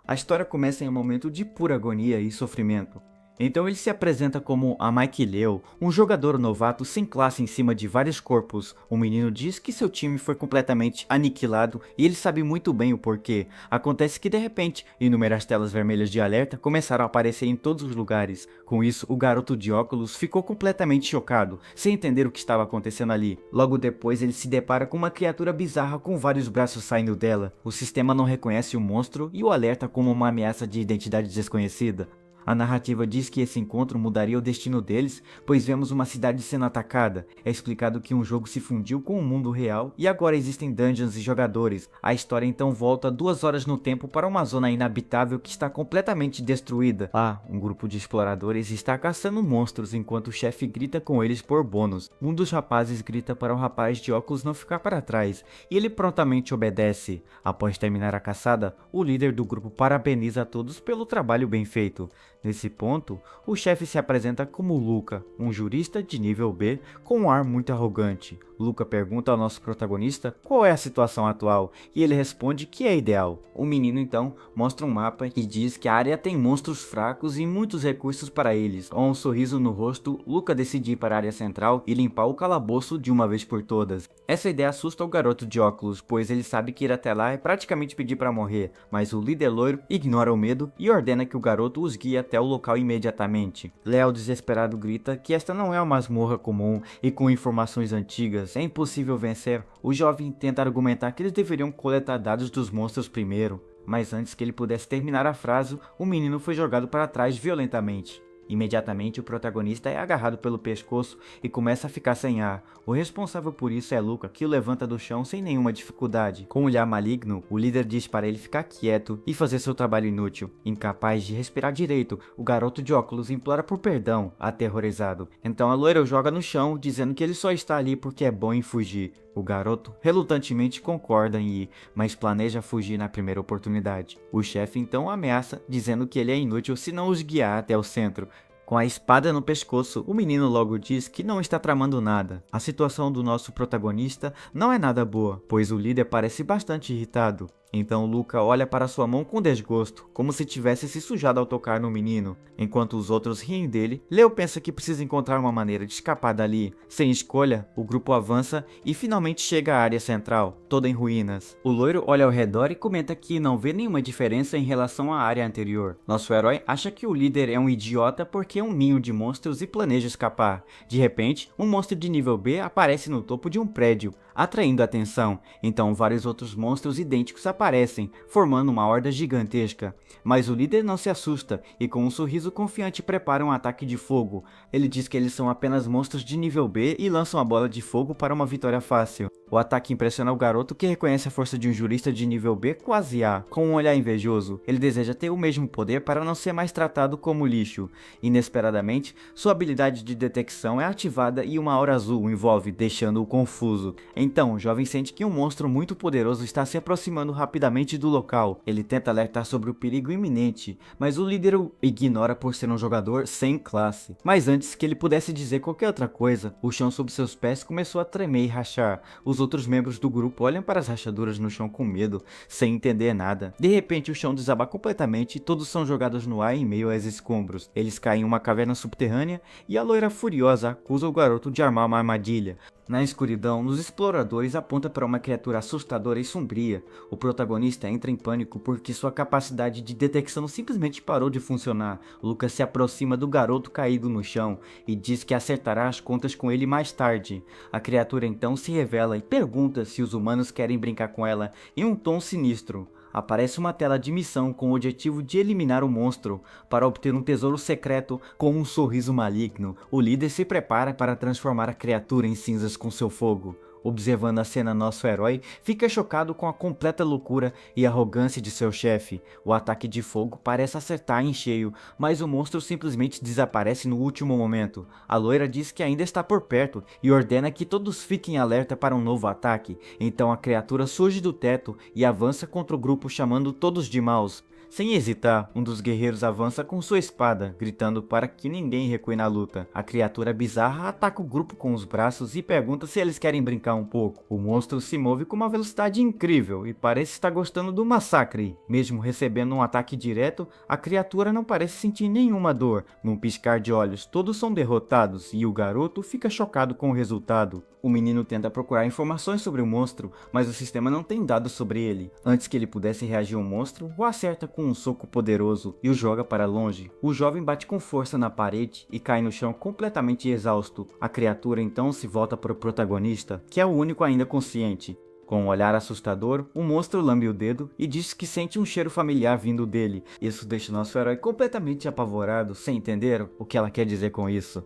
A história começa em um momento de pura agonia e sofrimento. Então ele se apresenta como a Mike Leo, um jogador novato sem classe em cima de vários corpos. O menino diz que seu time foi completamente aniquilado e ele sabe muito bem o porquê. Acontece que de repente, inúmeras telas vermelhas de alerta começaram a aparecer em todos os lugares. Com isso, o garoto de óculos ficou completamente chocado, sem entender o que estava acontecendo ali. Logo depois ele se depara com uma criatura bizarra com vários braços saindo dela. O sistema não reconhece o monstro e o alerta como uma ameaça de identidade desconhecida. A narrativa diz que esse encontro mudaria o destino deles, pois vemos uma cidade sendo atacada. É explicado que um jogo se fundiu com o mundo real e agora existem dungeons e jogadores. A história então volta 2 horas no tempo para uma zona inabitável que está completamente destruída. Lá, um grupo de exploradores está caçando monstros enquanto o chefe grita com eles por bônus. Um dos rapazes grita para o rapaz de óculos não ficar para trás, e ele prontamente obedece. Após terminar a caçada, o líder do grupo parabeniza a todos pelo trabalho bem feito. Nesse ponto, o chefe se apresenta como Luca, um jurista de nível B com um ar muito arrogante. Luca pergunta ao nosso protagonista qual é a situação atual e ele responde que é ideal. O menino então mostra um mapa e diz que a área tem monstros fracos e muitos recursos para eles. Com um sorriso no rosto, Luca decide ir para a área central e limpar o calabouço de uma vez por todas. Essa ideia assusta o garoto de óculos, pois ele sabe que ir até lá é praticamente pedir para morrer, mas o líder loiro ignora o medo e ordena que o garoto os guie até o local imediatamente. Léo, desesperado, grita que esta não é uma masmorra comum e com informações antigas é impossível vencer. O jovem tenta argumentar que eles deveriam coletar dados dos monstros primeiro, mas antes que ele pudesse terminar a frase, o menino foi jogado para trás violentamente. Imediatamente o protagonista é agarrado pelo pescoço e começa a ficar sem ar. O responsável por isso é Luca, que o levanta do chão sem nenhuma dificuldade. Com um olhar maligno, o líder diz para ele ficar quieto e fazer seu trabalho inútil. Incapaz de respirar direito, o garoto de óculos implora por perdão, aterrorizado. Então a loira o joga no chão, dizendo que ele só está ali porque é bom em fugir. O garoto relutantemente concorda em ir, mas planeja fugir na primeira oportunidade. O chefe então ameaça, dizendo que ele é inútil se não os guiar até o centro. Com a espada no pescoço, o menino logo diz que não está tramando nada. A situação do nosso protagonista não é nada boa, pois o líder parece bastante irritado. Então Luca olha para sua mão com desgosto, como se tivesse se sujado ao tocar no menino. Enquanto os outros riem dele, Leo pensa que precisa encontrar uma maneira de escapar dali. Sem escolha, o grupo avança e finalmente chega à área central, toda em ruínas. O loiro olha ao redor e comenta que não vê nenhuma diferença em relação à área anterior. Nosso herói acha que o líder é um idiota porque é um ninho de monstros e planeja escapar. De repente, um monstro de nível B aparece no topo de um prédio, atraindo a atenção. Então vários outros monstros idênticos aparecem, formando uma horda gigantesca. Mas o líder não se assusta e com um sorriso confiante prepara um ataque de fogo. Ele diz que eles são apenas monstros de nível B e lançam a bola de fogo para uma vitória fácil. O ataque impressiona o garoto, que reconhece a força de um jurista de nível B quase A. Com um olhar invejoso, ele deseja ter o mesmo poder para não ser mais tratado como lixo. Inesperadamente, sua habilidade de detecção é ativada e uma aura azul o envolve, deixando-o confuso. Então, o jovem sente que um monstro muito poderoso está se aproximando rapidamente do local. Ele tenta alertar sobre o perigo iminente, mas o líder o ignora por ser um jogador sem classe. Mas antes que ele pudesse dizer qualquer outra coisa, o chão sob seus pés começou a tremer e rachar. Os outros membros do grupo olham para as rachaduras no chão com medo, sem entender nada. De repente, o chão desaba completamente e todos são jogados no ar em meio aos escombros. Eles caem em uma caverna subterrânea e a loira furiosa acusa o garoto de armar uma armadilha. Na escuridão, os exploradores apontam para uma criatura assustadora e sombria. O protagonista entra em pânico porque sua capacidade de detecção simplesmente parou de funcionar. Lucas se aproxima do garoto caído no chão e diz que acertará as contas com ele mais tarde. A criatura então se revela e pergunta se os humanos querem brincar com ela em um tom sinistro. Aparece uma tela de missão com o objetivo de eliminar o monstro, para obter um tesouro secreto com um sorriso maligno. O líder se prepara para transformar a criatura em cinzas com seu fogo. Observando a cena, nosso herói fica chocado com a completa loucura e arrogância de seu chefe. O ataque de fogo parece acertar em cheio, mas o monstro simplesmente desaparece no último momento. A loira diz que ainda está por perto e ordena que todos fiquem alerta para um novo ataque. Então a criatura surge do teto e avança contra o grupo, chamando todos de maus. Sem hesitar, um dos guerreiros avança com sua espada, gritando para que ninguém recue na luta. A criatura bizarra ataca o grupo com os braços e pergunta se eles querem brincar um pouco. O monstro se move com uma velocidade incrível e parece estar gostando do massacre. Mesmo recebendo um ataque direto, a criatura não parece sentir nenhuma dor. Num piscar de olhos, todos são derrotados e o garoto fica chocado com o resultado. O menino tenta procurar informações sobre o monstro, mas o sistema não tem dados sobre ele. Antes que ele pudesse reagir ao monstro, o acerta com um soco poderoso e o joga para longe. O jovem bate com força na parede e cai no chão completamente exausto. A criatura então se volta para o protagonista, que é o único ainda consciente. Com um olhar assustador, o monstro lambe o dedo e diz que sente um cheiro familiar vindo dele. Isso deixa o nosso herói completamente apavorado, sem entender o que ela quer dizer com isso.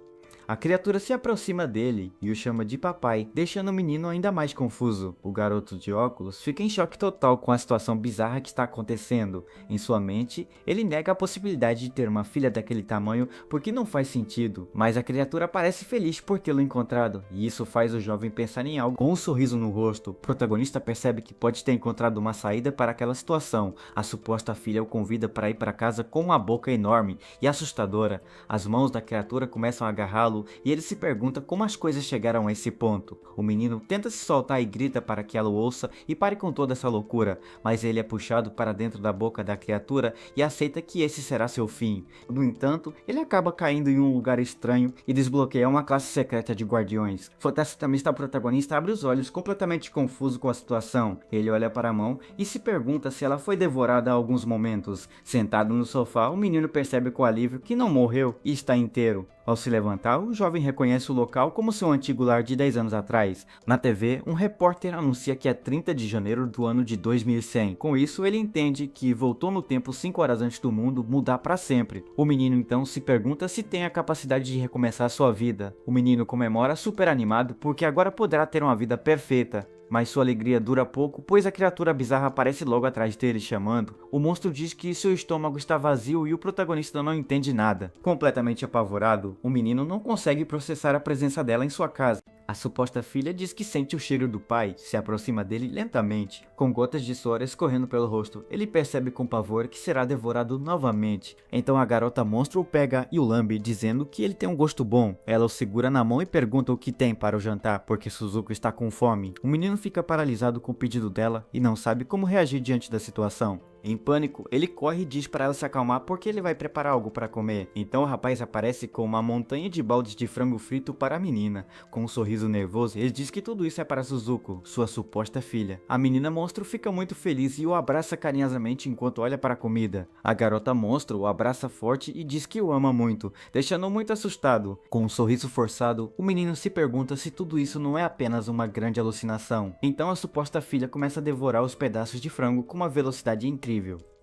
A criatura se aproxima dele e o chama de papai, deixando o menino ainda mais confuso. O garoto de óculos fica em choque total com a situação bizarra que está acontecendo. Em sua mente, ele nega a possibilidade de ter uma filha daquele tamanho porque não faz sentido, mas a criatura parece feliz por tê-lo encontrado, e isso faz o jovem pensar em algo. Com um sorriso no rosto, o protagonista percebe que pode ter encontrado uma saída para aquela situação. A suposta filha o convida para ir para casa com uma boca enorme e assustadora. As mãos da criatura começam a agarrá-lo e ele se pergunta como as coisas chegaram a esse ponto. O menino tenta se soltar e grita para que ela o ouça e pare com toda essa loucura, mas ele é puxado para dentro da boca da criatura e aceita que esse será seu fim. No entanto, ele acaba caindo em um lugar estranho e desbloqueia uma classe secreta de guardiões. Fantasticamente, o protagonista abre os olhos completamente confuso com a situação. Ele olha para a mão e se pergunta se ela foi devorada há alguns momentos. Sentado no sofá, o menino percebe com alívio que não morreu e está inteiro. Ao se levantar, o jovem reconhece o local como seu antigo lar de 10 anos atrás. Na TV, um repórter anuncia que é 30 de janeiro do ano de 2100. Com isso, ele entende que voltou no tempo 5 horas antes do mundo mudar para sempre. O menino então se pergunta se tem a capacidade de recomeçar sua vida. O menino comemora super animado porque agora poderá ter uma vida perfeita. Mas sua alegria dura pouco, pois a criatura bizarra aparece logo atrás dele chamando. O monstro diz que seu estômago está vazio e o protagonista não entende nada. Completamente apavorado, o menino não consegue processar a presença dela em sua casa. A suposta filha diz que sente o cheiro do pai, se aproxima dele lentamente, com gotas de suor escorrendo pelo rosto. Ele percebe com pavor que será devorado novamente. Então a garota monstro o pega e o lambe, dizendo que ele tem um gosto bom. Ela o segura na mão e pergunta o que tem para o jantar, porque Suzuko está com fome. O menino fica paralisado com o pedido dela e não sabe como reagir diante da situação. Em pânico, ele corre e diz para ela se acalmar porque ele vai preparar algo para comer. Então o rapaz aparece com uma montanha de baldes de frango frito para a menina. Com um sorriso nervoso, ele diz que tudo isso é para Suzuko, sua suposta filha. A menina monstro fica muito feliz e o abraça carinhosamente enquanto olha para a comida. A garota monstro o abraça forte e diz que o ama muito, deixando-o muito assustado. Com um sorriso forçado, o menino se pergunta se tudo isso não é apenas uma grande alucinação. Então a suposta filha começa a devorar os pedaços de frango com uma velocidade incrível.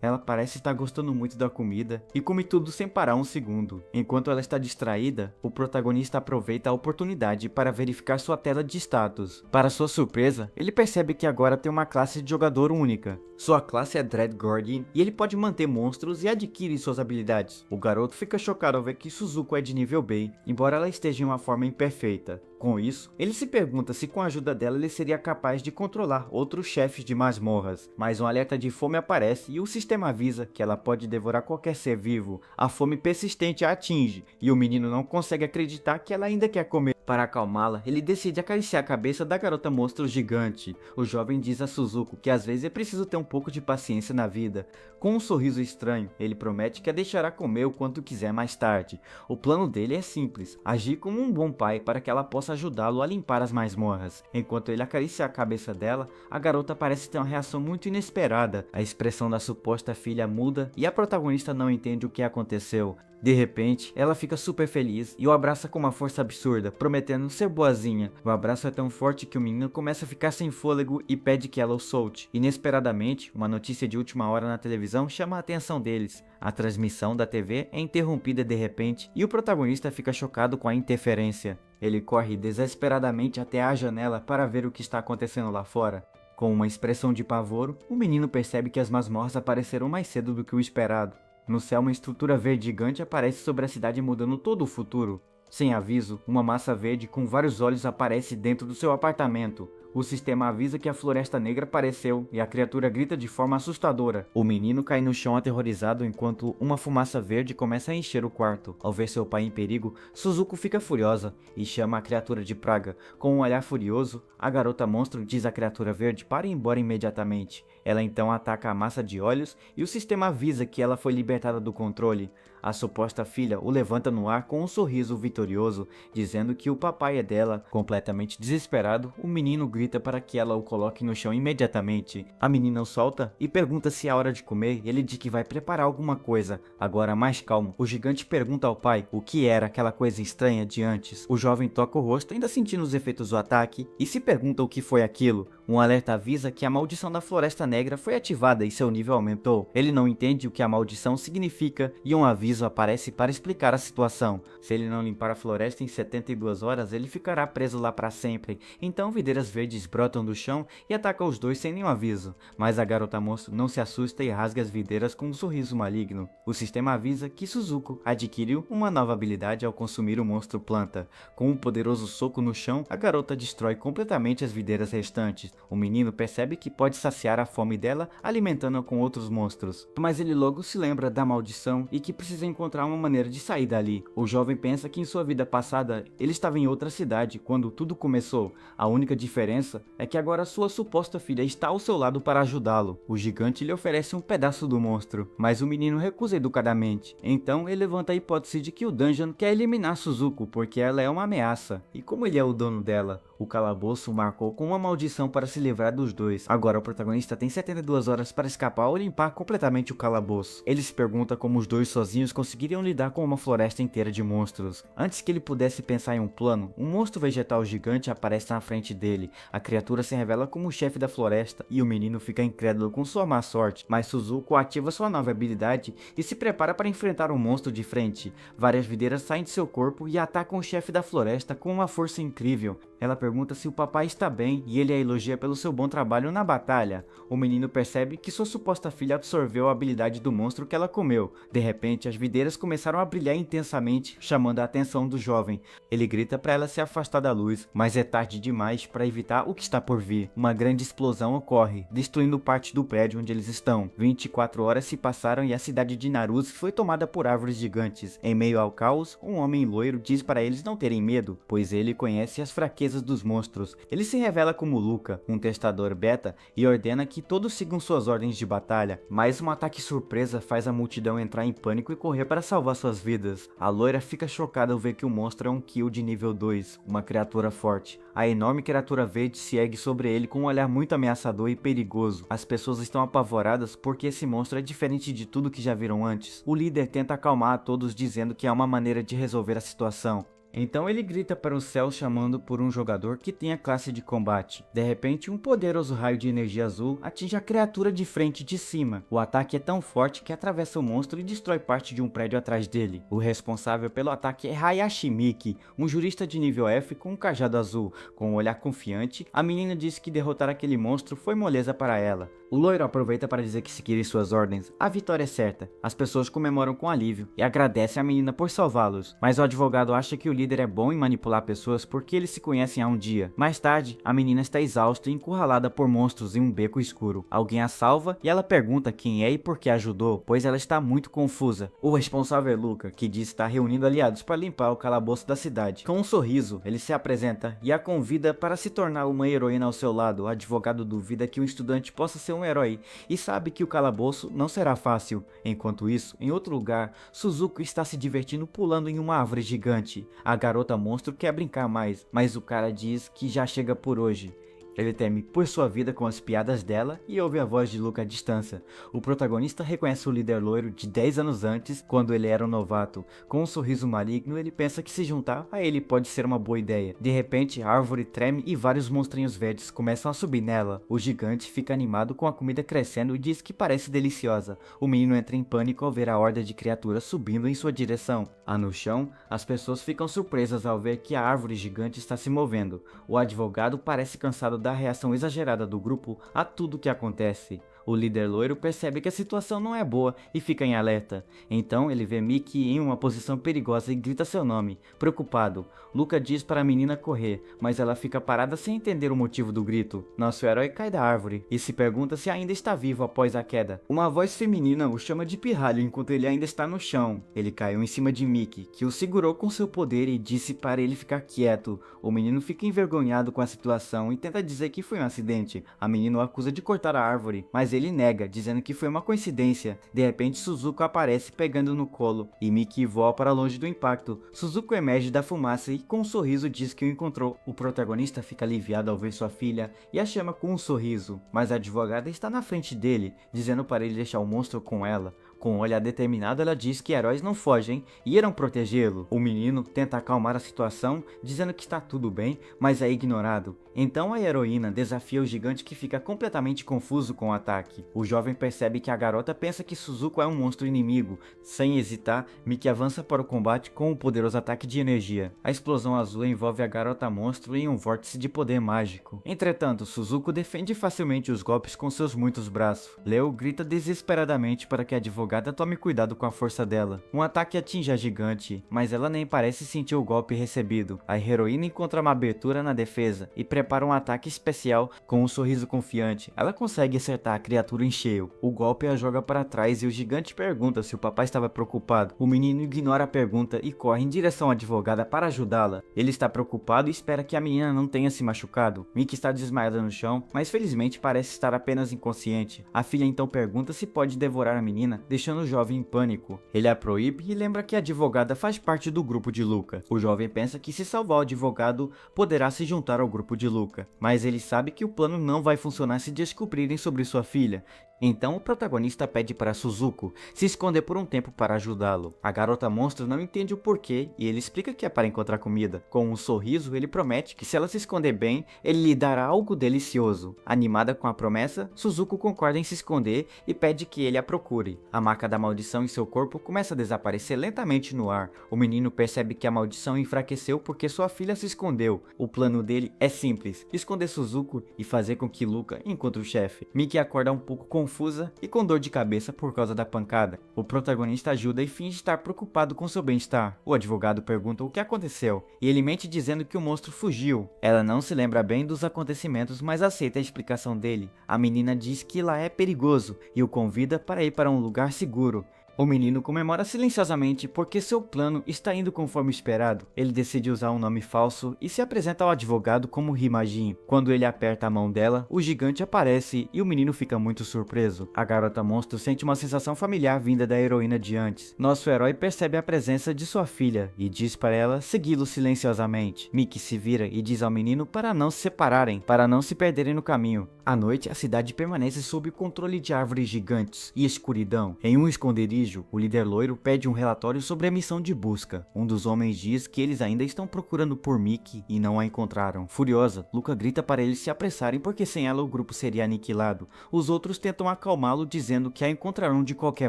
Ela parece estar gostando muito da comida e come tudo sem parar um segundo. Enquanto ela está distraída, o protagonista aproveita a oportunidade para verificar sua tela de status. Para sua surpresa, ele percebe que agora tem uma classe de jogador única. Sua classe é Dread Guardian e ele pode manter monstros e adquire suas habilidades. O garoto fica chocado ao ver que Suzuko é de nível B, embora ela esteja em uma forma imperfeita. Com isso, ele se pergunta se com a ajuda dela ele seria capaz de controlar outros chefes de masmorras. Mas um alerta de fome aparece e o sistema avisa que ela pode devorar qualquer ser vivo. A fome persistente a atinge e o menino não consegue acreditar que ela ainda quer comer. Para acalmá-la, ele decide acariciar a cabeça da garota monstro gigante. O jovem diz a Suzuko que às vezes é preciso ter um pouco de paciência na vida. Com um sorriso estranho, ele promete que a deixará comer o quanto quiser mais tarde. O plano dele é simples, agir como um bom pai para que ela possa ajudá-lo a limpar as masmorras. Enquanto ele acaricia a cabeça dela, a garota parece ter uma reação muito inesperada. A expressão da suposta filha muda e a protagonista não entende o que aconteceu. De repente, ela fica super feliz e o abraça com uma força absurda, prometendo ser boazinha. O abraço é tão forte que o menino começa a ficar sem fôlego e pede que ela o solte. Inesperadamente, uma notícia de última hora na televisão chama a atenção deles. A transmissão da TV é interrompida de repente e o protagonista fica chocado com a interferência. Ele corre desesperadamente até a janela para ver o que está acontecendo lá fora. Com uma expressão de pavor, o menino percebe que as masmorras apareceram mais cedo do que o esperado. No céu, uma estrutura verde gigante aparece sobre a cidade mudando todo o futuro. Sem aviso, uma massa verde com vários olhos aparece dentro do seu apartamento. O sistema avisa que a Floresta Negra apareceu e a criatura grita de forma assustadora. O menino cai no chão aterrorizado enquanto uma fumaça verde começa a encher o quarto. Ao ver seu pai em perigo, Suzuko fica furiosa e chama a criatura de praga. Com um olhar furioso, a garota monstro diz à criatura verde para ir embora imediatamente. Ela então ataca a massa de olhos e o sistema avisa que ela foi libertada do controle. A suposta filha o levanta no ar com um sorriso vitorioso, dizendo que o papai é dela. Completamente desesperado, o menino grita para que ela o coloque no chão imediatamente. A menina o solta e pergunta se é hora de comer e ele diz que vai preparar alguma coisa. Agora mais calmo, o gigante pergunta ao pai o que era aquela coisa estranha de antes. O jovem toca o rosto, ainda sentindo os efeitos do ataque, e se pergunta o que foi aquilo. Um alerta avisa que a maldição da Floresta Negra foi ativada e seu nível aumentou. Ele não entende o que a maldição significa e um aviso aparece para explicar a situação. Se ele não limpar a floresta em 72 horas, ele ficará preso lá para sempre. Então videiras verdes brotam do chão e atacam os dois sem nenhum aviso. Mas a garota monstro não se assusta e rasga as videiras com um sorriso maligno. O sistema avisa que Suzuko adquiriu uma nova habilidade ao consumir o monstro planta. Com um poderoso soco no chão, a garota destrói completamente as videiras restantes. O menino percebe que pode saciar a fome dela alimentando-a com outros monstros. Mas ele logo se lembra da maldição e que precisa encontrar uma maneira de sair dali. O jovem pensa que em sua vida passada ele estava em outra cidade quando tudo começou. A única diferença é que agora sua suposta filha está ao seu lado para ajudá-lo. O gigante lhe oferece um pedaço do monstro, mas o menino recusa educadamente. Então ele levanta a hipótese de que o Dungeon quer eliminar Suzuko porque ela é uma ameaça. E como ele é o dono dela, o calabouço marcou com uma maldição para se livrar dos dois. Agora o protagonista tem 72 horas para escapar ou limpar completamente o calabouço. Ele se pergunta como os dois sozinhos conseguiriam lidar com uma floresta inteira de monstros. Antes que ele pudesse pensar em um plano, um monstro vegetal gigante aparece na frente dele. A criatura se revela como o chefe da floresta e o menino fica incrédulo com sua má sorte. Mas Suzuko ativa sua nova habilidade e se prepara para enfrentar o monstro de frente. Várias videiras saem de seu corpo e atacam o chefe da floresta com uma força incrível. Ela pergunta se o papai está bem e ele a elogia pelo seu bom trabalho na batalha. O menino percebe que sua suposta filha absorveu a habilidade do monstro que ela comeu. De repente, as videiras começaram a brilhar intensamente, chamando a atenção do jovem. Ele grita para ela se afastar da luz, mas é tarde demais para evitar o que está por vir. Uma grande explosão ocorre, destruindo parte do prédio onde eles estão. 24 horas se passaram e a cidade de Naruse foi tomada por árvores gigantes. Em meio ao caos, um homem loiro diz para eles não terem medo, pois ele conhece as fraquezas dos monstros. Ele se revela como Luca, um testador beta, e ordena que todos sigam suas ordens de batalha. Mas um ataque surpresa faz a multidão entrar em pânico e correr para salvar suas vidas. A loira fica chocada ao ver que o monstro é um kill de nível 2, uma criatura forte. A enorme criatura verde se ergue sobre ele com um olhar muito ameaçador e perigoso. As pessoas estão apavoradas porque esse monstro é diferente de tudo que já viram antes. O líder tenta acalmar a todos dizendo que há uma maneira de resolver a situação. Então ele grita para o céu chamando por um jogador que tem a classe de combate. De repente, um poderoso raio de energia azul atinge a criatura de frente de cima. O ataque é tão forte que atravessa o monstro e destrói parte de um prédio atrás dele. O responsável pelo ataque é Hayashi Miki, um jurista de nível F com um cajado azul. Com um olhar confiante, a menina diz que derrotar aquele monstro foi moleza para ela. O loiro aproveita para dizer que seguirem suas ordens, a vitória é certa. As pessoas comemoram com alívio e agradecem a menina por salvá-los. Mas o advogado acha que o líder é bom em manipular pessoas porque eles se conhecem há um dia. Mais tarde, a menina está exausta e encurralada por monstros em um beco escuro. Alguém a salva e ela pergunta quem é e por que ajudou, pois ela está muito confusa. O responsável é Luca, que diz estar reunindo aliados para limpar o calabouço da cidade. Com um sorriso, ele se apresenta e a convida para se tornar uma heroína ao seu lado. O advogado duvida que um estudante possa ser um herói e sabe que o calabouço não será fácil. Enquanto isso, em outro lugar, Suzuko está se divertindo pulando em uma árvore gigante. A garota monstro quer brincar mais, mas o cara diz que já chega por hoje. Ele teme por sua vida com as piadas dela e ouve a voz de Luca à distância. O protagonista reconhece o líder loiro de 10 anos antes, quando ele era um novato. Com um sorriso maligno, ele pensa que se juntar a ele pode ser uma boa ideia. De repente, a árvore treme e vários monstrinhos verdes começam a subir nela. O gigante fica animado com a comida crescendo e diz que parece deliciosa. O menino entra em pânico ao ver a horda de criaturas subindo em sua direção. No chão, as pessoas ficam surpresas ao ver que a árvore gigante está se movendo. O advogado parece cansado da reação exagerada do grupo a tudo que acontece. O líder loiro percebe que a situação não é boa e fica em alerta. Então ele vê Mickey em uma posição perigosa e grita seu nome. Preocupado, Luca diz para a menina correr, mas ela fica parada sem entender o motivo do grito. Nosso herói cai da árvore e se pergunta se ainda está vivo após a queda. Uma voz feminina o chama de pirralho enquanto ele ainda está no chão. Ele caiu em cima de Mickey, que o segurou com seu poder e disse para ele ficar quieto. O menino fica envergonhado com a situação e tenta dizer que foi um acidente. A menina o acusa de cortar a árvore, mas ele nega, dizendo que foi uma coincidência. De repente, Suzuko aparece pegando no colo e Mickey voa para longe do impacto. Suzuko emerge da fumaça e com um sorriso diz que o encontrou. O protagonista fica aliviado ao ver sua filha e a chama com um sorriso, mas a advogada está na frente dele, dizendo para ele deixar o monstro com ela. Com um olhar determinado, ela diz que heróis não fogem e irão protegê-lo. O menino tenta acalmar a situação, dizendo que está tudo bem, mas é ignorado. Então a heroína desafia o gigante, que fica completamente confuso com o ataque. O jovem percebe que a garota pensa que Suzuko é um monstro inimigo. Sem hesitar, Mickey avança para o combate com um poderoso ataque de energia. A explosão azul envolve a garota monstro em um vórtice de poder mágico. Entretanto, Suzuko defende facilmente os golpes com seus muitos braços. Leo grita desesperadamente para que a advogada tome cuidado com a força dela. Um ataque atinge a gigante, mas ela nem parece sentir o golpe recebido. A heroína encontra uma abertura na defesa e prepara um ataque especial com um sorriso confiante. Ela consegue acertar a criatura em cheio. O golpe a joga para trás e o gigante pergunta se o papai estava preocupado. O menino ignora a pergunta e corre em direção à advogada para ajudá-la. Ele está preocupado e espera que a menina não tenha se machucado. Mickey está desmaiada no chão, mas felizmente parece estar apenas inconsciente. A filha então pergunta se pode devorar a menina, deixando o jovem em pânico. Ele a proíbe e lembra que a advogada faz parte do grupo de Luca. O jovem pensa que se salvar o advogado, poderá se juntar ao grupo de Luca, mas ele sabe que o plano não vai funcionar se descobrirem sobre sua filha. Então o protagonista pede para Suzuko se esconder por um tempo para ajudá-lo. A garota monstro não entende o porquê e ele explica que é para encontrar comida. Com um sorriso, ele promete que se ela se esconder bem, ele lhe dará algo delicioso. Animada com a promessa, Suzuko concorda em se esconder e pede que ele a procure. A marca da maldição em seu corpo começa a desaparecer lentamente no ar. O menino percebe que a maldição enfraqueceu porque sua filha se escondeu. O plano dele é simples: esconder Suzuko e fazer com que Luca encontre o chefe. Mickey acorda um pouco confusa e com dor de cabeça por causa da pancada. O protagonista ajuda e finge estar preocupado com seu bem-estar. O advogado pergunta o que aconteceu e ele mente dizendo que o monstro fugiu. Ela não se lembra bem dos acontecimentos, mas aceita a explicação dele. A menina diz que lá é perigoso e o convida para ir para um lugar seguro. O menino comemora silenciosamente porque seu plano está indo conforme esperado. Ele decide usar um nome falso e se apresenta ao advogado como Himajin. Quando ele aperta a mão dela, o gigante aparece e o menino fica muito surpreso. A garota monstro sente uma sensação familiar vinda da heroína de antes. Nosso herói percebe a presença de sua filha e diz para ela segui-lo silenciosamente. Mickey se vira e diz ao menino para não se separarem, para não se perderem no caminho. À noite, a cidade permanece sob o controle de árvores gigantes e escuridão. Em um esconderijo, o líder loiro pede um relatório sobre a missão de busca. Um dos homens diz que eles ainda estão procurando por Mickey e não a encontraram. Furiosa, Luca grita para eles se apressarem porque sem ela o grupo seria aniquilado. Os outros tentam acalmá-lo dizendo que a encontrarão de qualquer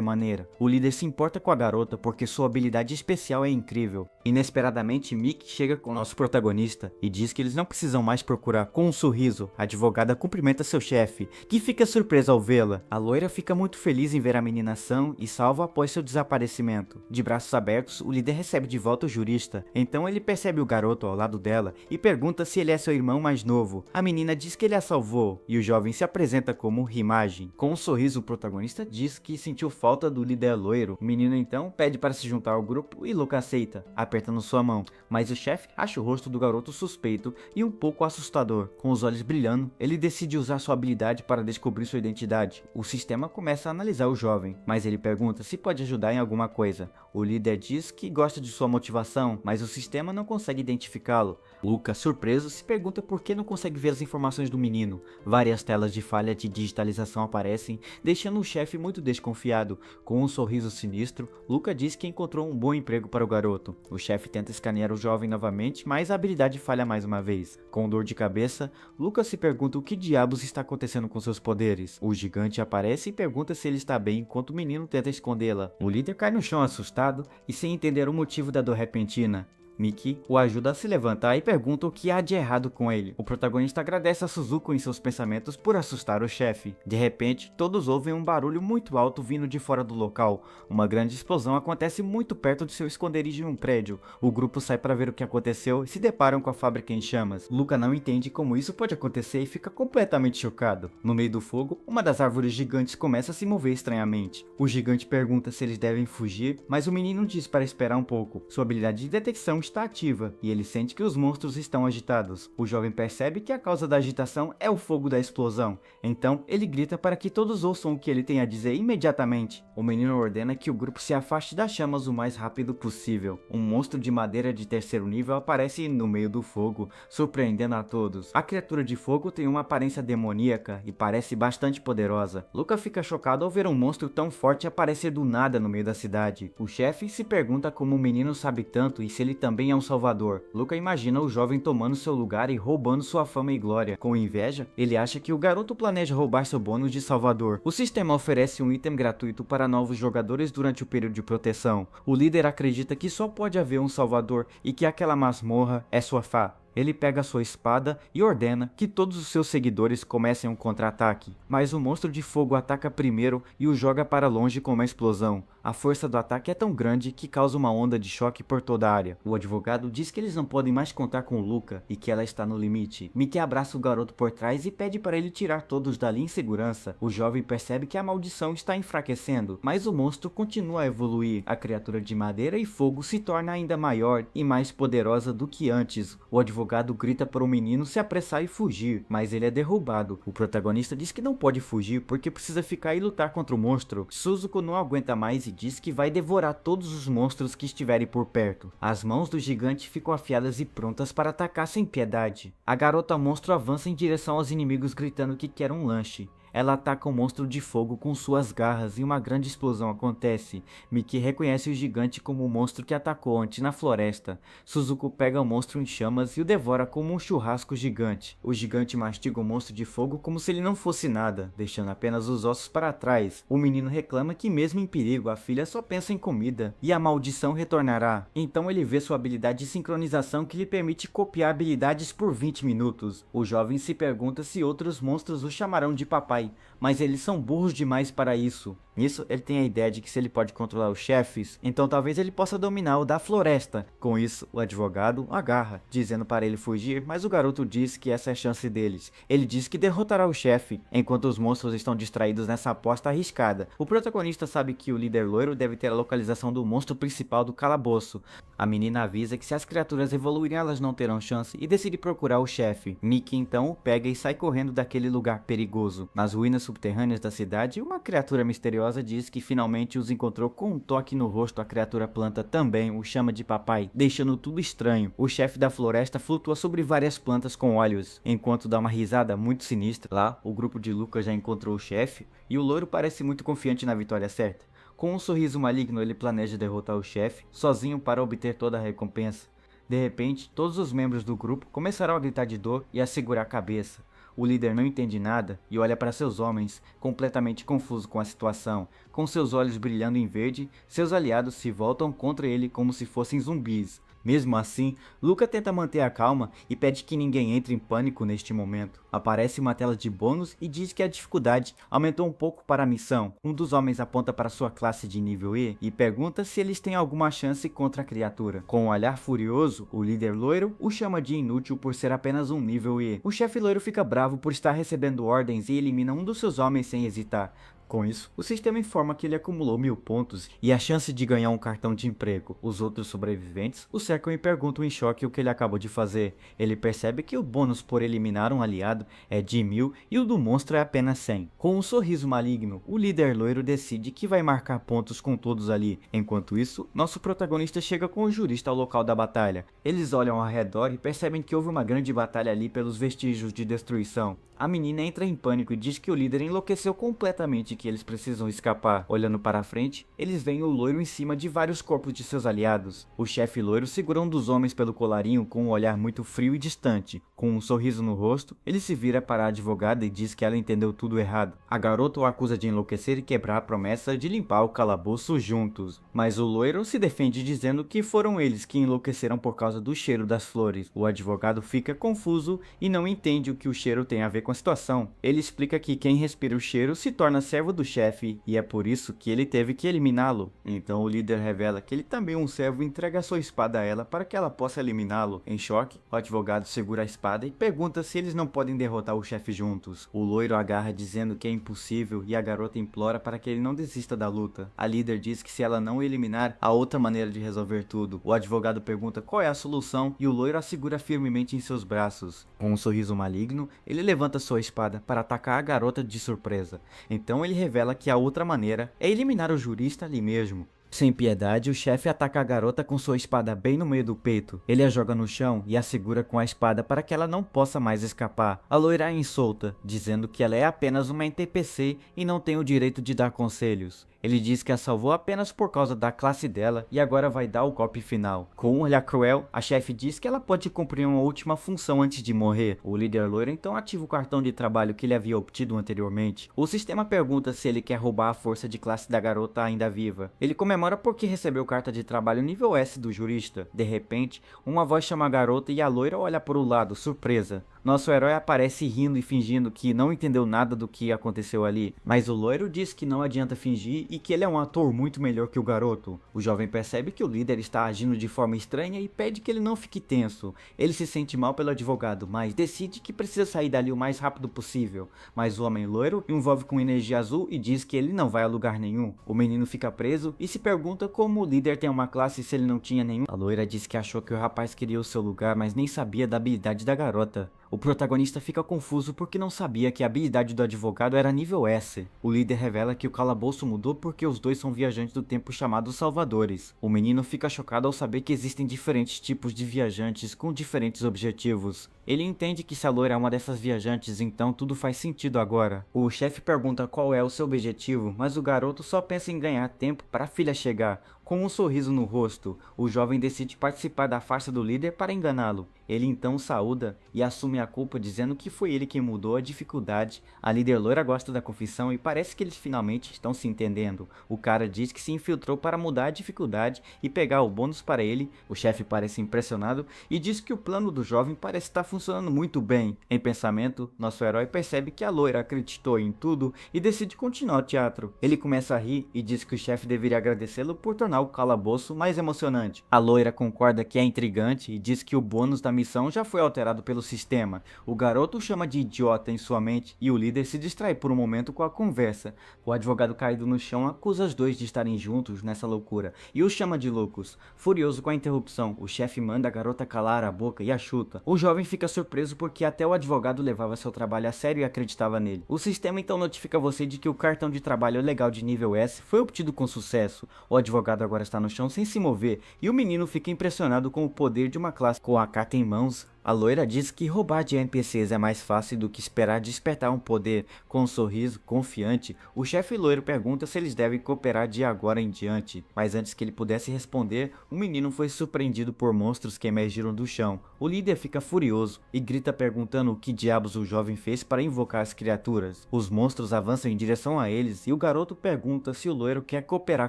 maneira. O líder se importa com a garota porque sua habilidade especial é incrível. Inesperadamente, Mickey chega com nosso protagonista e diz que eles não precisam mais procurar. Com um sorriso, a advogada cumprimenta seu chefe, que fica surpreso ao vê-la. A loira fica muito feliz em ver a menina sã e salva após seu desaparecimento. De braços abertos, o líder recebe de volta o jurista. Então ele percebe o garoto ao lado dela e pergunta se ele é seu irmão mais novo. A menina diz que ele a salvou e o jovem se apresenta como Himajin. Com um sorriso, o protagonista diz que sentiu falta do líder loiro. O menino então pede para se juntar ao grupo e Luca aceita, apertando sua mão. Mas o chefe acha o rosto do garoto suspeito e um pouco assustador. Com os olhos brilhando, ele decide usar sua habilidade para descobrir sua identidade. O sistema começa a analisar o jovem, mas ele pergunta se pode ajudar em alguma coisa. O líder diz que gosta de sua motivação, mas o sistema não consegue identificá-lo. Luca, surpreso, se pergunta por que não consegue ver as informações do menino. Várias telas de falha de digitalização aparecem, deixando o chefe muito desconfiado. Com um sorriso sinistro, Luca diz que encontrou um bom emprego para o garoto. O chefe tenta escanear o jovem novamente, mas a habilidade falha mais uma vez. Com dor de cabeça, Luca se pergunta o que diabos está acontecendo com seus poderes. O gigante aparece e pergunta se ele está bem enquanto o menino tenta escondê-la. O líder cai no chão assustado e sem entender o motivo da dor repentina. Miki o ajuda a se levantar e pergunta o que há de errado com ele. O protagonista agradece a Suzuko em seus pensamentos por assustar o chefe. De repente, todos ouvem um barulho muito alto vindo de fora do local. Uma grande explosão acontece muito perto de seu esconderijo em um prédio. O grupo sai para ver o que aconteceu e se deparam com a fábrica em chamas. Luca não entende como isso pode acontecer e fica completamente chocado. No meio do fogo, uma das árvores gigantes começa a se mover estranhamente. O gigante pergunta se eles devem fugir, mas o menino diz para esperar um pouco. Sua habilidade de detecção está ativa e ele sente que os monstros estão agitados. O jovem percebe que a causa da agitação é o fogo da explosão. Então, ele grita para que todos ouçam o que ele tem a dizer imediatamente. O menino ordena que o grupo se afaste das chamas o mais rápido possível. Um monstro de madeira de terceiro nível aparece no meio do fogo, surpreendendo a todos. A criatura de fogo tem uma aparência demoníaca e parece bastante poderosa. Luca fica chocado ao ver um monstro tão forte aparecer do nada no meio da cidade. O chefe se pergunta como o menino sabe tanto e se ele também é um salvador. Luca imagina o jovem tomando seu lugar e roubando sua fama e glória. Com inveja, ele acha que o garoto planeja roubar seu bônus de salvador. O sistema oferece um item gratuito para novos jogadores durante o período de proteção. O líder acredita que só pode haver um salvador e que aquela masmorra é sua fá. Ele pega sua espada e ordena que todos os seus seguidores comecem um contra-ataque. Mas o monstro de fogo ataca primeiro e o joga para longe com uma explosão. A força do ataque é tão grande que causa uma onda de choque por toda a área. O advogado diz que eles não podem mais contar com Luca e que ela está no limite. Mickey abraça o garoto por trás e pede para ele tirar todos dali em segurança. O jovem percebe que a maldição está enfraquecendo, mas o monstro continua a evoluir. A criatura de madeira e fogo se torna ainda maior e mais poderosa do que antes. O advogado grita para o menino se apressar e fugir, mas ele é derrubado. O protagonista diz que não pode fugir porque precisa ficar e lutar contra o monstro. Suzuko não aguenta mais e diz que vai devorar todos os monstros que estiverem por perto. As mãos do gigante ficam afiadas e prontas para atacar sem piedade. A garota monstro avança em direção aos inimigos gritando que quer um lanche. Ela ataca o monstro de fogo com suas garras e uma grande explosão acontece. Miki reconhece o gigante como o monstro que atacou antes na floresta. Suzuko pega o monstro em chamas e o devora como um churrasco gigante. O gigante mastiga o monstro de fogo como se ele não fosse nada, deixando apenas os ossos para trás. O menino reclama que mesmo em perigo a filha só pensa em comida e a maldição retornará. Então ele vê sua habilidade de sincronização que lhe permite copiar habilidades por 20 minutos. O jovem se pergunta se outros monstros o chamarão de papai, mas eles são burros demais para isso. Nisso, ele tem a ideia de que se ele pode controlar os chefes, então talvez ele possa dominar o da floresta. Com isso, o advogado o agarra, dizendo para ele fugir, mas o garoto diz que essa é a chance deles. Ele diz que derrotará o chefe, enquanto os monstros estão distraídos nessa aposta arriscada. O protagonista sabe que o líder loiro deve ter a localização do monstro principal do calabouço. A menina avisa que se as criaturas evoluírem elas não terão chance e decide procurar o chefe. Mickey então o pega e sai correndo daquele lugar perigoso. Nas ruínas subterrâneas da cidade, uma criatura misteriosa diz que finalmente os encontrou. Com um toque no rosto, a criatura planta também o chama de papai, deixando tudo estranho. O chefe da floresta flutua sobre várias plantas com olhos, enquanto dá uma risada muito sinistra. Lá, o grupo de Luca já encontrou o chefe e o loiro parece muito confiante na vitória certa. Com um sorriso maligno, ele planeja derrotar o chefe, sozinho para obter toda a recompensa. De repente, todos os membros do grupo começarão a gritar de dor e a segurar a cabeça. O líder não entende nada e olha para seus homens, completamente confuso com a situação. Com seus olhos brilhando em verde, seus aliados se voltam contra ele como se fossem zumbis. Mesmo assim, Luca tenta manter a calma e pede que ninguém entre em pânico neste momento. Aparece uma tela de bônus e diz que a dificuldade aumentou um pouco para a missão. Um dos homens aponta para sua classe de nível E e pergunta se eles têm alguma chance contra a criatura. Com um olhar furioso, o líder loiro o chama de inútil por ser apenas um nível E. O chefe loiro fica bravo por estar recebendo ordens e elimina um dos seus homens sem hesitar. Com isso, o sistema informa que ele acumulou 1000 pontos e a chance de ganhar um cartão de emprego. Os outros sobreviventes o cercam e perguntam em choque o que ele acabou de fazer. Ele percebe que o bônus por eliminar um aliado é de 1000 e o do monstro é apenas 100. Com um sorriso maligno, o líder loiro decide que vai marcar pontos com todos ali. Enquanto isso, nosso protagonista chega com o jurista ao local da batalha. Eles olham ao redor e percebem que houve uma grande batalha ali pelos vestígios de destruição. A menina entra em pânico e diz que o líder enlouqueceu completamente, que eles precisam escapar. Olhando para frente, eles veem o loiro em cima de vários corpos de seus aliados. O chefe loiro segura um dos homens pelo colarinho com um olhar muito frio e distante. Com um sorriso no rosto, ele se vira para a advogada e diz que ela entendeu tudo errado. A garota o acusa de enlouquecer e quebrar a promessa de limpar o calabouço juntos. Mas o loiro se defende dizendo que foram eles que enlouqueceram por causa do cheiro das flores. O advogado fica confuso e não entende o que o cheiro tem a ver com a situação. Ele explica que quem respira o cheiro se torna servo do chefe e é por isso que ele teve que eliminá-lo. Então o líder revela que ele também é um servo e entrega sua espada a ela para que ela possa eliminá-lo. Em choque, o advogado segura a espada e pergunta se eles não podem derrotar o chefe juntos. O loiro agarra dizendo que é impossível e a garota implora para que ele não desista da luta. A líder diz que se ela não o eliminar, há outra maneira de resolver tudo. O advogado pergunta qual é a solução e o loiro a segura firmemente em seus braços. Com um sorriso maligno, ele levanta sua espada para atacar a garota de surpresa. Então ele revela que a outra maneira é eliminar o jurista ali mesmo. Sem piedade, o chefe ataca a garota com sua espada bem no meio do peito. Ele a joga no chão e a segura com a espada para que ela não possa mais escapar. A loira a insulta, dizendo que ela é apenas uma NPC e não tem o direito de dar conselhos. Ele diz que a salvou apenas por causa da classe dela e agora vai dar o golpe final. Com um olhar cruel, a chefe diz que ela pode cumprir uma última função antes de morrer. O líder loiro então ativa o cartão de trabalho que ele havia obtido anteriormente. O sistema pergunta se ele quer roubar a força de classe da garota ainda viva. Ele comemora porque recebeu carta de trabalho nível S do jurista. De repente, uma voz chama a garota e a loira olha para o lado, surpresa. Nosso herói aparece rindo e fingindo que não entendeu nada do que aconteceu ali, mas o loiro diz que não adianta fingir e que ele é um ator muito melhor que o garoto. O jovem percebe que o líder está agindo de forma estranha e pede que ele não fique tenso. Ele se sente mal pelo advogado, mas decide que precisa sair dali o mais rápido possível. Mas o homem loiro o envolve com energia azul e diz que ele não vai a lugar nenhum. O menino fica preso e se pergunta como o líder tem uma classe se ele não tinha nenhum. A loira diz que achou que o rapaz queria o seu lugar, mas nem sabia da habilidade da garota. O protagonista fica confuso porque não sabia que a habilidade do advogado era nível S. O líder revela que o calabouço mudou porque os dois são viajantes do tempo chamados Salvadores. O menino fica chocado ao saber que existem diferentes tipos de viajantes com diferentes objetivos. Ele entende que se a loira é uma dessas viajantes, então tudo faz sentido agora. O chefe pergunta qual é o seu objetivo, mas o garoto só pensa em ganhar tempo para a filha chegar. Com um sorriso no rosto, o jovem decide participar da farsa do líder para enganá-lo. Ele então saúda e assume a culpa dizendo que foi ele quem mudou a dificuldade. A líder loira gosta da confissão e parece que eles finalmente estão se entendendo. O cara diz que se infiltrou para mudar a dificuldade e pegar o bônus para ele. O chefe parece impressionado e diz que o plano do jovem parece estar funcionando muito bem. Em pensamento, nosso herói percebe que a loira acreditou em tudo e decide continuar o teatro. Ele começa a rir e diz que o chefe deveria agradecê-lo por tornar o calabouço mais emocionante. A loira concorda que é intrigante e diz que o bônus da missão já foi alterado pelo sistema. O garoto o chama de idiota em sua mente e o líder se distrai por um momento com a conversa. O advogado caído no chão acusa os dois de estarem juntos nessa loucura e os chama de loucos. Furioso com a interrupção, o chefe manda a garota calar a boca e a chuta. O jovem fica surpreso porque até o advogado levava seu trabalho a sério e acreditava nele. O sistema então notifica você de que o cartão de trabalho legal de nível S foi obtido com sucesso. O advogado agora está no chão sem se mover e o menino fica impressionado com o poder de uma classe. Com a carta em mãos, a loira diz que roubar de NPCs é mais fácil do que esperar despertar um poder. Com um sorriso confiante, o chefe loiro pergunta se eles devem cooperar de agora em diante. Mas antes que ele pudesse responder, o menino foi surpreendido por monstros que emergiram do chão. O líder fica furioso e grita perguntando o que diabos o jovem fez para invocar as criaturas. Os monstros avançam em direção a eles e o garoto pergunta se o loiro quer cooperar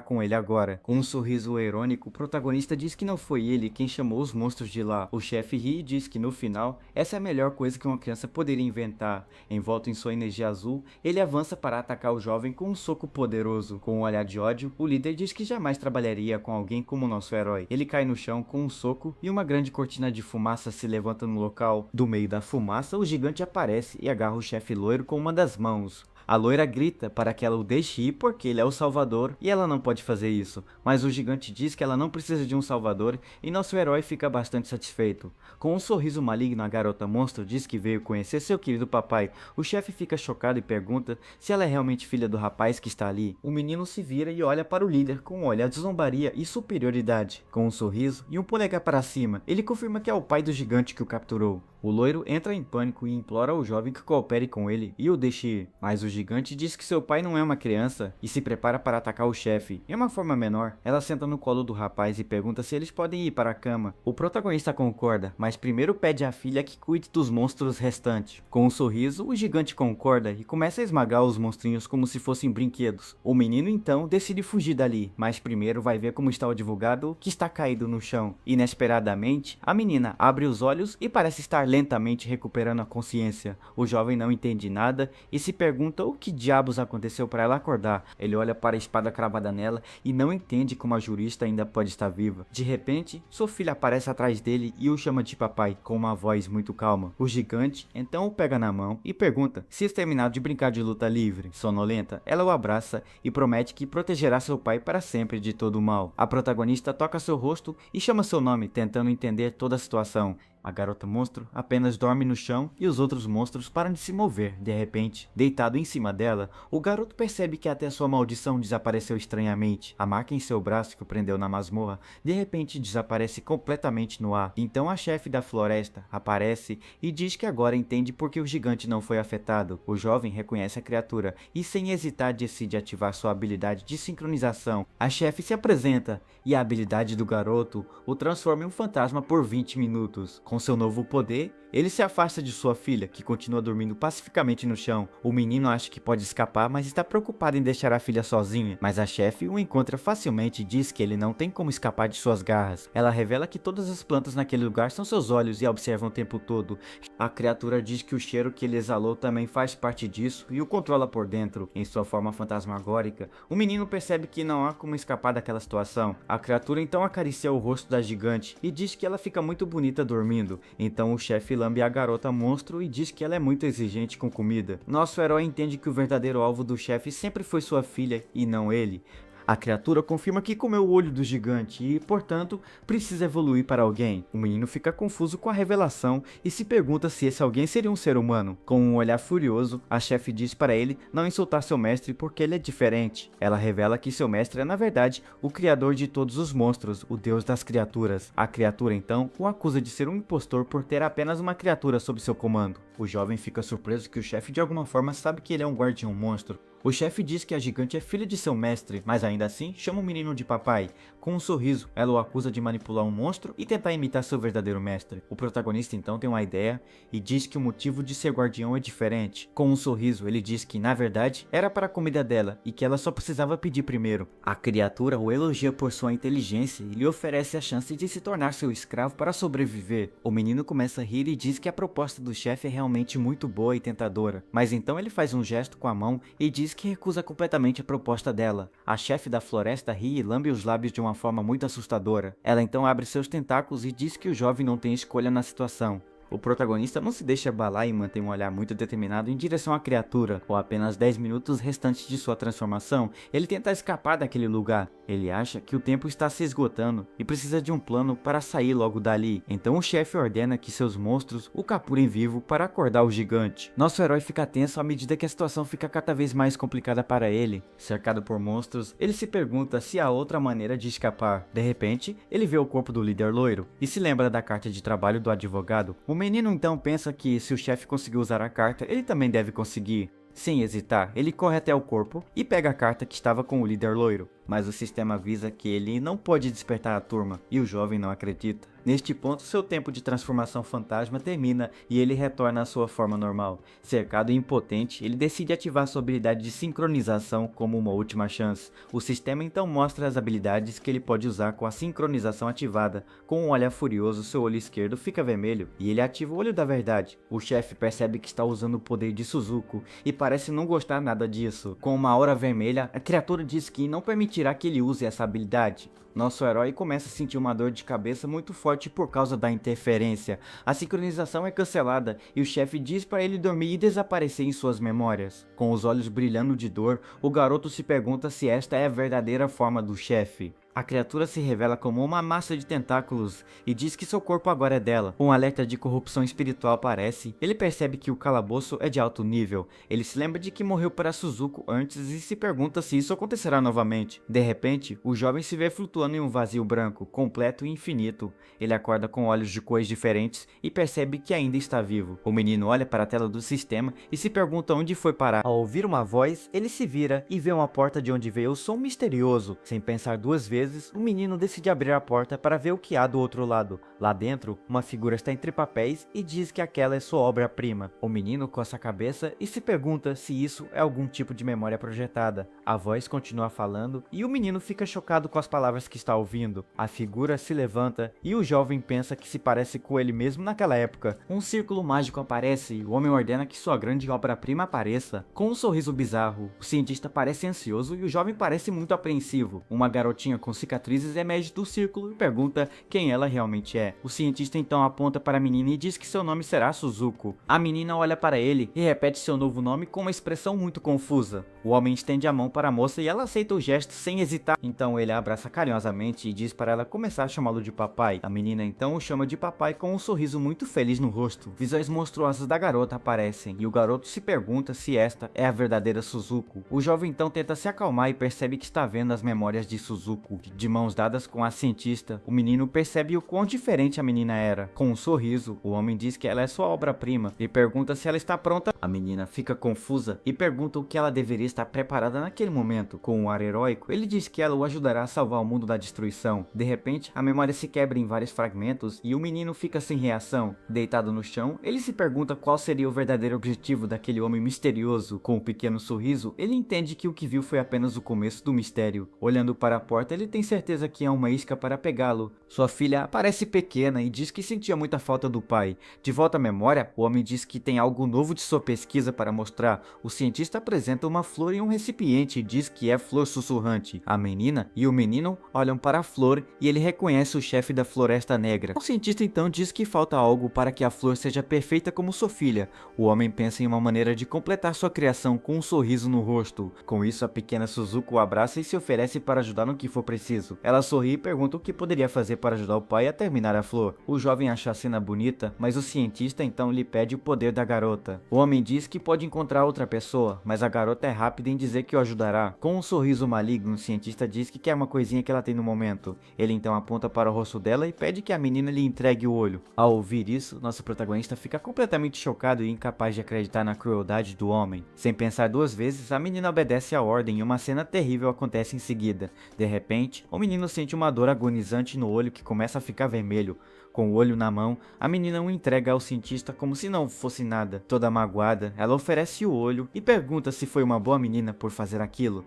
com ele agora. Com um sorriso irônico, o protagonista diz que não foi ele quem chamou os monstros de lá. O chefe ri e diz que no final, essa é a melhor coisa que uma criança poderia inventar. Envolto em sua energia azul, ele avança para atacar o jovem com um soco poderoso. Com um olhar de ódio, o líder diz que jamais trabalharia com alguém como nosso herói. Ele cai no chão com um soco e uma grande cortina de fumaça se levanta no local. Do meio da fumaça, o gigante aparece e agarra o chefe loiro com uma das mãos. A loira grita para que ela o deixe ir porque ele é o salvador e ela não pode fazer isso, mas o gigante diz que ela não precisa de um salvador e nosso herói fica bastante satisfeito. Com um sorriso maligno, a garota monstro diz que veio conhecer seu querido papai. O chefe fica chocado e pergunta se ela é realmente filha do rapaz que está ali. O menino se vira e olha para o líder com um olhar de zombaria e superioridade. Com um sorriso e um polegar para cima, ele confirma que é o pai do gigante que o capturou. O loiro entra em pânico e implora ao jovem que coopere com ele e o deixe ir, mas o gigante diz que seu pai não é uma criança e se prepara para atacar o chefe. Em uma forma menor, ela senta no colo do rapaz e pergunta se eles podem ir para a cama. O protagonista concorda, mas primeiro pede à filha que cuide dos monstros restantes. Com um sorriso, o gigante concorda e começa a esmagar os monstrinhos como se fossem brinquedos. O menino então decide fugir dali, mas primeiro vai ver como está o advogado que está caído no chão. Inesperadamente, a menina abre os olhos e parece estar lentamente recuperando a consciência. O jovem não entende nada e se pergunta o que diabos aconteceu para ela acordar. Ele olha para a espada cravada nela e não entende como a jurista ainda pode estar viva. De repente, sua filha aparece atrás dele e o chama de papai, com uma voz muito calma. O gigante então o pega na mão e pergunta se está terminado de brincar de luta livre. Sonolenta, ela o abraça e promete que protegerá seu pai para sempre de todo o mal. A protagonista toca seu rosto e chama seu nome, tentando entender toda a situação. A garota monstro apenas dorme no chão e os outros monstros param de se mover. De repente, deitado em cima dela, o garoto percebe que até sua maldição desapareceu estranhamente. A marca em seu braço que o prendeu na masmorra, de repente desaparece completamente no ar. Então a chefe da floresta aparece e diz que agora entende por que o gigante não foi afetado. O jovem reconhece a criatura e sem hesitar decide ativar sua habilidade de sincronização. A chefe se apresenta e a habilidade do garoto o transforma em um fantasma por 20 minutos. Com seu novo poder, ele se afasta de sua filha, que continua dormindo pacificamente no chão. O menino acha que pode escapar, mas está preocupado em deixar a filha sozinha. Mas a chefe o encontra facilmente e diz que ele não tem como escapar de suas garras. Ela revela que todas as plantas naquele lugar são seus olhos e a observam o tempo todo. A criatura diz que o cheiro que ele exalou também faz parte disso e o controla por dentro. Em sua forma fantasmagórica, o menino percebe que não há como escapar daquela situação. A criatura então acaricia o rosto da gigante e diz que ela fica muito bonita dormindo. Então o chefe lambe a garota monstro e diz que ela é muito exigente com comida. Nosso herói entende que o verdadeiro alvo do chefe sempre foi sua filha e não ele. A criatura confirma que comeu o olho do gigante e, portanto, precisa evoluir para alguém. O menino fica confuso com a revelação e se pergunta se esse alguém seria um ser humano. Com um olhar furioso, a chefe diz para ele não insultar seu mestre porque ele é diferente. Ela revela que seu mestre é, na verdade, o criador de todos os monstros, o deus das criaturas. A criatura, então, o acusa de ser um impostor por ter apenas uma criatura sob seu comando. O jovem fica surpreso que o chefe de alguma forma sabe que ele é um guardião monstro. O chefe diz que a gigante é filha de seu mestre, mas ainda assim chama o menino de papai. Com um sorriso, ela o acusa de manipular um monstro e tentar imitar seu verdadeiro mestre. O protagonista então tem uma ideia e diz que o motivo de ser guardião é diferente. Com um sorriso, ele diz que na verdade era para a comida dela e que ela só precisava pedir primeiro. A criatura o elogia por sua inteligência e lhe oferece a chance de se tornar seu escravo para sobreviver. O menino começa a rir e diz que a proposta do chefe é realmente muito boa e tentadora, mas então ele faz um gesto com a mão e diz que recusa completamente a proposta dela. A chefe da floresta ri e lambe os lábios de uma forma muito assustadora. Ela então abre seus tentáculos e diz que o jovem não tem escolha na situação. O protagonista não se deixa abalar e mantém um olhar muito determinado em direção à criatura. Com apenas 10 minutos restantes de sua transformação, ele tenta escapar daquele lugar. Ele acha que o tempo está se esgotando e precisa de um plano para sair logo dali. Então o chefe ordena que seus monstros o capturem vivo para acordar o gigante. Nosso herói fica tenso à medida que a situação fica cada vez mais complicada para ele. Cercado por monstros, ele se pergunta se há outra maneira de escapar. De repente, ele vê o corpo do líder loiro e se lembra da carta de trabalho do advogado. O menino então pensa que se o chefe conseguiu usar a carta, ele também deve conseguir. Sem hesitar, ele corre até o corpo e pega a carta que estava com o líder loiro. Mas o sistema avisa que ele não pode despertar a turma e o jovem não acredita. Neste ponto, seu tempo de transformação fantasma termina e ele retorna à sua forma normal. Cercado e impotente, ele decide ativar sua habilidade de sincronização como uma última chance. O sistema então mostra as habilidades que ele pode usar com a sincronização ativada. Com um olhar furioso, seu olho esquerdo fica vermelho e ele ativa o olho da verdade. O chefe percebe que está usando o poder de Suzuko e parece não gostar nada disso. Com uma aura vermelha, a criatura diz que não permitirá que ele use essa habilidade. Nosso herói começa a sentir uma dor de cabeça muito forte por causa da interferência. A sincronização é cancelada e o chefe diz para ele dormir e desaparecer em suas memórias. Com os olhos brilhando de dor, o garoto se pergunta se esta é a verdadeira forma do chefe. A criatura se revela como uma massa de tentáculos e diz que seu corpo agora é dela. Um alerta de corrupção espiritual aparece. Ele percebe que o calabouço é de alto nível. Ele se lembra de que morreu para Suzuko antes e se pergunta se isso acontecerá novamente. De repente, o jovem se vê flutuando em um vazio branco, completo e infinito. Ele acorda com olhos de cores diferentes e percebe que ainda está vivo. O menino olha para a tela do sistema e se pergunta onde foi parar. Ao ouvir uma voz, ele se vira e vê uma porta de onde veio o som misterioso. Sem pensar duas vezes, o menino decide abrir a porta para ver o que há do outro lado. Lá dentro, uma figura está entre papéis e diz que aquela é sua obra-prima. O menino coça a cabeça e se pergunta se isso é algum tipo de memória projetada. A voz continua falando e o menino fica chocado com as palavras que está ouvindo. A figura se levanta e o jovem pensa que se parece com ele mesmo naquela época. Um círculo mágico aparece e o homem ordena que sua grande obra-prima apareça. Com um sorriso bizarro, o cientista parece ansioso e o jovem parece muito apreensivo. Uma garotinha com cicatrizes emerge do círculo e pergunta quem ela realmente é. O cientista então aponta para a menina e diz que seu nome será Suzuko. A menina olha para ele e repete seu novo nome com uma expressão muito confusa. O homem estende a mão para a moça e ela aceita o gesto sem hesitar. Então ele a abraça carinhosamente e diz para ela começar a chamá-lo de papai. A menina então o chama de papai com um sorriso muito feliz no rosto. Visões monstruosas da garota aparecem e o garoto se pergunta se esta é a verdadeira Suzuko. O jovem então tenta se acalmar e percebe que está vendo as memórias de Suzuko. De mãos dadas com a cientista, o menino percebe o quão diferente a menina era. Com um sorriso, o homem diz que ela é sua obra-prima e pergunta se ela está pronta. A menina fica confusa e pergunta o que ela deveria estar preparada naquele momento. Com um ar heróico, ele diz que ela o ajudará a salvar o mundo da destruição. De repente, a memória se quebra em vários fragmentos e o menino fica sem reação. Deitado no chão, ele se pergunta qual seria o verdadeiro objetivo daquele homem misterioso. Com um pequeno sorriso, ele entende que o que viu foi apenas o começo do mistério. Olhando para a porta, ele tem certeza que é uma isca para pegá-lo. Sua filha parece pequena e diz que sentia muita falta do pai. De volta à memória, o homem diz que tem algo novo de sua pesquisa para mostrar. O cientista apresenta uma flor em um recipiente e diz que é flor sussurrante. A menina e o menino olham para a flor e ele reconhece o chefe da Floresta Negra. O cientista então diz que falta algo para que a flor seja perfeita como sua filha. O homem pensa em uma maneira de completar sua criação com um sorriso no rosto. Com isso, a pequena Suzuko o abraça e se oferece para ajudar no que for preciso. Ela sorri e pergunta o que poderia fazer para ajudar o pai a terminar a flor. O jovem acha a cena bonita, mas o cientista então lhe pede o poder da garota. O homem diz que pode encontrar outra pessoa, mas a garota é rápida em dizer que o ajudará. Com um sorriso maligno, o cientista diz que quer uma coisinha que ela tem no momento. Ele então aponta para o rosto dela e pede que a menina lhe entregue o olho. Ao ouvir isso, nosso protagonista fica completamente chocado e incapaz de acreditar na crueldade do homem. Sem pensar duas vezes, a menina obedece à ordem e uma cena terrível acontece em seguida. De repente, o menino sente uma dor agonizante no olho que começa a ficar vermelho. Com o olho na mão, a menina o entrega ao cientista como se não fosse nada. Toda magoada, ela oferece o olho e pergunta se foi uma boa menina por fazer aquilo.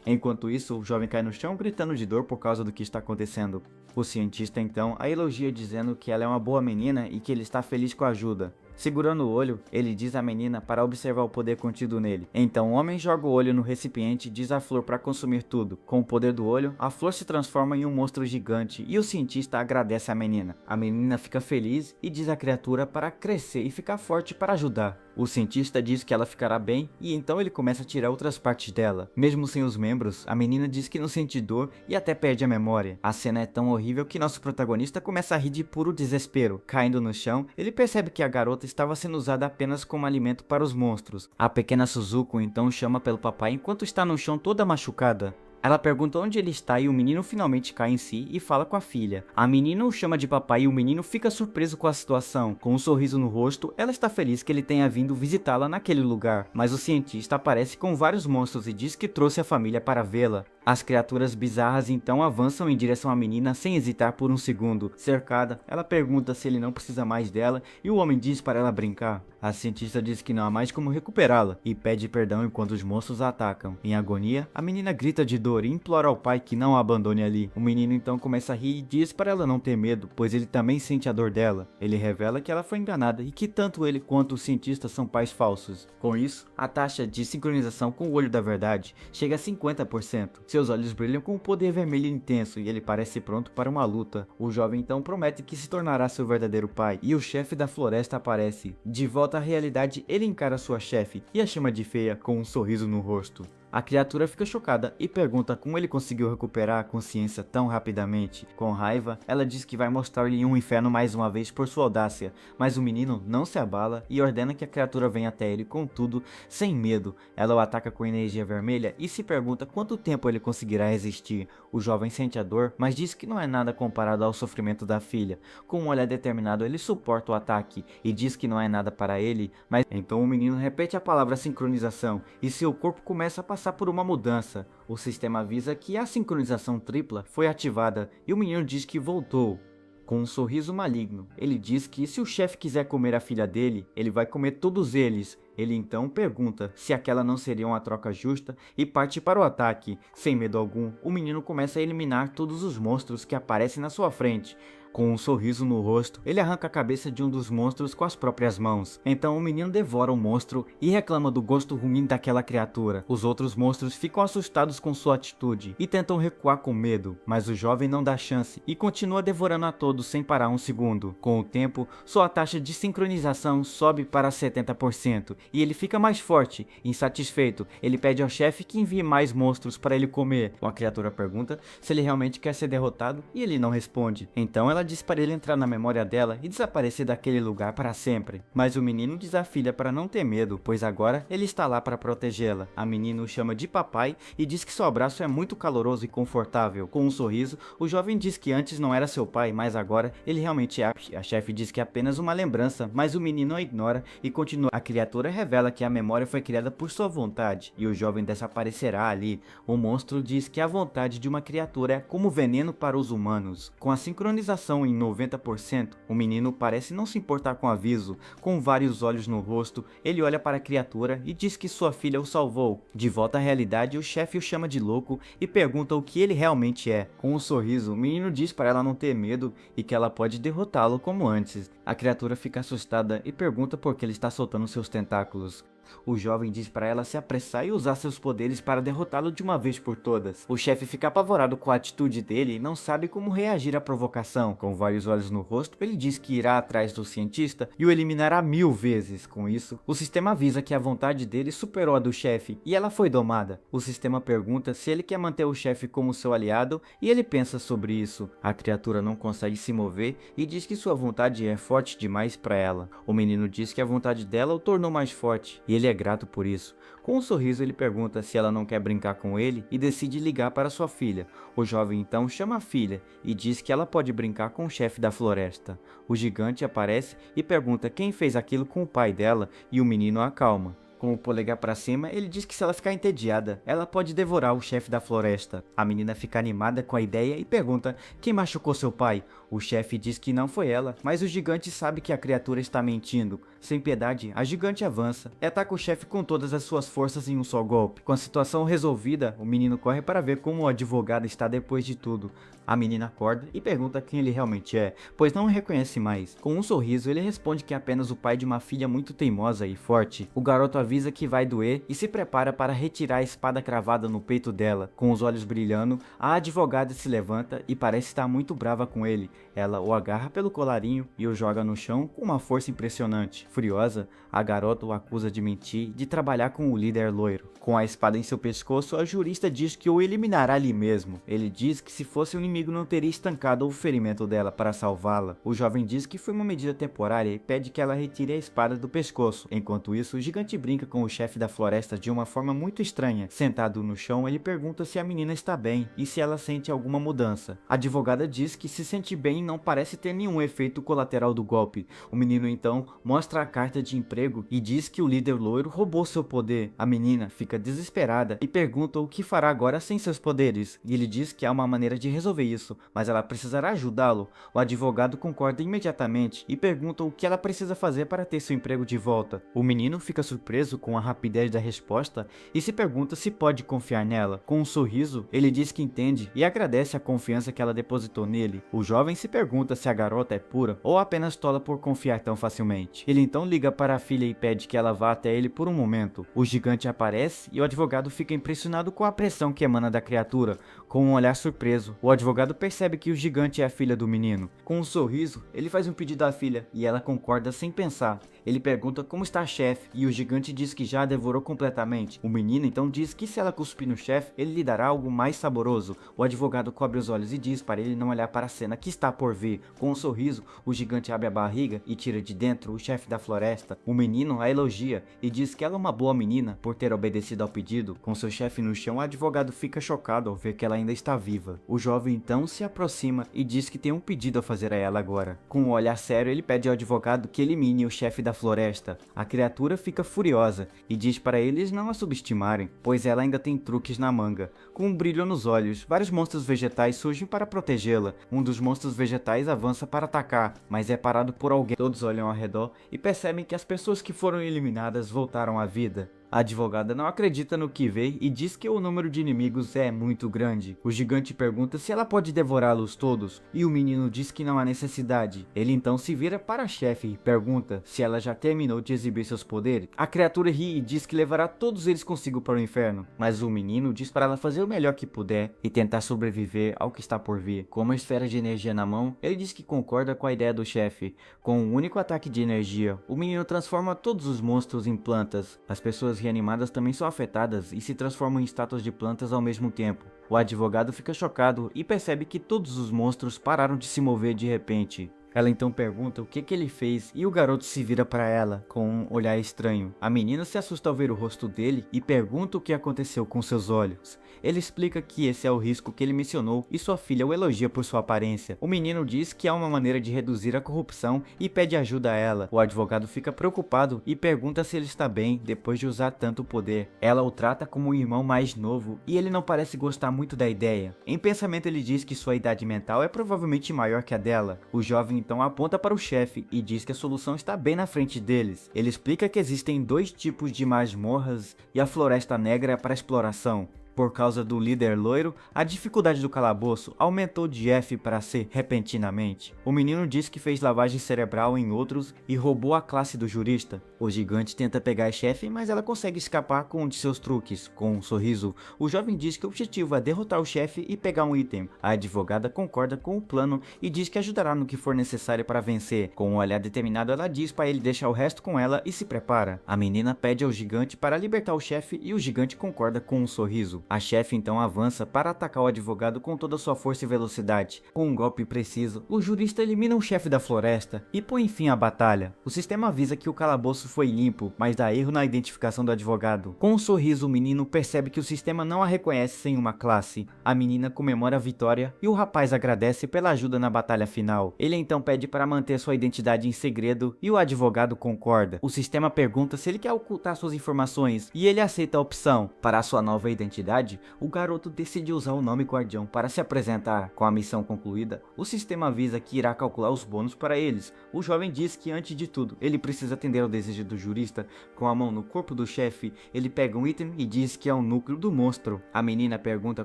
Enquanto isso, o jovem cai no chão gritando de dor por causa do que está acontecendo. O cientista então a elogia dizendo que ela é uma boa menina e que ele está feliz com a ajuda. Segurando o olho, ele diz à menina para observar o poder contido nele. Então o homem joga o olho no recipiente e diz à flor para consumir tudo. Com o poder do olho, a flor se transforma em um monstro gigante e o cientista agradece à menina. A menina fica feliz e diz à criatura para crescer e ficar forte para ajudar. O cientista diz que ela ficará bem e então ele começa a tirar outras partes dela. Mesmo sem os membros, a menina diz que não sente dor e até perde a memória. A cena é tão horrível que nosso protagonista começa a rir de puro desespero. Caindo no chão, ele percebe que a garota estava sendo usada apenas como alimento para os monstros. A pequena Suzuko então chama pelo papai enquanto está no chão toda machucada. Ela pergunta onde ele está e o menino finalmente cai em si e fala com a filha. A menina o chama de papai e o menino fica surpreso com a situação. Com um sorriso no rosto, ela está feliz que ele tenha vindo visitá-la naquele lugar. Mas o cientista aparece com vários monstros e diz que trouxe a família para vê-la. As criaturas bizarras então avançam em direção à menina sem hesitar por um segundo. Cercada, ela pergunta se ele não precisa mais dela e o homem diz para ela brincar. A cientista diz que não há mais como recuperá-la e pede perdão enquanto os monstros a atacam. Em agonia, a menina grita de dor e implora ao pai que não a abandone ali. O menino então começa a rir e diz para ela não ter medo, pois ele também sente a dor dela. Ele revela que ela foi enganada e que tanto ele quanto o cientista são pais falsos. Com isso, a taxa de sincronização com o olho da verdade chega a 50%. Seus olhos brilham com um poder vermelho intenso e ele parece pronto para uma luta. O jovem então promete que se tornará seu verdadeiro pai e o chefe da floresta aparece. De volta à realidade, ele encara sua chefe e a chama de feia com um sorriso no rosto. A criatura fica chocada e pergunta como ele conseguiu recuperar a consciência tão rapidamente. Com raiva, ela diz que vai mostrar-lhe um inferno mais uma vez por sua audácia, mas o menino não se abala e ordena que a criatura venha até ele, contudo, sem medo. Ela o ataca com energia vermelha e se pergunta quanto tempo ele conseguirá resistir. O jovem sente a dor, mas diz que não é nada comparado ao sofrimento da filha. Com um olhar determinado, ele suporta o ataque e diz que não é nada para ele, mas então o menino repete a palavra sincronização e seu corpo começa a passar por uma mudança. O sistema avisa que a sincronização tripla foi ativada e o menino diz que voltou. Com um sorriso maligno, ele diz que se o chefe quiser comer a filha dele, ele vai comer todos eles. Ele então pergunta se aquela não seria uma troca justa e parte para o ataque. Sem medo algum, o menino começa a eliminar todos os monstros que aparecem na sua frente. Com um sorriso no rosto, ele arranca a cabeça de um dos monstros com as próprias mãos. Então o menino devora o monstro e reclama do gosto ruim daquela criatura. Os outros monstros ficam assustados com sua atitude e tentam recuar com medo, mas o jovem não dá chance e continua devorando a todos sem parar um segundo. Com o tempo, sua taxa de sincronização sobe para 70% e ele fica mais forte. Insatisfeito, ele pede ao chefe que envie mais monstros para ele comer. A criatura pergunta se ele realmente quer ser derrotado e ele não responde. Então ela diz para ele entrar na memória dela e desaparecer daquele lugar para sempre. Mas o menino diz à filha para não ter medo, pois agora ele está lá para protegê-la. A menina o chama de papai e diz que seu abraço é muito caloroso e confortável. Com um sorriso, o jovem diz que antes não era seu pai, mas agora ele realmente é. A chefe diz que é apenas uma lembrança, mas o menino a ignora e continua. A criatura revela que a memória foi criada por sua vontade e o jovem desaparecerá ali. O monstro diz que a vontade de uma criatura é como veneno para os humanos. Com a sincronização em 90%, o menino parece não se importar com o aviso. Com vários olhos no rosto, ele olha para a criatura e diz que sua filha o salvou. De volta à realidade, o chefe o chama de louco e pergunta o que ele realmente é. Com um sorriso, o menino diz para ela não ter medo e que ela pode derrotá-lo como antes. A criatura fica assustada e pergunta por que ele está soltando seus tentáculos. O jovem diz para ela se apressar e usar seus poderes para derrotá-lo de uma vez por todas. O chefe fica apavorado com a atitude dele e não sabe como reagir à provocação. Com vários olhos no rosto, ele diz que irá atrás do cientista e o eliminará 1000 vezes. Com isso, o sistema avisa que a vontade dele superou a do chefe e ela foi domada. O sistema pergunta se ele quer manter o chefe como seu aliado e ele pensa sobre isso. A criatura não consegue se mover e diz que sua vontade é forte demais para ela. O menino diz que a vontade dela o tornou mais forte e ele é grato por isso. Com um sorriso ele pergunta se ela não quer brincar com ele e decide ligar para sua filha. O jovem então chama a filha e diz que ela pode brincar com o chefe da floresta. O gigante aparece e pergunta quem fez aquilo com o pai dela e o menino a acalma. Com o polegar para cima, ele diz que se ela ficar entediada, ela pode devorar o chefe da floresta. A menina fica animada com a ideia e pergunta quem machucou seu pai. O chefe diz que não foi ela, mas o gigante sabe que a criatura está mentindo. Sem piedade, a gigante avança e ataca o chefe com todas as suas forças em um só golpe. Com a situação resolvida, o menino corre para ver como o advogado está depois de tudo. A menina acorda e pergunta quem ele realmente é, pois não o reconhece mais. Com um sorriso, ele responde que é apenas o pai de uma filha muito teimosa e forte. O garoto avisa que vai doer e se prepara para retirar a espada cravada no peito dela. Com os olhos brilhando, a advogada se levanta e parece estar muito brava com ele. Ela o agarra pelo colarinho e o joga no chão com uma força impressionante. Furiosa, a garota o acusa de mentir e de trabalhar com o líder loiro. Com a espada em seu pescoço, a jurista diz que o eliminará ali mesmo. Ele diz que se fosse um inimigo não teria estancado o ferimento dela para salvá-la. O jovem diz que foi uma medida temporária e pede que ela retire a espada do pescoço. Enquanto isso, o gigante brinca com o chefe da floresta de uma forma muito estranha. Sentado no chão, ele pergunta se a menina está bem e se ela sente alguma mudança. A advogada diz que se sente bem e não parece ter nenhum efeito colateral do golpe. O menino então mostra a carta de emprego e diz que o líder loiro roubou seu poder. A menina fica desesperada e pergunta o que fará agora sem seus poderes. E ele diz que há uma maneira de resolver isso, mas ela precisará ajudá-lo. O advogado concorda imediatamente e pergunta o que ela precisa fazer para ter seu emprego de volta. O menino fica surpreso com a rapidez da resposta e se pergunta se pode confiar nela. Com um sorriso, ele diz que entende e agradece a confiança que ela depositou nele. O jovem se pergunta se a garota é pura ou apenas tola por confiar tão facilmente. Ele então liga para a filha e pede que ela vá até ele por um momento. O gigante aparece e o advogado fica impressionado com a pressão que emana da criatura. Com um olhar surpreso, o advogado percebe que o gigante é a filha do menino. Com um sorriso, ele faz um pedido à filha e ela concorda sem pensar. Ele pergunta como está a chefe e o gigante diz que já a devorou completamente. O menino então diz que se ela cuspir no chefe, ele lhe dará algo mais saboroso. O advogado cobre os olhos e diz para ele não olhar para a cena que está por vir. Com um sorriso, o gigante abre a barriga e tira de dentro o chefe da floresta. O menino a elogia e diz que ela é uma boa menina por ter obedecido ao pedido. Com seu chefe no chão, o advogado fica chocado ao ver que ela ainda está viva. O jovem então se aproxima e diz que tem um pedido a fazer a ela agora. Com um olhar sério, ele pede ao advogado que elimine o chefe da floresta. A criatura fica furiosa e diz para eles não a subestimarem, pois ela ainda tem truques na manga. Com um brilho nos olhos, vários monstros vegetais surgem para protegê-la. Um dos monstros vegetais avança para atacar, mas é parado por alguém. Todos olham ao redor e percebem que as pessoas que foram eliminadas voltaram à vida. A advogada não acredita no que vê e diz que o número de inimigos é muito grande. O gigante pergunta se ela pode devorá-los todos e o menino diz que não há necessidade. Ele então se vira para a chefe e pergunta se ela já terminou de exibir seus poderes. A criatura ri e diz que levará todos eles consigo para o inferno, mas o menino diz para ela fazer o melhor que puder e tentar sobreviver ao que está por vir. Com uma esfera de energia na mão, ele diz que concorda com a ideia do chefe. Com um único ataque de energia, o menino transforma todos os monstros em plantas. As pessoas reanimadas também são afetadas e se transformam em estátuas de plantas ao mesmo tempo. O advogado fica chocado e percebe que todos os monstros pararam de se mover de repente. Ela então pergunta o que ele fez e o garoto se vira para ela com um olhar estranho. A menina se assusta ao ver o rosto dele e pergunta o que aconteceu com seus olhos. Ele explica que esse é o risco que ele mencionou e sua filha o elogia por sua aparência. O menino diz que há uma maneira de reduzir a corrupção e pede ajuda a ela. O advogado fica preocupado e pergunta se ele está bem depois de usar tanto poder. Ela o trata como um irmão mais novo e ele não parece gostar muito da ideia. Em pensamento ele diz que sua idade mental é provavelmente maior que a dela. O jovem então aponta para o chefe e diz que a solução está bem na frente deles. Ele explica que existem dois tipos de masmorras e a Floresta Negra é para exploração. Por causa do líder loiro, a dificuldade do calabouço aumentou de F para C repentinamente. O menino diz que fez lavagem cerebral em outros e roubou a classe do jurista. O gigante tenta pegar a chefe, mas ela consegue escapar com um de seus truques. Com um sorriso, o jovem diz que o objetivo é derrotar o chefe e pegar um item. A advogada concorda com o plano e diz que ajudará no que for necessário para vencer. Com um olhar determinado, ela diz para ele deixar o resto com ela e se prepara. A menina pede ao gigante para libertar o chefe e o gigante concorda com um sorriso. A chefe então avança para atacar o advogado com toda sua força e velocidade. Com um golpe preciso, o jurista elimina o chefe da floresta e põe fim à batalha. O sistema avisa que o calabouço foi limpo, mas dá erro na identificação do advogado. Com um sorriso, o menino percebe que o sistema não a reconhece sem uma classe. A menina comemora a vitória e o rapaz agradece pela ajuda na batalha final. Ele então pede para manter sua identidade em segredo e o advogado concorda. O sistema pergunta se ele quer ocultar suas informações e ele aceita a opção. Para sua nova identidade, o garoto decide usar o nome Guardião para se apresentar. Com a missão concluída, o sistema avisa que irá calcular os bônus para eles. O jovem diz que antes de tudo, ele precisa atender ao desejo do jurista. Com a mão no corpo do chefe, ele pega um item e diz que é o núcleo do monstro. A menina pergunta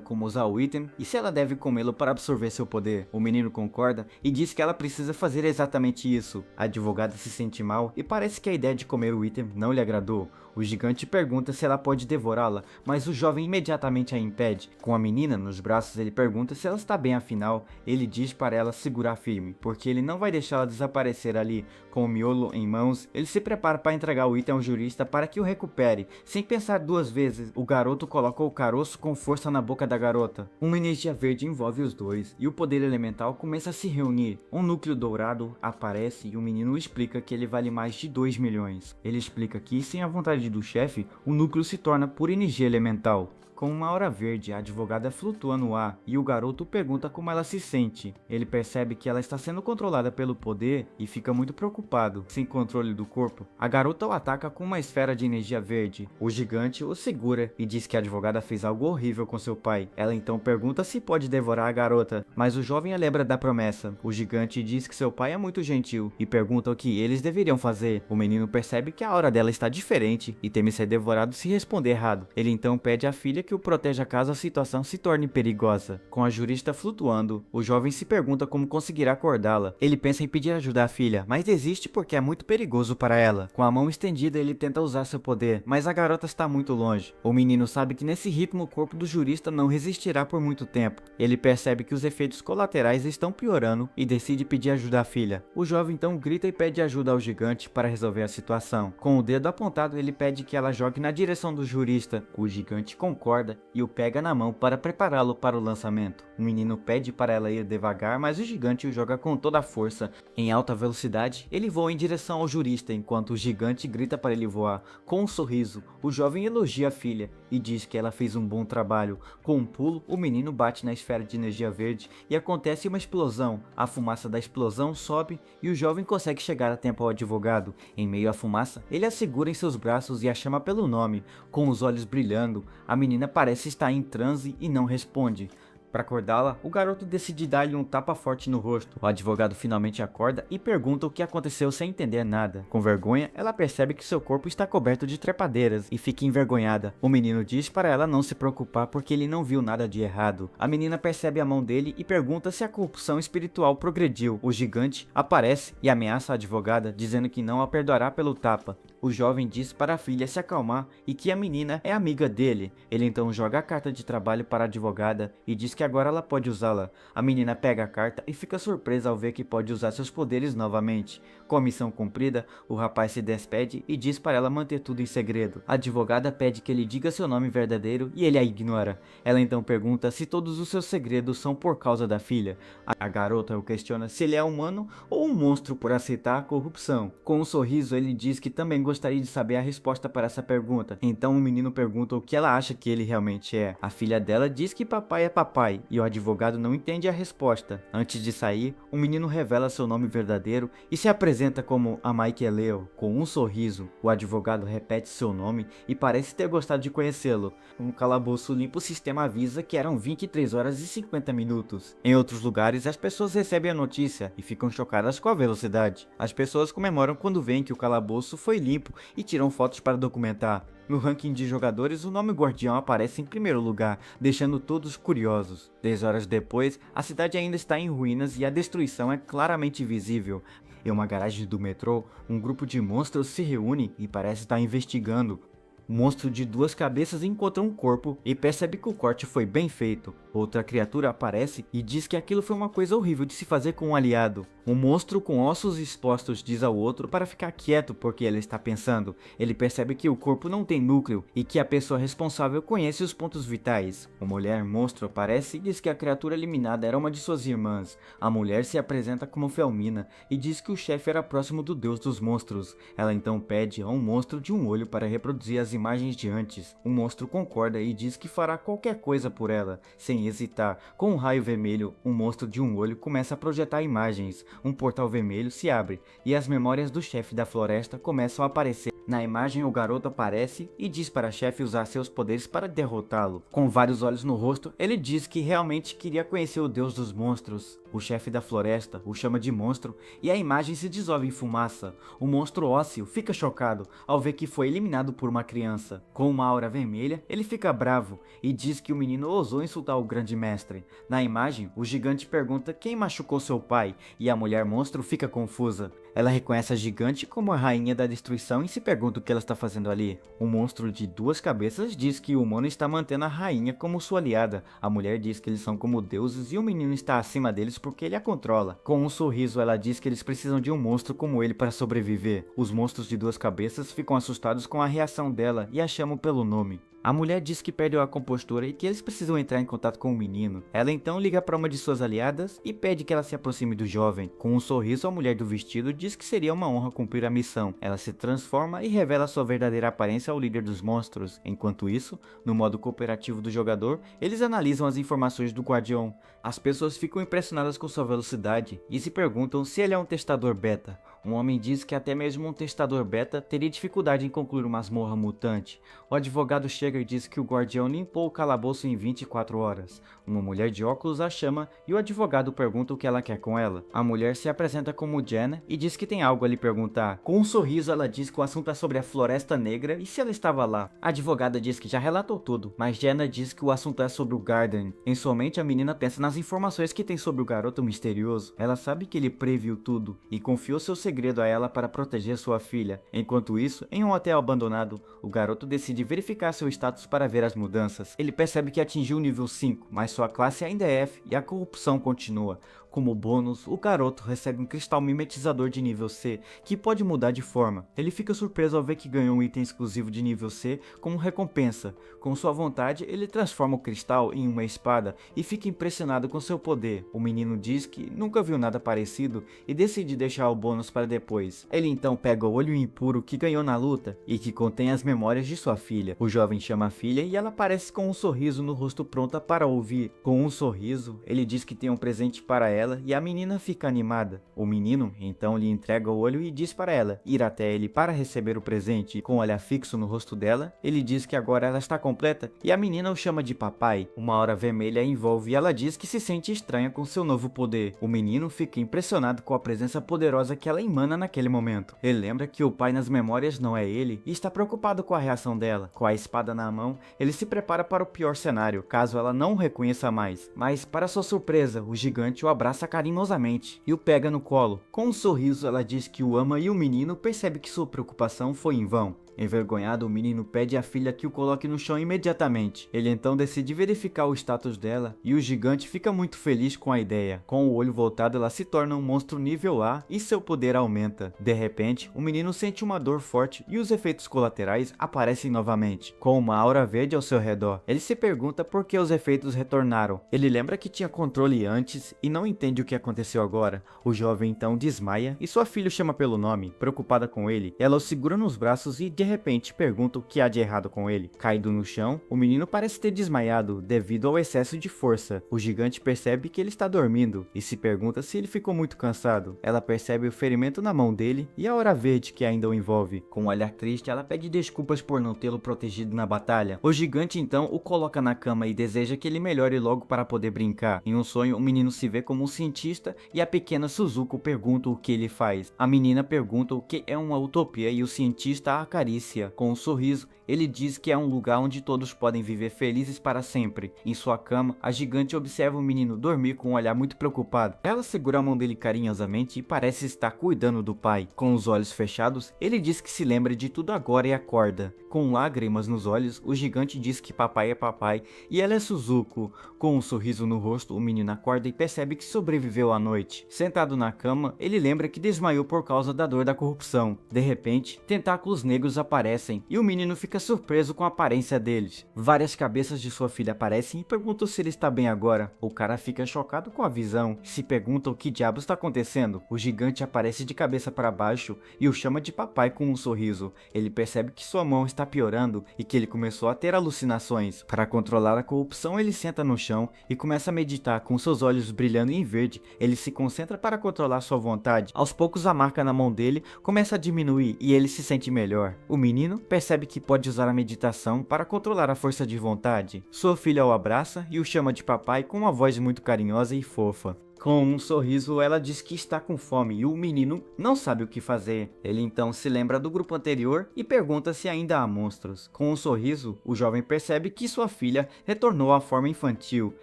como usar o item e se ela deve comê-lo para absorver seu poder. O menino concorda e diz que ela precisa fazer exatamente isso. A advogada se sente mal e parece que a ideia de comer o item não lhe agradou. O gigante pergunta se ela pode devorá-la, mas o jovem imediatamente a impede. Com a menina nos braços, ele pergunta se ela está bem afinal. Ele diz para ela segurar firme, porque ele não vai deixá-la desaparecer ali. Com o miolo em mãos, ele se prepara para entregar o item ao jurista para que o recupere. Sem pensar duas vezes, o garoto coloca o caroço com força na boca da garota. Uma energia verde envolve os dois, e o poder elemental começa a se reunir. Um núcleo dourado aparece e o menino explica que ele vale mais de 2 milhões. Ele explica que, sem a vontade do chefe, o núcleo se torna por energia elemental. Com uma aura verde, a advogada flutua no ar e o garoto pergunta como ela se sente. Ele percebe que ela está sendo controlada pelo poder e fica muito preocupado. Sem controle do corpo, a garota o ataca com uma esfera de energia verde. O gigante o segura e diz que a advogada fez algo horrível com seu pai. Ela então pergunta se pode devorar a garota, mas o jovem a lembra da promessa. O gigante diz que seu pai é muito gentil e pergunta o que eles deveriam fazer. O menino percebe que a aura dela está diferente e teme ser devorado se responder errado. Ele então pede à filha que que o proteja caso a situação se torne perigosa. Com a jurista flutuando, o jovem se pergunta como conseguirá acordá-la. Ele pensa em pedir ajuda à filha, mas desiste porque é muito perigoso para ela. Com a mão estendida, ele tenta usar seu poder, mas a garota está muito longe. O menino sabe que nesse ritmo o corpo do jurista não resistirá por muito tempo. Ele percebe que os efeitos colaterais estão piorando e decide pedir ajuda à filha. O jovem então grita e pede ajuda ao gigante para resolver a situação. Com o dedo apontado, ele pede que ela jogue na direção do jurista. O gigante concorda e o pega na mão para prepará-lo para o lançamento. O menino pede para ela ir devagar, mas o gigante o joga com toda a força. Em alta velocidade, ele voa em direção ao jurista, enquanto o gigante grita para ele voar. Com um sorriso, o jovem elogia a filha e diz que ela fez um bom trabalho. Com um pulo, o menino bate na esfera de energia verde e acontece uma explosão. A fumaça da explosão sobe e o jovem consegue chegar a tempo ao advogado. Em meio à fumaça, ele a segura em seus braços e a chama pelo nome. Com os olhos brilhando, a menina parece estar em transe e não responde. Para acordá-la, o garoto decide dar-lhe um tapa forte no rosto. O advogado finalmente acorda e pergunta o que aconteceu sem entender nada. Com vergonha, ela percebe que seu corpo está coberto de trepadeiras e fica envergonhada. O menino diz para ela não se preocupar porque ele não viu nada de errado. A menina percebe a mão dele e pergunta se a corrupção espiritual progrediu. O gigante aparece e ameaça a advogada, dizendo que não a perdoará pelo tapa. O jovem diz para a filha se acalmar e que a menina é amiga dele. Ele então joga a carta de trabalho para a advogada e diz que agora ela pode usá-la. A menina pega a carta e fica surpresa ao ver que pode usar seus poderes novamente. Com a missão cumprida, o rapaz se despede e diz para ela manter tudo em segredo. A advogada pede que ele diga seu nome verdadeiro e ele a ignora. Ela então pergunta se todos os seus segredos são por causa da filha. A garota o questiona se ele é humano ou um monstro por aceitar a corrupção. Com um sorriso, ele diz que também gostaria de saber a resposta para essa pergunta. Então o menino pergunta o que ela acha que ele realmente é. A filha dela diz que papai é papai e o advogado não entende a resposta. Antes de sair, o menino revela seu nome verdadeiro e se apresenta como a Michaeleo. Com um sorriso, o advogado repete seu nome e parece ter gostado de conhecê-lo. Um calabouço limpo sistema avisa que eram 23 horas e 50 minutos. Em outros lugares, as pessoas recebem a notícia e ficam chocadas com a velocidade. As pessoas comemoram quando veem que o calabouço foi limpo e tiram fotos para documentar. No ranking de jogadores, o nome Guardião aparece em primeiro lugar, deixando todos curiosos. 10 horas depois, a cidade ainda está em ruínas e a destruição é claramente visível. Em uma garagem do metrô, um grupo de monstros se reúne e parece estar investigando. Um monstro de 2 cabeças encontra um corpo e percebe que o corte foi bem feito. Outra criatura aparece e diz que aquilo foi uma coisa horrível de se fazer com um aliado. Um monstro com ossos expostos diz ao outro para ficar quieto porque ele está pensando. Ele percebe que o corpo não tem núcleo e que a pessoa responsável conhece os pontos vitais. Uma mulher monstro aparece e diz que a criatura eliminada era uma de suas irmãs. A mulher se apresenta como Felmina e diz que o chefe era próximo do deus dos monstros. Ela então pede a um monstro de um olho para reproduzir as imagens de antes. O monstro concorda e diz que fará qualquer coisa por ela. Sem hesitar, com um raio vermelho, um monstro de um olho começa a projetar imagens. Um portal vermelho se abre e as memórias do chefe da floresta começam a aparecer. Na imagem, o garoto aparece e diz para a chefe usar seus poderes para derrotá-lo. Com vários olhos no rosto, ele diz que realmente queria conhecer o deus dos monstros. O chefe da floresta o chama de monstro e a imagem se dissolve em fumaça. O monstro ósseo fica chocado ao ver que foi eliminado por uma criança. Com uma aura vermelha, ele fica bravo e diz que o menino ousou insultar o grande mestre. Na imagem, o gigante pergunta quem machucou seu pai e a mulher monstro fica confusa. Ela reconhece a gigante como a rainha da destruição e se pergunta o que ela está fazendo ali. O monstro de 2 cabeças diz que o humano está mantendo a rainha como sua aliada. A mulher diz que eles são como deuses e o menino está acima deles porque ele a controla. Com um sorriso, ela diz que eles precisam de um monstro como ele para sobreviver. Os monstros de 2 cabeças ficam assustados com a reação dela e a chamam pelo nome. A mulher diz que perdeu a compostura e que eles precisam entrar em contato com o menino. Ela então liga para uma de suas aliadas e pede que ela se aproxime do jovem. Com um sorriso, a mulher do vestido diz que seria uma honra cumprir a missão. Ela se transforma e revela sua verdadeira aparência ao líder dos monstros. Enquanto isso, no modo cooperativo do jogador, eles analisam as informações do Guardião. As pessoas ficam impressionadas com sua velocidade e se perguntam se ele é um testador beta. Um homem diz que até mesmo um testador beta teria dificuldade em concluir uma masmorra mutante. O advogado chega e diz que o guardião limpou o calabouço em 24 horas. Uma mulher de óculos a chama e o advogado pergunta o que ela quer com ela. A mulher se apresenta como Jenna e diz que tem algo a lhe perguntar. Com um sorriso ela diz que o assunto é sobre a Floresta Negra e se ela estava lá. A advogada diz que já relatou tudo, mas Jenna diz que o assunto é sobre o Garden. Em sua mente a menina pensa nas informações que tem sobre o garoto misterioso. Ela sabe que ele previu tudo e confiou seu segredo a ela para proteger sua filha. Enquanto isso, em um hotel abandonado, o garoto decide verificar seu status para ver as mudanças. Ele percebe que atingiu o nível 5, mas sua classe ainda é F e a corrupção continua. Como bônus, o garoto recebe um cristal mimetizador de nível C, que pode mudar de forma. Ele fica surpreso ao ver que ganhou um item exclusivo de nível C como recompensa. Com sua vontade, ele transforma o cristal em uma espada e fica impressionado com seu poder. O menino diz que nunca viu nada parecido e decide deixar o bônus para depois. Ele então pega o olho impuro que ganhou na luta e que contém as memórias de sua filha. O jovem chama a filha e ela aparece com um sorriso no rosto pronta para ouvir. Com um sorriso, ele diz que tem um presente para ela e a menina fica animada. O menino então lhe entrega o olho e diz para ela ir até ele para receber o presente. Com o olhar fixo no rosto dela, ele diz que agora ela está completa e a menina o chama de papai. Uma aura vermelha a envolve e ela diz que se sente estranha com seu novo poder. O menino fica impressionado com a presença poderosa que ela emana naquele momento. Ele lembra que o pai nas memórias não é ele e está preocupado com a reação dela. Com a espada na mão, ele se prepara para o pior cenário, caso ela não o reconheça mais. Mas, para sua surpresa, o gigante o abraça carinhosamente e o pega no colo. Com um sorriso, ela diz que o ama e o menino percebe que sua preocupação foi em vão. Envergonhado, o menino pede à filha que o coloque no chão imediatamente. Ele então decide verificar o status dela e o gigante fica muito feliz com a ideia. Com o olho voltado, ela se torna um monstro nível A e seu poder aumenta. De repente, o menino sente uma dor forte e os efeitos colaterais aparecem novamente, com uma aura verde ao seu redor. Ele se pergunta por que os efeitos retornaram. Ele lembra que tinha controle antes e não entende o que aconteceu agora. O jovem então desmaia e sua filha o chama pelo nome. Preocupada com ele, ela o segura nos braços e de repente pergunta o que há de errado com ele. Caído no chão, o menino parece ter desmaiado devido ao excesso de força. O gigante percebe que ele está dormindo e se pergunta se ele ficou muito cansado. Ela percebe o ferimento na mão dele e a aura verde que ainda o envolve. Com um olhar triste, ela pede desculpas por não tê-lo protegido na batalha. O gigante então o coloca na cama e deseja que ele melhore logo para poder brincar. Em um sonho, o menino se vê como um cientista e a pequena Suzuko pergunta o que ele faz. A menina pergunta o que é uma utopia e o cientista a acaricia. Com um sorriso, ele diz que é um lugar onde todos podem viver felizes para sempre. Em sua cama, a gigante observa o menino dormir com um olhar muito preocupado. Ela segura a mão dele carinhosamente e parece estar cuidando do pai. Com os olhos fechados, ele diz que se lembra de tudo agora e acorda. Com lágrimas nos olhos, o gigante diz que papai é papai e ela é Suzuko. Com um sorriso no rosto, o menino acorda e percebe que sobreviveu à noite. Sentado na cama, ele lembra que desmaiou por causa da dor da corrupção. De repente, tentáculos negros aparecem e o menino fica surpreso com a aparência deles. Várias cabeças de sua filha aparecem e perguntam se ele está bem agora. O cara fica chocado com a visão, se pergunta o que diabos está acontecendo. O gigante aparece de cabeça para baixo e o chama de papai com um sorriso. Ele percebe que sua mão está piorando e que ele começou a ter alucinações. Para controlar a corrupção, ele senta no chão e começa a meditar com seus olhos brilhando em verde. Ele se concentra para controlar sua vontade. Aos poucos, a marca na mão dele começa a diminuir e ele se sente melhor. O menino percebe que pode usar a meditação para controlar a força de vontade. Sua filha o abraça e o chama de papai com uma voz muito carinhosa e fofa. Com um sorriso, ela diz que está com fome e o menino não sabe o que fazer. Ele então se lembra do grupo anterior e pergunta se ainda há monstros. Com um sorriso, o jovem percebe que sua filha retornou à forma infantil.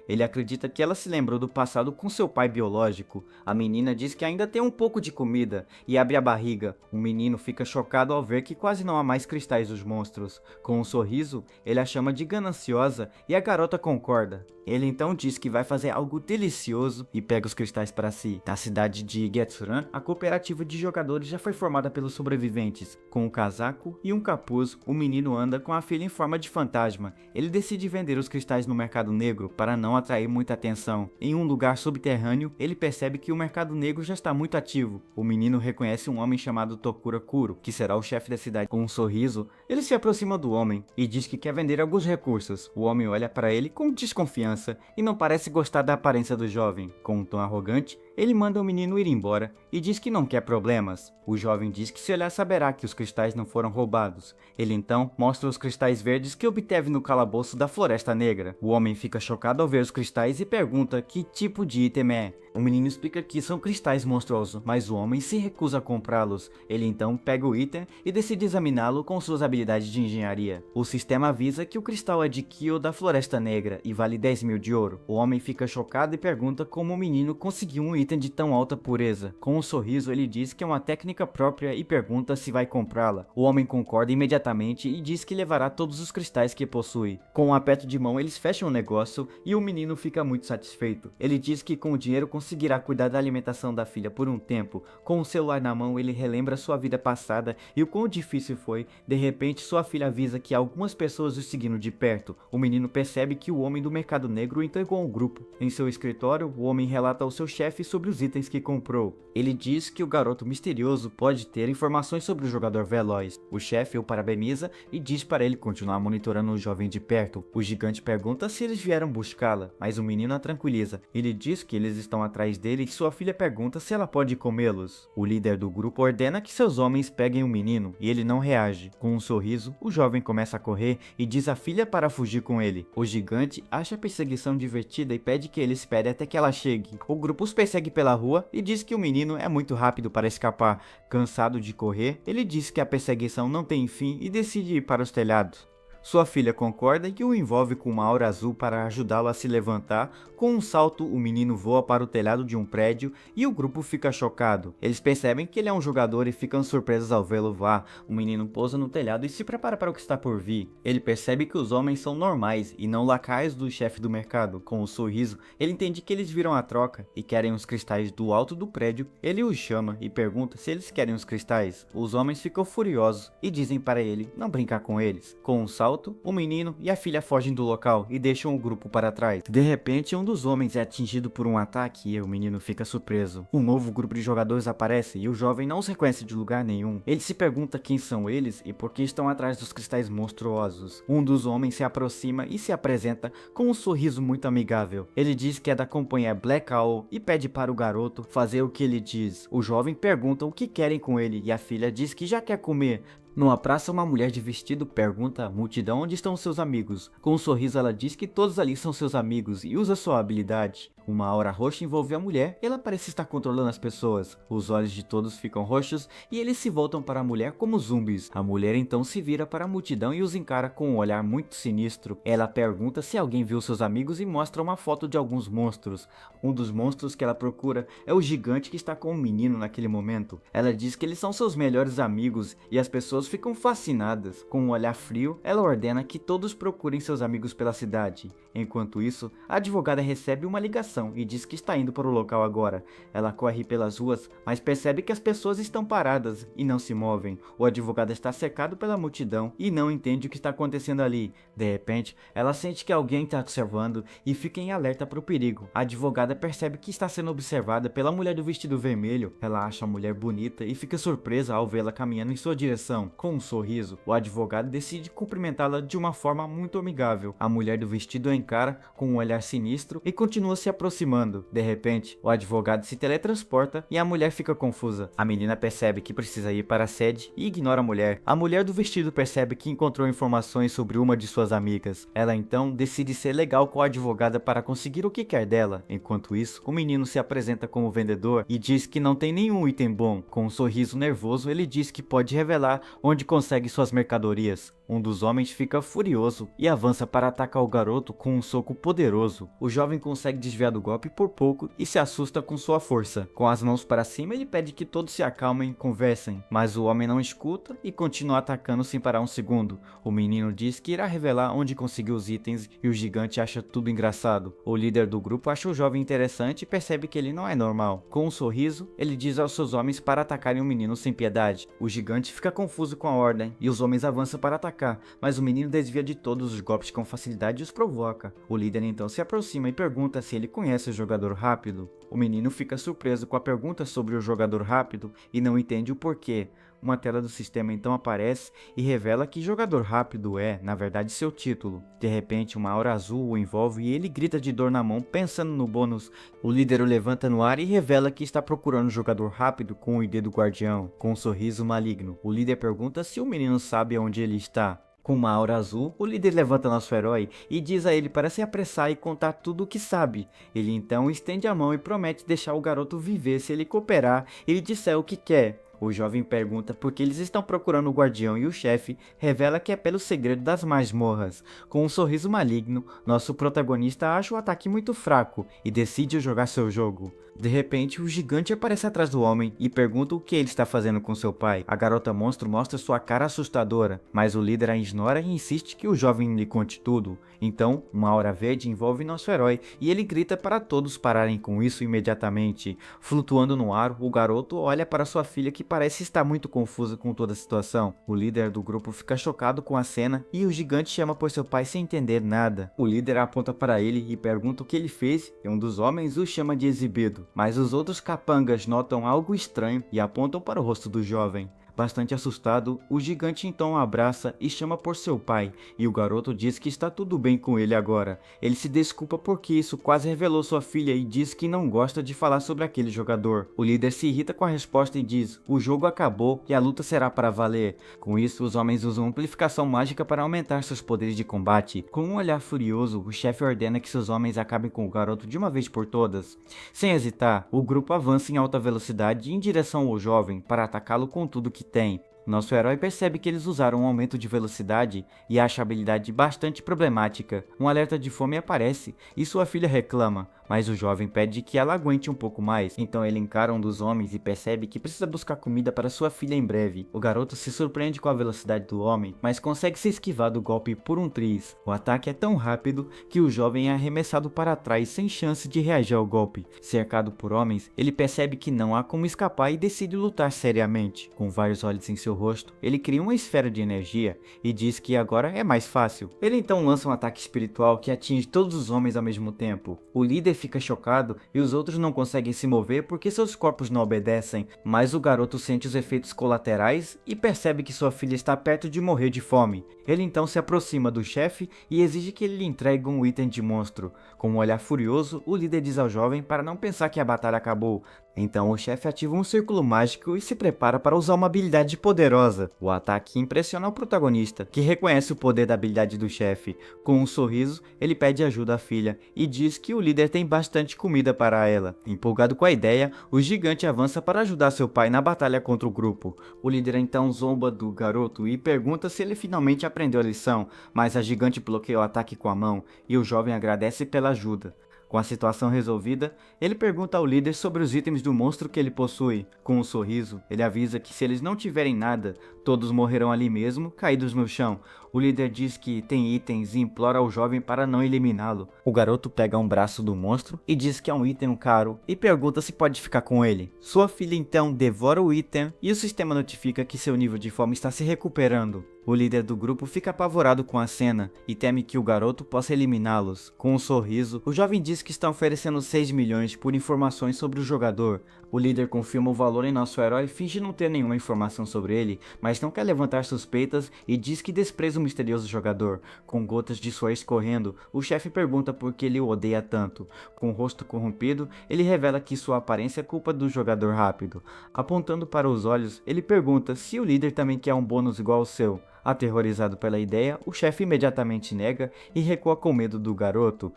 Ele acredita que ela se lembrou do passado com seu pai biológico. A menina diz que ainda tem um pouco de comida e abre a barriga. O menino fica chocado ao ver que quase não há mais cristais dos monstros. Com um sorriso, ele a chama de gananciosa e a garota concorda. Ele então diz que vai fazer algo delicioso e pega os cristais para si. Na cidade de Getsuran, a cooperativa de jogadores já foi formada pelos sobreviventes. Com um casaco e um capuz, o menino anda com a filha em forma de fantasma. Ele decide vender os cristais no mercado negro para não atrair muita atenção. Em um lugar subterrâneo, ele percebe que o mercado negro já está muito ativo. O menino reconhece um homem chamado Tokura Kuro, que será o chefe da cidade. Com um sorriso, ele se aproxima do homem e diz que quer vender alguns recursos. O homem olha para ele com desconfiança e não parece gostar da aparência do jovem. Com um tom arrogante, Ele manda o menino ir embora e diz que não quer problemas. O jovem diz que se olhar saberá que os cristais não foram roubados. Ele então mostra os cristais verdes que obteve no calabouço da Floresta Negra. O homem fica chocado ao ver os cristais e pergunta que tipo de item é. O menino explica que são cristais monstruosos, mas o homem se recusa a comprá-los. Ele então pega o item e decide examiná-lo com suas habilidades de engenharia. O sistema avisa que o cristal é de Kyo da Floresta Negra e vale 10 mil de ouro. O homem fica chocado e pergunta como o menino conseguiu um item de tão alta pureza. Com um sorriso ele diz que é uma técnica própria e pergunta se vai comprá-la. O homem concorda imediatamente e diz que levará todos os cristais que possui. Com um aperto de mão eles fecham o negócio e o menino fica muito satisfeito. Ele diz que com o dinheiro conseguirá cuidar da alimentação da filha por um tempo. Com o celular na mão ele relembra sua vida passada e o quão difícil foi. De repente sua filha avisa que há algumas pessoas o seguindo de perto. O menino percebe que o homem do mercado negro o entregou ao grupo. Em seu escritório, o homem relata ao seu chefe sobre os itens que comprou. Ele diz que o garoto misterioso pode ter informações sobre o jogador veloz. O chefe o parabeniza e diz para ele continuar monitorando o jovem de perto. O gigante pergunta se eles vieram buscá-la, mas o menino a tranquiliza. Ele diz que eles estão atrás dele e sua filha pergunta se ela pode comê-los. O líder do grupo ordena que seus homens peguem o menino e ele não reage. Com um sorriso, o jovem começa a correr e diz à filha para fugir com ele. O gigante acha a perseguição divertida e pede que ele espere até que ela chegue. O grupo os persegue pela rua e diz que o menino é muito rápido para escapar. Cansado de correr, ele diz que a perseguição não tem fim e decide ir para os telhados. Sua filha concorda e o envolve com uma aura azul para ajudá-lo a se levantar. Com um salto, o menino voa para o telhado de um prédio e o grupo fica chocado. Eles percebem que ele é um jogador e ficam surpresos ao vê-lo voar. O menino pousa no telhado e se prepara para o que está por vir. Ele percebe que os homens são normais e não lacaios do chefe do mercado. Com um sorriso, ele entende que eles viram a troca e querem os cristais do alto do prédio. Ele os chama e pergunta se eles querem os cristais. Os homens ficam furiosos e dizem para ele não brincar com eles. Com um salto, o menino e a filha fogem do local e deixam o grupo para trás. De repente, um dos homens é atingido por um ataque e o menino fica surpreso. Um novo grupo de jogadores aparece e o jovem não os reconhece de lugar nenhum. Ele se pergunta quem são eles e por que estão atrás dos cristais monstruosos. Um dos homens se aproxima e se apresenta com um sorriso muito amigável. Ele diz que é da companhia Black Owl e pede para o garoto fazer o que ele diz. O jovem pergunta o que querem com ele e a filha diz que já quer comer. Numa praça, uma mulher de vestido pergunta à multidão onde estão seus amigos. Com um sorriso ela diz que todos ali são seus amigos e usa sua habilidade. Uma aura roxa envolve a mulher e ela parece estar controlando as pessoas. Os olhos de todos ficam roxos e eles se voltam para a mulher como zumbis. A mulher então se vira para a multidão e os encara com um olhar muito sinistro. Ela pergunta se alguém viu seus amigos e mostra uma foto de alguns monstros. Um dos monstros que ela procura é o gigante que está com o menino naquele momento. Ela diz que eles são seus melhores amigos e as pessoas ficam fascinadas. Com um olhar frio, ela ordena que todos procurem seus amigos pela cidade. Enquanto isso, a advogada recebe uma ligação e diz que está indo para o local agora. Ela corre pelas ruas, mas percebe que as pessoas estão paradas e não se movem. O advogado está cercado pela multidão e não entende o que está acontecendo ali. De repente, ela sente que alguém está observando e fica em alerta para o perigo. A advogada percebe que está sendo observada pela mulher do vestido vermelho. Ela acha a mulher bonita e fica surpresa ao vê-la caminhando em sua direção. Com um sorriso, o advogado decide cumprimentá-la de uma forma muito amigável. A mulher do vestido a encara com um olhar sinistro e continua se aproximando. De repente, o advogado se teletransporta e a mulher fica confusa. A menina percebe que precisa ir para a sede e ignora a mulher. A mulher do vestido percebe que encontrou informações sobre uma de suas amigas. Ela então decide ser legal com a advogada para conseguir o que quer dela. Enquanto isso, o menino se apresenta como vendedor e diz que não tem nenhum item bom. Com um sorriso nervoso, ele diz que pode revelar onde consegue suas mercadorias. Um dos homens fica furioso e avança para atacar o garoto com um soco poderoso. O jovem consegue desviar do golpe por pouco e se assusta com sua força. Com as mãos para cima, ele pede que todos se acalmem e conversem, mas o homem não escuta e continua atacando sem parar um segundo. O menino diz que irá revelar onde conseguiu os itens e o gigante acha tudo engraçado. O líder do grupo acha o jovem interessante e percebe que ele não é normal. Com um sorriso, ele diz aos seus homens para atacarem o menino sem piedade. O gigante fica confuso com a ordem e os homens avançam para atacar, mas o menino desvia de todos os golpes com facilidade e os provoca. O líder então se aproxima e pergunta se ele conhece o jogador rápido? O menino fica surpreso com a pergunta sobre o jogador rápido e não entende o porquê. Uma tela do sistema então aparece e revela que jogador rápido é, na verdade, seu título. De repente, uma aura azul o envolve e ele grita de dor na mão, pensando no bônus. O líder o levanta no ar e revela que está procurando um jogador rápido com o ID do guardião, com um sorriso maligno. O líder pergunta se o menino sabe onde ele está. Com uma aura azul, o líder levanta nosso herói e diz a ele para se apressar e contar tudo o que sabe. Ele então estende a mão e promete deixar o garoto viver se ele cooperar e lhe disser o que quer. O jovem pergunta por que eles estão procurando o guardião e o chefe revela que é pelo segredo das masmorras. Com um sorriso maligno, nosso protagonista acha o ataque muito fraco e decide jogar seu jogo. De repente, o gigante aparece atrás do homem e pergunta o que ele está fazendo com seu pai. A garota monstro mostra sua cara assustadora, mas o líder a ignora e insiste que o jovem lhe conte tudo. Então, uma aura verde envolve nosso herói e ele grita para todos pararem com isso imediatamente. Flutuando no ar, o garoto olha para sua filha que parece estar muito confusa com toda a situação. O líder do grupo fica chocado com a cena e o gigante chama por seu pai sem entender nada. O líder aponta para ele e pergunta o que ele fez e um dos homens o chama de exibido. Mas os outros capangas notam algo estranho e apontam para o rosto do jovem. Bastante assustado, o gigante então o abraça e chama por seu pai, e o garoto diz que está tudo bem com ele agora. Ele se desculpa porque isso quase revelou sua filha e diz que não gosta de falar sobre aquele jogador. O líder se irrita com a resposta e diz: o jogo acabou e a luta será para valer. Com isso, os homens usam amplificação mágica para aumentar seus poderes de combate. Com um olhar furioso, o chefe ordena que seus homens acabem com o garoto de uma vez por todas. Sem hesitar, o grupo avança em alta velocidade em direção ao jovem para atacá-lo com tudo que tem. Nosso herói percebe que eles usaram um aumento de velocidade e acha a habilidade bastante problemática. Um alerta de fome aparece e sua filha reclama, mas o jovem pede que ela aguente um pouco mais. Então ele encara um dos homens e percebe que precisa buscar comida para sua filha em breve. O garoto se surpreende com a velocidade do homem, mas consegue se esquivar do golpe por um triz. O ataque é tão rápido que o jovem é arremessado para trás sem chance de reagir ao golpe. Cercado por homens, ele percebe que não há como escapar e decide lutar seriamente. Com vários olhos em seu rosto, ele cria uma esfera de energia e diz que agora é mais fácil. Ele então lança um ataque espiritual que atinge todos os homens ao mesmo tempo. O líder fica chocado e os outros não conseguem se mover porque seus corpos não obedecem, mas o garoto sente os efeitos colaterais e percebe que sua filha está perto de morrer de fome. Ele então se aproxima do chefe e exige que ele lhe entregue um item de monstro. Com um olhar furioso, o líder diz ao jovem para não pensar que a batalha acabou. Então o chefe ativa um círculo mágico e se prepara para usar uma habilidade poderosa. O ataque impressiona o protagonista, que reconhece o poder da habilidade do chefe. Com um sorriso, ele pede ajuda à filha e diz que o líder tem bastante comida para ela. Empolgado com a ideia, o gigante avança para ajudar seu pai na batalha contra o grupo. O líder então zomba do garoto e pergunta se ele finalmente aprendeu a lição, mas a gigante bloqueia o ataque com a mão e o jovem agradece pela ajuda. Com a situação resolvida, ele pergunta ao líder sobre os itens do monstro que ele possui. Com um sorriso, ele avisa que se eles não tiverem nada, todos morrerão ali mesmo, caídos no chão. O líder diz que tem itens e implora ao jovem para não eliminá-lo. O garoto pega um braço do monstro e diz que é um item caro e pergunta se pode ficar com ele. Sua filha então devora o item e o sistema notifica que seu nível de fome está se recuperando. O líder do grupo fica apavorado com a cena e teme que o garoto possa eliminá-los. Com um sorriso, o jovem diz que está oferecendo 6 milhões por informações sobre o jogador. O líder confirma o valor em nosso herói e finge não ter nenhuma informação sobre ele, mas não quer levantar suspeitas e diz que despreza o misterioso jogador. Com gotas de suor escorrendo, o chefe pergunta por que ele o odeia tanto. Com o rosto corrompido, ele revela que sua aparência é culpa do jogador rápido. Apontando para os olhos, ele pergunta se o líder também quer um bônus igual ao seu. Aterrorizado pela ideia, o chefe imediatamente nega e recua com medo do garoto.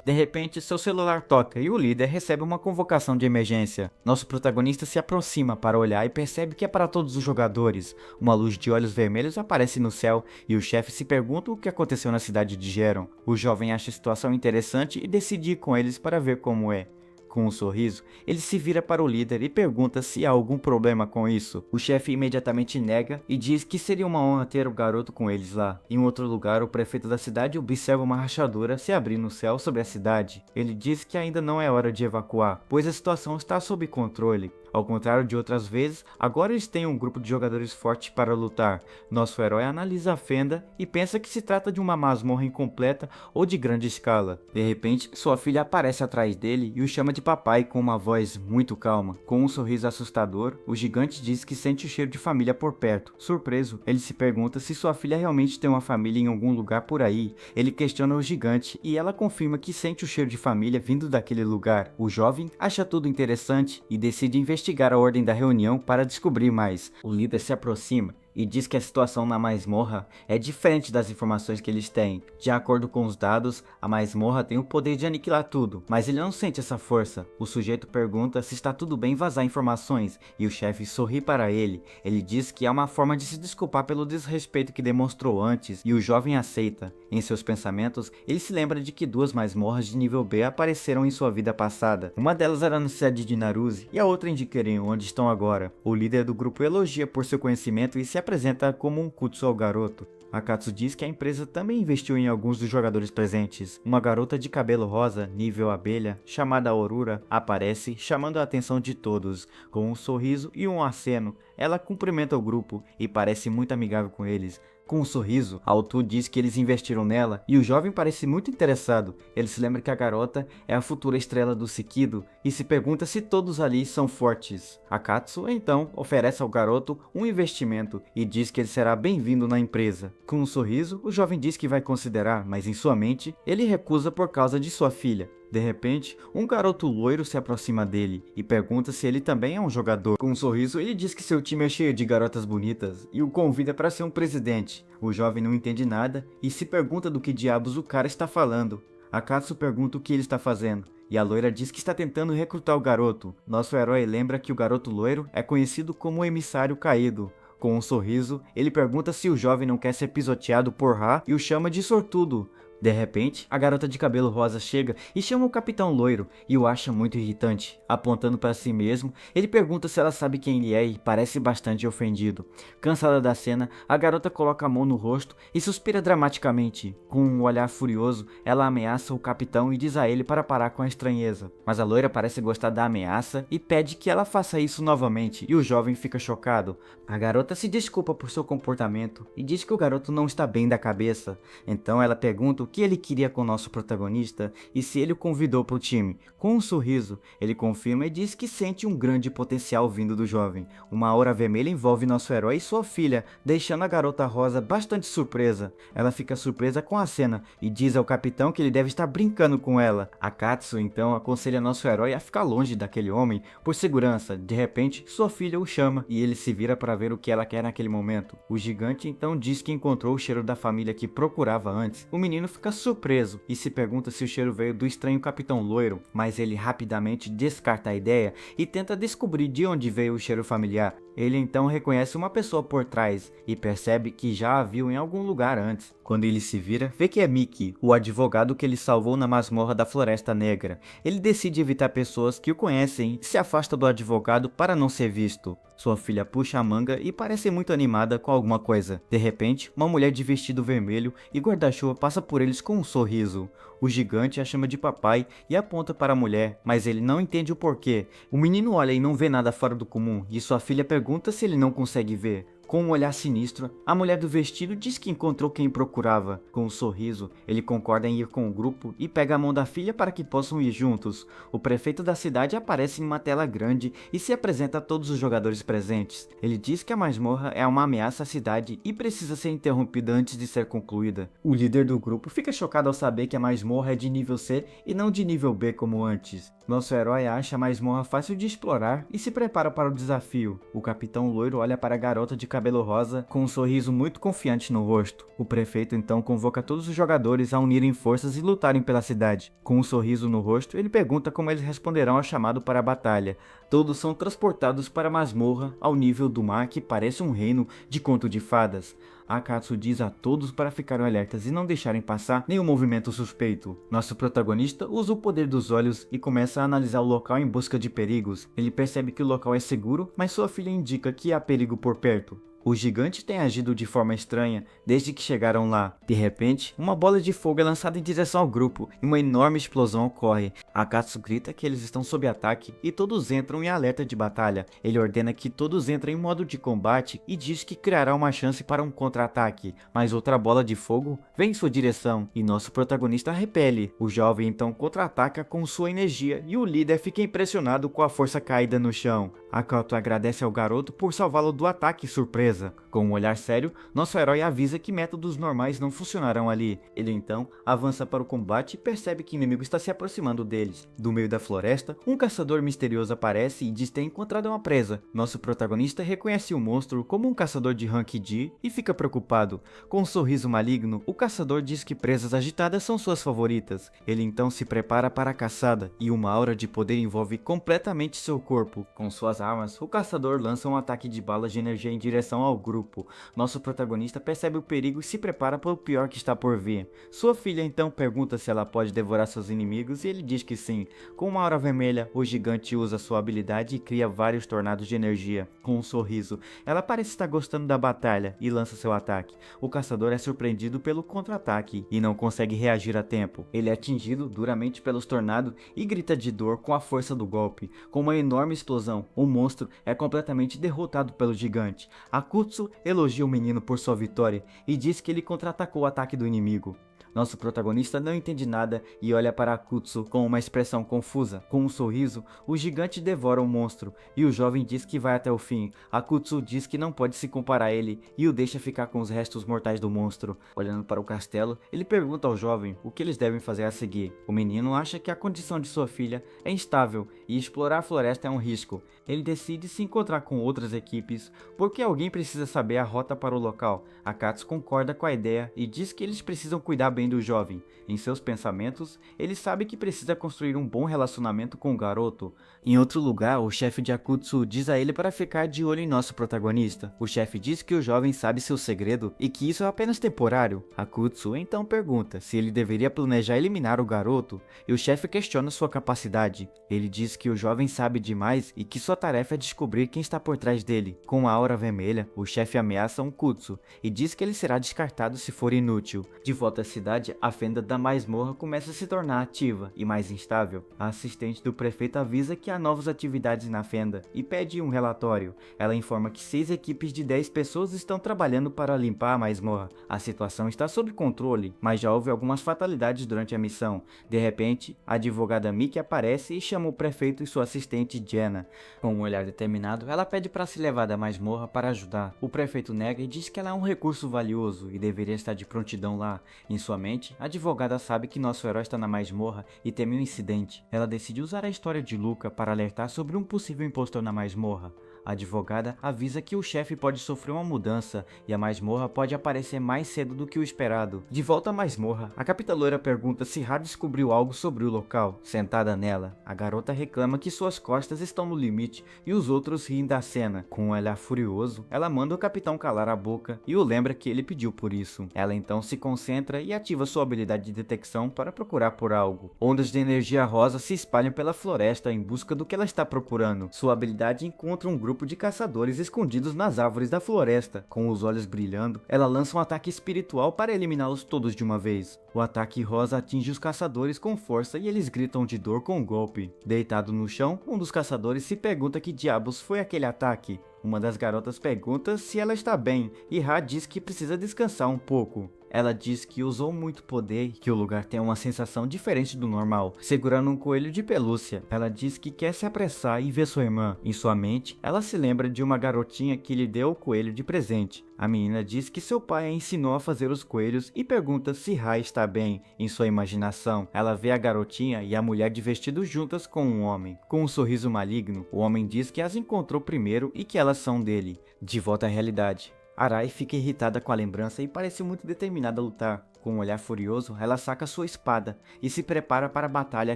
De repente, seu celular toca e o líder recebe uma convocação de emergência. Nosso protagonista se aproxima para olhar e percebe que é para todos os jogadores. Uma luz de olhos vermelhos aparece no céu e o chefe se pergunta o que aconteceu na cidade de Geron. O jovem acha a situação interessante e decide ir com eles para ver como é. Com um sorriso, ele se vira para o líder e pergunta se há algum problema com isso. O chefe imediatamente nega e diz que seria uma honra ter o garoto com eles lá. Em outro lugar, o prefeito da cidade observa uma rachadura se abrir no céu sobre a cidade. Ele diz que ainda não é hora de evacuar, pois a situação está sob controle. Ao contrário de outras vezes, agora eles têm um grupo de jogadores fortes para lutar. Nosso herói analisa a fenda e pensa que se trata de uma masmorra incompleta ou de grande escala. De repente, sua filha aparece atrás dele e o chama de papai com uma voz muito calma. Com um sorriso assustador, o gigante diz que sente o cheiro de família por perto. Surpreso, ele se pergunta se sua filha realmente tem uma família em algum lugar por aí. Ele questiona o gigante e ela confirma que sente o cheiro de família vindo daquele lugar. O jovem acha tudo interessante e decide investigar a ordem da reunião para descobrir mais. O líder se aproxima e diz que a situação na masmorra é diferente das informações que eles têm. De acordo com os dados, a masmorra tem o poder de aniquilar tudo, mas ele não sente essa força. O sujeito pergunta se está tudo bem vazar informações e o chefe sorri para ele. Ele diz que é uma forma de se desculpar pelo desrespeito que demonstrou antes e o jovem aceita. Em seus pensamentos, ele se lembra de que duas masmorras de nível B apareceram em sua vida passada. Uma delas era na cidade de Naruse e a outra em Jiqueren, onde estão agora. O líder do grupo elogia por seu conhecimento e se apresenta como um Kutsu ao garoto. Akatsu diz que a empresa também investiu em alguns dos jogadores presentes. Uma garota de cabelo rosa, nível abelha, chamada Aurora, aparece, chamando a atenção de todos. Com um sorriso e um aceno, ela cumprimenta o grupo e parece muito amigável com eles. Com um sorriso, Altu diz que eles investiram nela e o jovem parece muito interessado. Ele se lembra que a garota é a futura estrela do Sikido e se pergunta se todos ali são fortes. Akatsu então oferece ao garoto um investimento e diz que ele será bem-vindo na empresa. Com um sorriso, o jovem diz que vai considerar, mas em sua mente, ele recusa por causa de sua filha. De repente, um garoto loiro se aproxima dele e pergunta se ele também é um jogador. Com um sorriso, ele diz que seu time é cheio de garotas bonitas e o convida para ser um presidente. O jovem não entende nada e se pergunta do que diabos o cara está falando. Akatsu pergunta o que ele está fazendo e a loira diz que está tentando recrutar o garoto. Nosso herói lembra que o garoto loiro é conhecido como o emissário caído. Com um sorriso, ele pergunta se o jovem não quer ser pisoteado por Ra e o chama de sortudo. De repente, a garota de cabelo rosa chega e chama o Capitão Loiro e o acha muito irritante. Apontando para si mesmo, ele pergunta se ela sabe quem ele é e parece bastante ofendido. Cansada da cena, a garota coloca a mão no rosto e suspira dramaticamente. Com um olhar furioso, ela ameaça o capitão e diz a ele para parar com a estranheza. Mas a loira parece gostar da ameaça e pede que ela faça isso novamente e o jovem fica chocado. A garota se desculpa por seu comportamento e diz que o garoto não está bem da cabeça. Então ela pergunta o que ele queria com o nosso protagonista e se ele o convidou para o time. Com um sorriso, ele confirma e diz que sente um grande potencial vindo do jovem. Uma aura vermelha envolve nosso herói e sua filha, deixando a garota rosa bastante surpresa. Ela fica surpresa com a cena e diz ao capitão que ele deve estar brincando com ela. Akatsu então aconselha nosso herói a ficar longe daquele homem por segurança. De repente, sua filha o chama e ele se vira para ver o que ela quer naquele momento. O gigante então diz que encontrou o cheiro da família que procurava antes. O menino fica surpreso e se pergunta se o cheiro veio do estranho Capitão Loiro, mas ele rapidamente descarta a ideia e tenta descobrir de onde veio o cheiro familiar. Ele então reconhece uma pessoa por trás e percebe que já a viu em algum lugar antes. Quando ele se vira, vê que é Mickey, o advogado que ele salvou na masmorra da Floresta Negra. Ele decide evitar pessoas que o conhecem e se afasta do advogado para não ser visto. Sua filha puxa a manga e parece muito animada com alguma coisa. De repente, uma mulher de vestido vermelho e guarda-chuva passa por eles com um sorriso. O gigante a chama de papai e aponta para a mulher, mas ele não entende o porquê. O menino olha e não vê nada fora do comum e sua filha pergunta se ele não consegue ver. Com um olhar sinistro, a mulher do vestido diz que encontrou quem procurava. Com um sorriso, ele concorda em ir com o grupo e pega a mão da filha para que possam ir juntos. O prefeito da cidade aparece em uma tela grande e se apresenta a todos os jogadores presentes. Ele diz que a masmorra é uma ameaça à cidade e precisa ser interrompida antes de ser concluída. O líder do grupo fica chocado ao saber que a masmorra é de nível C e não de nível B como antes. Nosso herói acha a masmorra fácil de explorar e se prepara para o desafio. O Capitão Loiro olha para a garota de cabelo rosa com um sorriso muito confiante no rosto. O prefeito então convoca todos os jogadores a unirem forças e lutarem pela cidade. Com um sorriso no rosto, ele pergunta como eles responderão ao chamado para a batalha. Todos são transportados para a masmorra ao nível do mar que parece um reino de conto de fadas. Akatsu diz a todos para ficarem alertas e não deixarem passar nenhum movimento suspeito. Nosso protagonista usa o poder dos olhos e começa a analisar o local em busca de perigos. Ele percebe que o local é seguro, mas sua filha indica que há perigo por perto. O gigante tem agido de forma estranha desde que chegaram lá. De repente, uma bola de fogo é lançada em direção ao grupo e uma enorme explosão ocorre. Akatsu grita que eles estão sob ataque e todos entram em alerta de batalha. Ele ordena que todos entrem em modo de combate e diz que criará uma chance para um contra-ataque, mas outra bola de fogo vem em sua direção e nosso protagonista repele. O jovem então contra-ataca com sua energia e o líder fica impressionado com a força caída no chão. Akatsu agradece ao garoto por salvá-lo do ataque surpresa. Com um olhar sério, nosso herói avisa que métodos normais não funcionarão ali. Ele então avança para o combate e percebe que o inimigo está se aproximando deles. Do meio da floresta, um caçador misterioso aparece e diz ter encontrado uma presa. Nosso protagonista reconhece o monstro como um caçador de rank D e fica preocupado. Com um sorriso maligno, o caçador diz que presas agitadas são suas favoritas. Ele então se prepara para a caçada e uma aura de poder envolve completamente seu corpo. Com suas armas, o caçador lança um ataque de balas de energia em direção ao grupo. Nosso protagonista percebe o perigo e se prepara para o pior que está por vir. Sua filha então pergunta se ela pode devorar seus inimigos e ele diz que sim. Com uma aura vermelha, o gigante usa sua habilidade e cria vários tornados de energia. Com um sorriso, ela parece estar gostando da batalha e lança seu ataque. O caçador é surpreendido pelo contra-ataque e não consegue reagir a tempo. Ele é atingido duramente pelos tornados e grita de dor com a força do golpe. Com uma enorme explosão, o monstro é completamente derrotado pelo gigante. Akutsu elogia o menino por sua vitória e diz que ele contra-atacou o ataque do inimigo. Nosso protagonista não entende nada e olha para Akutsu com uma expressão confusa. Com um sorriso, o gigante devora o monstro e o jovem diz que vai até o fim. Akutsu diz que não pode se comparar a ele e o deixa ficar com os restos mortais do monstro. Olhando para o castelo, ele pergunta ao jovem o que eles devem fazer a seguir. O menino acha que a condição de sua filha é instável e explorar a floresta é um risco. Ele decide se encontrar com outras equipes porque alguém precisa saber a rota para o local. Akatsu concorda com a ideia e diz que eles precisam cuidar bem do jovem. Em seus pensamentos, ele sabe que precisa construir um bom relacionamento com o garoto. Em outro lugar, o chefe de Akutsu diz a ele para ficar de olho em nosso protagonista. O chefe diz que o jovem sabe seu segredo e que isso é apenas temporário. Akutsu então pergunta se ele deveria planejar eliminar o garoto e o chefe questiona sua capacidade. Ele diz que o jovem sabe demais e que sua tarefa é descobrir quem está por trás dele. Com a aura vermelha, o chefe ameaça um Kutsu e diz que ele será descartado se for inútil. De volta à cidade, a fenda da masmorra começa a se tornar ativa e mais instável. A assistente do prefeito avisa que há novas atividades na fenda e pede um relatório. Ela informa que 6 equipes de 10 pessoas estão trabalhando para limpar a masmorra. A situação está sob controle, mas já houve algumas fatalidades durante a missão. De repente, a advogada Miki aparece e chama o prefeito e sua assistente Jenna. Com um olhar determinado, ela pede para se levar da masmorra para ajudar. O prefeito nega e diz que ela é um recurso valioso e deveria estar de prontidão lá. Em sua mente, a advogada sabe que nosso herói está na masmorra e teme um incidente. Ela decide usar a história de Luca para alertar sobre um possível impostor na masmorra. A advogada avisa que o chefe pode sofrer uma mudança e a masmorra pode aparecer mais cedo do que o esperado. De volta à masmorra, a capitã loira pergunta se Ha descobriu algo sobre o local. Sentada nela, a garota reclama que suas costas estão no limite e os outros riem da cena. Com um olhar furioso, ela manda o capitão calar a boca e o lembra que ele pediu por isso. Ela então se concentra e ativa sua habilidade de detecção para procurar por algo. Ondas de energia rosa se espalham pela floresta em busca do que ela está procurando. Sua habilidade encontra um grupo de caçadores escondidos nas árvores da floresta. Com os olhos brilhando, ela lança um ataque espiritual para eliminá-los todos de uma vez. O ataque rosa atinge os caçadores com força e eles gritam de dor com o golpe. Deitado no chão, um dos caçadores se pergunta que diabos foi aquele ataque. Uma das garotas pergunta se ela está bem e Ha diz que precisa descansar um pouco. Ela diz que usou muito poder e que o lugar tem uma sensação diferente do normal, segurando um coelho de pelúcia. Ela diz que quer se apressar e ver sua irmã. Em sua mente, ela se lembra de uma garotinha que lhe deu o coelho de presente. A menina diz que seu pai a ensinou a fazer os coelhos e pergunta se Ha está bem. Em sua imaginação, ela vê a garotinha e a mulher de vestido juntas com um homem. Com um sorriso maligno, o homem diz que as encontrou primeiro e que elas são dele. De volta à realidade, Arai fica irritada com a lembrança e parece muito determinada a lutar. Com um olhar furioso, ela saca sua espada e se prepara para a batalha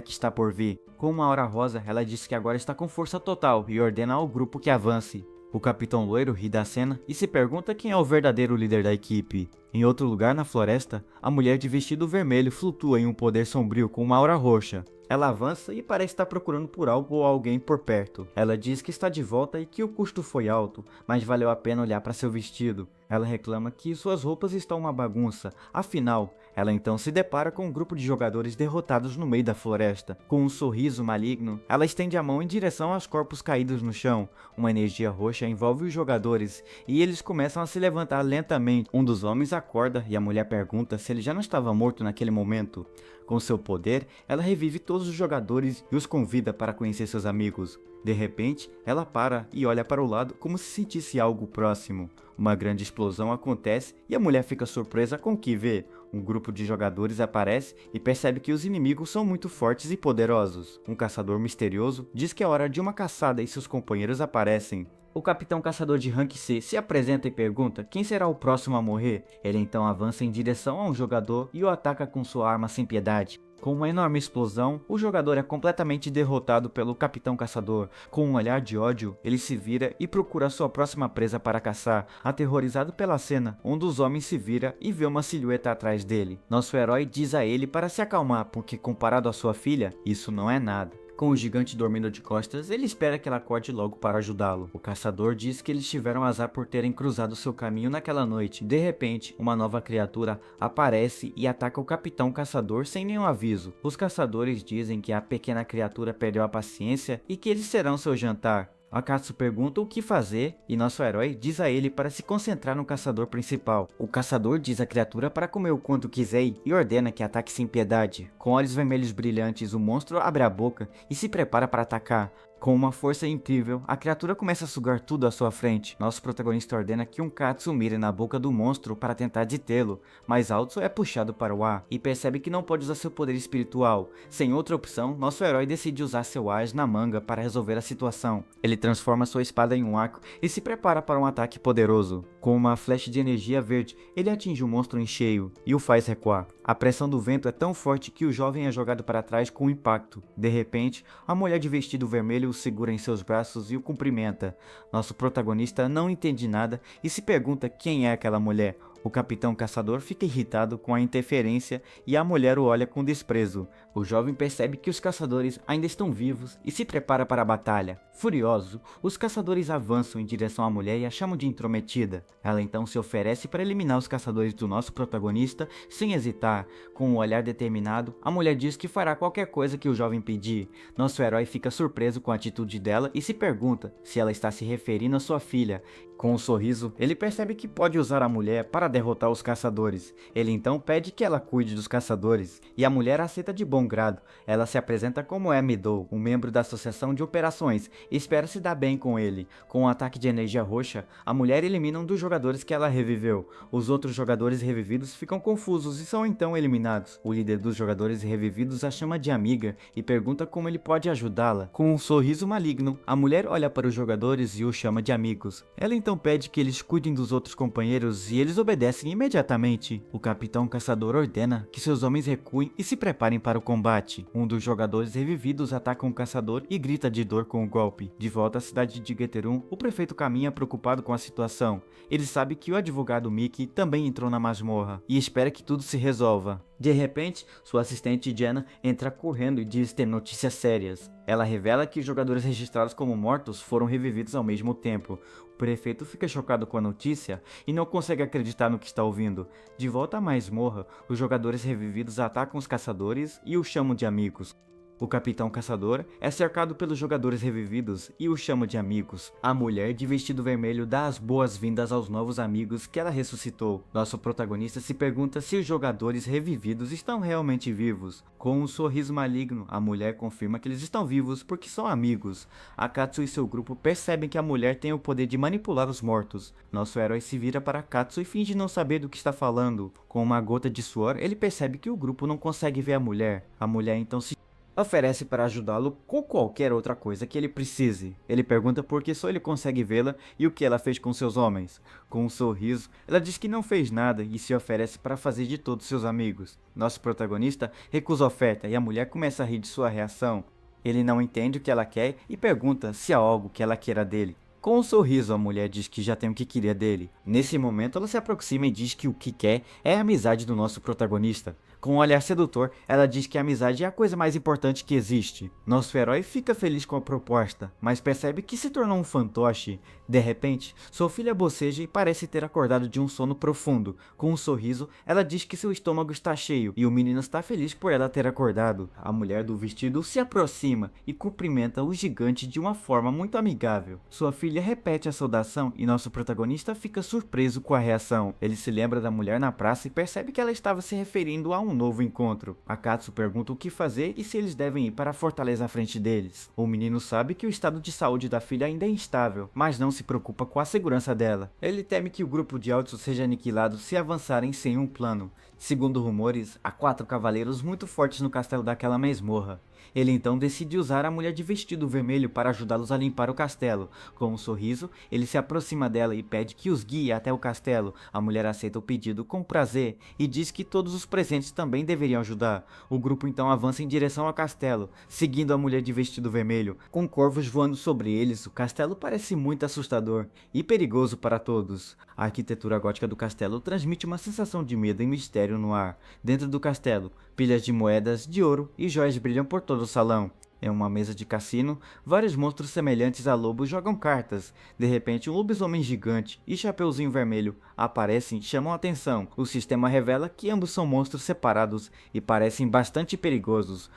que está por vir. Com uma aura rosa, ela diz que agora está com força total e ordena ao grupo que avance. O capitão loiro ri da cena e se pergunta quem é o verdadeiro líder da equipe. Em outro lugar na floresta, a mulher de vestido vermelho flutua em um poder sombrio com uma aura roxa. Ela avança e parece estar procurando por algo ou alguém por perto. Ela diz que está de volta e que o custo foi alto, mas valeu a pena olhar para seu vestido. Ela reclama que suas roupas estão uma bagunça, afinal, Ela então se depara com um grupo de jogadores derrotados no meio da floresta. Com um sorriso maligno, ela estende a mão em direção aos corpos caídos no chão. Uma energia roxa envolve os jogadores e eles começam a se levantar lentamente. Um dos homens acorda e a mulher pergunta se ele já não estava morto naquele momento. Com seu poder, ela revive todos os jogadores e os convida para conhecer seus amigos. De repente, ela para e olha para o lado como se sentisse algo próximo. Uma grande explosão acontece e a mulher fica surpresa com o que vê. Um grupo de jogadores aparece e percebe que os inimigos são muito fortes e poderosos. Um caçador misterioso diz que é hora de uma caçada e seus companheiros aparecem. O capitão caçador de rank C se apresenta e pergunta quem será o próximo a morrer. Ele então avança em direção a um jogador e o ataca com sua arma sem piedade. Com uma enorme explosão, o jogador é completamente derrotado pelo capitão caçador. Com um olhar de ódio, ele se vira e procura sua próxima presa para caçar. Aterrorizado pela cena, um dos homens se vira e vê uma silhueta atrás dele. Nosso herói diz a ele para se acalmar, porque comparado à sua filha, isso não é nada. Com o gigante dormindo de costas, ele espera que ela acorde logo para ajudá-lo. O caçador diz que eles tiveram azar por terem cruzado seu caminho naquela noite. De repente, uma nova criatura aparece e ataca o capitão caçador sem nenhum aviso. Os caçadores dizem que a pequena criatura perdeu a paciência e que eles serão seu jantar. Akatsu pergunta o que fazer e nosso herói diz a ele para se concentrar no caçador principal. O caçador diz à criatura para comer o quanto quiser e ordena que ataque sem piedade. Com olhos vermelhos brilhantes, o monstro abre a boca e se prepara para atacar. Com uma força incrível, a criatura começa a sugar tudo à sua frente. Nosso protagonista ordena que um Katsu mire na boca do monstro para tentar detê-lo, mas Altso é puxado para o ar e percebe que não pode usar seu poder espiritual. Sem outra opção, nosso herói decide usar seu Ars na manga para resolver a situação. Ele transforma sua espada em um arco e se prepara para um ataque poderoso. Com uma flecha de energia verde, ele atinge o monstro em cheio e o faz recuar. A pressão do vento é tão forte que o jovem é jogado para trás com um impacto. De repente, a mulher de vestido vermelho o segura em seus braços e o cumprimenta. Nosso protagonista não entende nada e se pergunta quem é aquela mulher. O capitão caçador fica irritado com a interferência e a mulher o olha com desprezo. O jovem percebe que os caçadores ainda estão vivos e se prepara para a batalha. Furioso, os caçadores avançam em direção à mulher e a chamam de intrometida. Ela então se oferece para eliminar os caçadores do nosso protagonista sem hesitar. Com um olhar determinado, a mulher diz que fará qualquer coisa que o jovem pedir. Nosso herói fica surpreso com a atitude dela e se pergunta se ela está se referindo à sua filha. Com um sorriso, ele percebe que pode usar a mulher para derrotar os caçadores. Ele então pede que ela cuide dos caçadores, e a mulher aceita de bom grado. Ela se apresenta como Emido, um membro da Associação de Operações, e espera se dar bem com ele. Com um ataque de energia roxa, a mulher elimina um dos jogadores que ela reviveu. Os outros jogadores revividos ficam confusos e são então eliminados. O líder dos jogadores revividos a chama de amiga e pergunta como ele pode ajudá-la. Com um sorriso maligno, a mulher olha para os jogadores e os chama de amigos. Ela então pede que eles cuidem dos outros companheiros e eles obedecem imediatamente. O capitão caçador ordena que seus homens recuem e se preparem para o combate. Um dos jogadores revividos ataca um caçador e grita de dor com o golpe. De volta à cidade de Geterum, o prefeito caminha preocupado com a situação. Ele sabe que o advogado Miki também entrou na masmorra e espera que tudo se resolva. De repente, sua assistente Jenna entra correndo e diz ter notícias sérias. Ela revela que os jogadores registrados como mortos foram revividos ao mesmo tempo. O prefeito fica chocado com a notícia e não consegue acreditar no que está ouvindo. De volta à masmorra, os jogadores revividos atacam os caçadores e os chamam de amigos. O capitão caçador é cercado pelos jogadores revividos e o chama de amigos. A mulher de vestido vermelho dá as boas-vindas aos novos amigos que ela ressuscitou. Nosso protagonista se pergunta se os jogadores revividos estão realmente vivos. Com um sorriso maligno, a mulher confirma que eles estão vivos porque são amigos. Akatsu e seu grupo percebem que a mulher tem o poder de manipular os mortos. Nosso herói se vira para Akatsu e finge não saber do que está falando. Com uma gota de suor, ele percebe que o grupo não consegue ver a mulher. A mulher então se oferece para ajudá-lo com qualquer outra coisa que ele precise. Ele pergunta por que só ele consegue vê-la e o que ela fez com seus homens. Com um sorriso, ela diz que não fez nada e se oferece para fazer de todos seus amigos. Nosso protagonista recusa a oferta e a mulher começa a rir de sua reação. Ele não entende o que ela quer e pergunta se há algo que ela queira dele. Com um sorriso, a mulher diz que já tem o que queria dele. Nesse momento, ela se aproxima e diz que o que quer é a amizade do nosso protagonista. Com um olhar sedutor, ela diz que a amizade é a coisa mais importante que existe. Nosso herói fica feliz com a proposta, mas percebe que se tornou um fantoche. De repente, sua filha boceja e parece ter acordado de um sono profundo. Com um sorriso, ela diz que seu estômago está cheio e o menino está feliz por ela ter acordado. A mulher do vestido se aproxima e cumprimenta o gigante de uma forma muito amigável. Sua filha repete a saudação e nosso protagonista fica surpreso com a reação. Ele se lembra da mulher na praça e percebe que ela estava se referindo a um novo encontro. Akatsuki pergunta o que fazer e se eles devem ir para a fortaleza à frente deles. O menino sabe que o estado de saúde da filha ainda é instável, mas não se preocupa com a segurança dela. Ele teme que o grupo de Altso seja aniquilado se avançarem sem um plano. Segundo rumores, há 4 cavaleiros muito fortes no castelo daquela masmorra. Ele então decide usar a mulher de vestido vermelho para ajudá-los a limpar o castelo. Com um sorriso, ele se aproxima dela e pede que os guie até o castelo. A mulher aceita o pedido com prazer e diz que todos os presentes também deveriam ajudar. O grupo então avança em direção ao castelo, seguindo a mulher de vestido vermelho. Com corvos voando sobre eles, o castelo parece muito assustador e perigoso para todos. A arquitetura gótica do castelo transmite uma sensação de medo e mistério no ar. Dentro do castelo, pilhas de moedas de ouro e joias brilham por todo o salão. Em uma mesa de cassino, vários monstros semelhantes a lobos jogam cartas. De repente, um lobisomem gigante e Chapeuzinho Vermelho aparecem e chamam a atenção. O sistema revela que ambos são monstros separados e parecem bastante perigosos.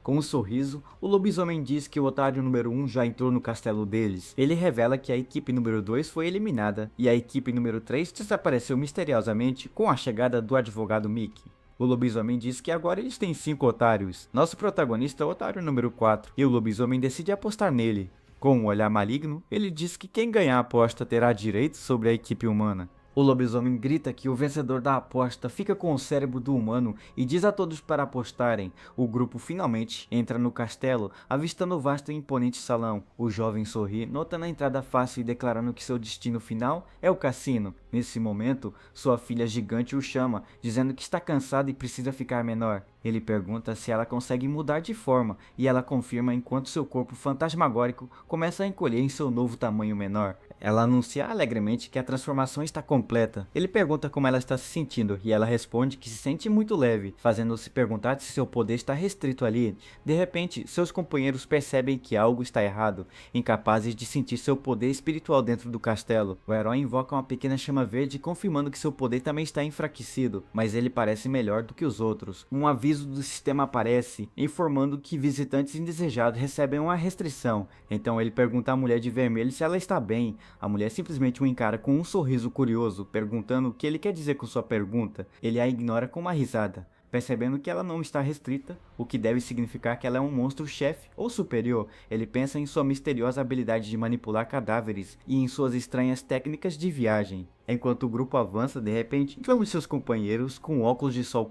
Com um sorriso, o lobisomem diz que o otário número 1 já entrou no castelo deles. Ele revela que a equipe número 2 foi eliminada e a equipe número 3 desapareceu misteriosamente com a chegada do advogado Mickey. O lobisomem diz que agora eles têm 5 otários. Nosso protagonista é o otário número 4 e o lobisomem decide apostar nele. Com um olhar maligno, ele diz que quem ganhar a aposta terá direito sobre a equipe humana. O lobisomem grita que o vencedor da aposta fica com o cérebro do humano e diz a todos para apostarem. O grupo finalmente entra no castelo, avistando o vasto e imponente salão. O jovem sorri, notando a entrada fácil e declarando que seu destino final é o cassino. Nesse momento, sua filha gigante o chama, dizendo que está cansada e precisa ficar menor. Ele pergunta se ela consegue mudar de forma, e ela confirma enquanto seu corpo fantasmagórico começa a encolher em seu novo tamanho menor. Ela anuncia alegremente que a transformação está completa. Ele pergunta como ela está se sentindo, e ela responde que se sente muito leve, fazendo-se perguntar se seu poder está restrito ali. De repente, seus companheiros percebem que algo está errado, incapazes de sentir seu poder espiritual dentro do castelo. O herói invoca uma pequena chama verde, confirmando que seu poder também está enfraquecido, mas ele parece melhor do que os outros. Um aviso do sistema aparece, informando que visitantes indesejados recebem uma restrição. Então ele pergunta à mulher de vermelho se ela está bem. A mulher simplesmente o encara com um sorriso curioso, perguntando o que ele quer dizer com sua pergunta. Ele a ignora com uma risada, percebendo que ela não está restrita, o que deve significar que ela é um monstro-chefe ou superior. Ele pensa em sua misteriosa habilidade de manipular cadáveres e em suas estranhas técnicas de viagem. Enquanto o grupo avança, de repente, vemos seus companheiros com óculos de sol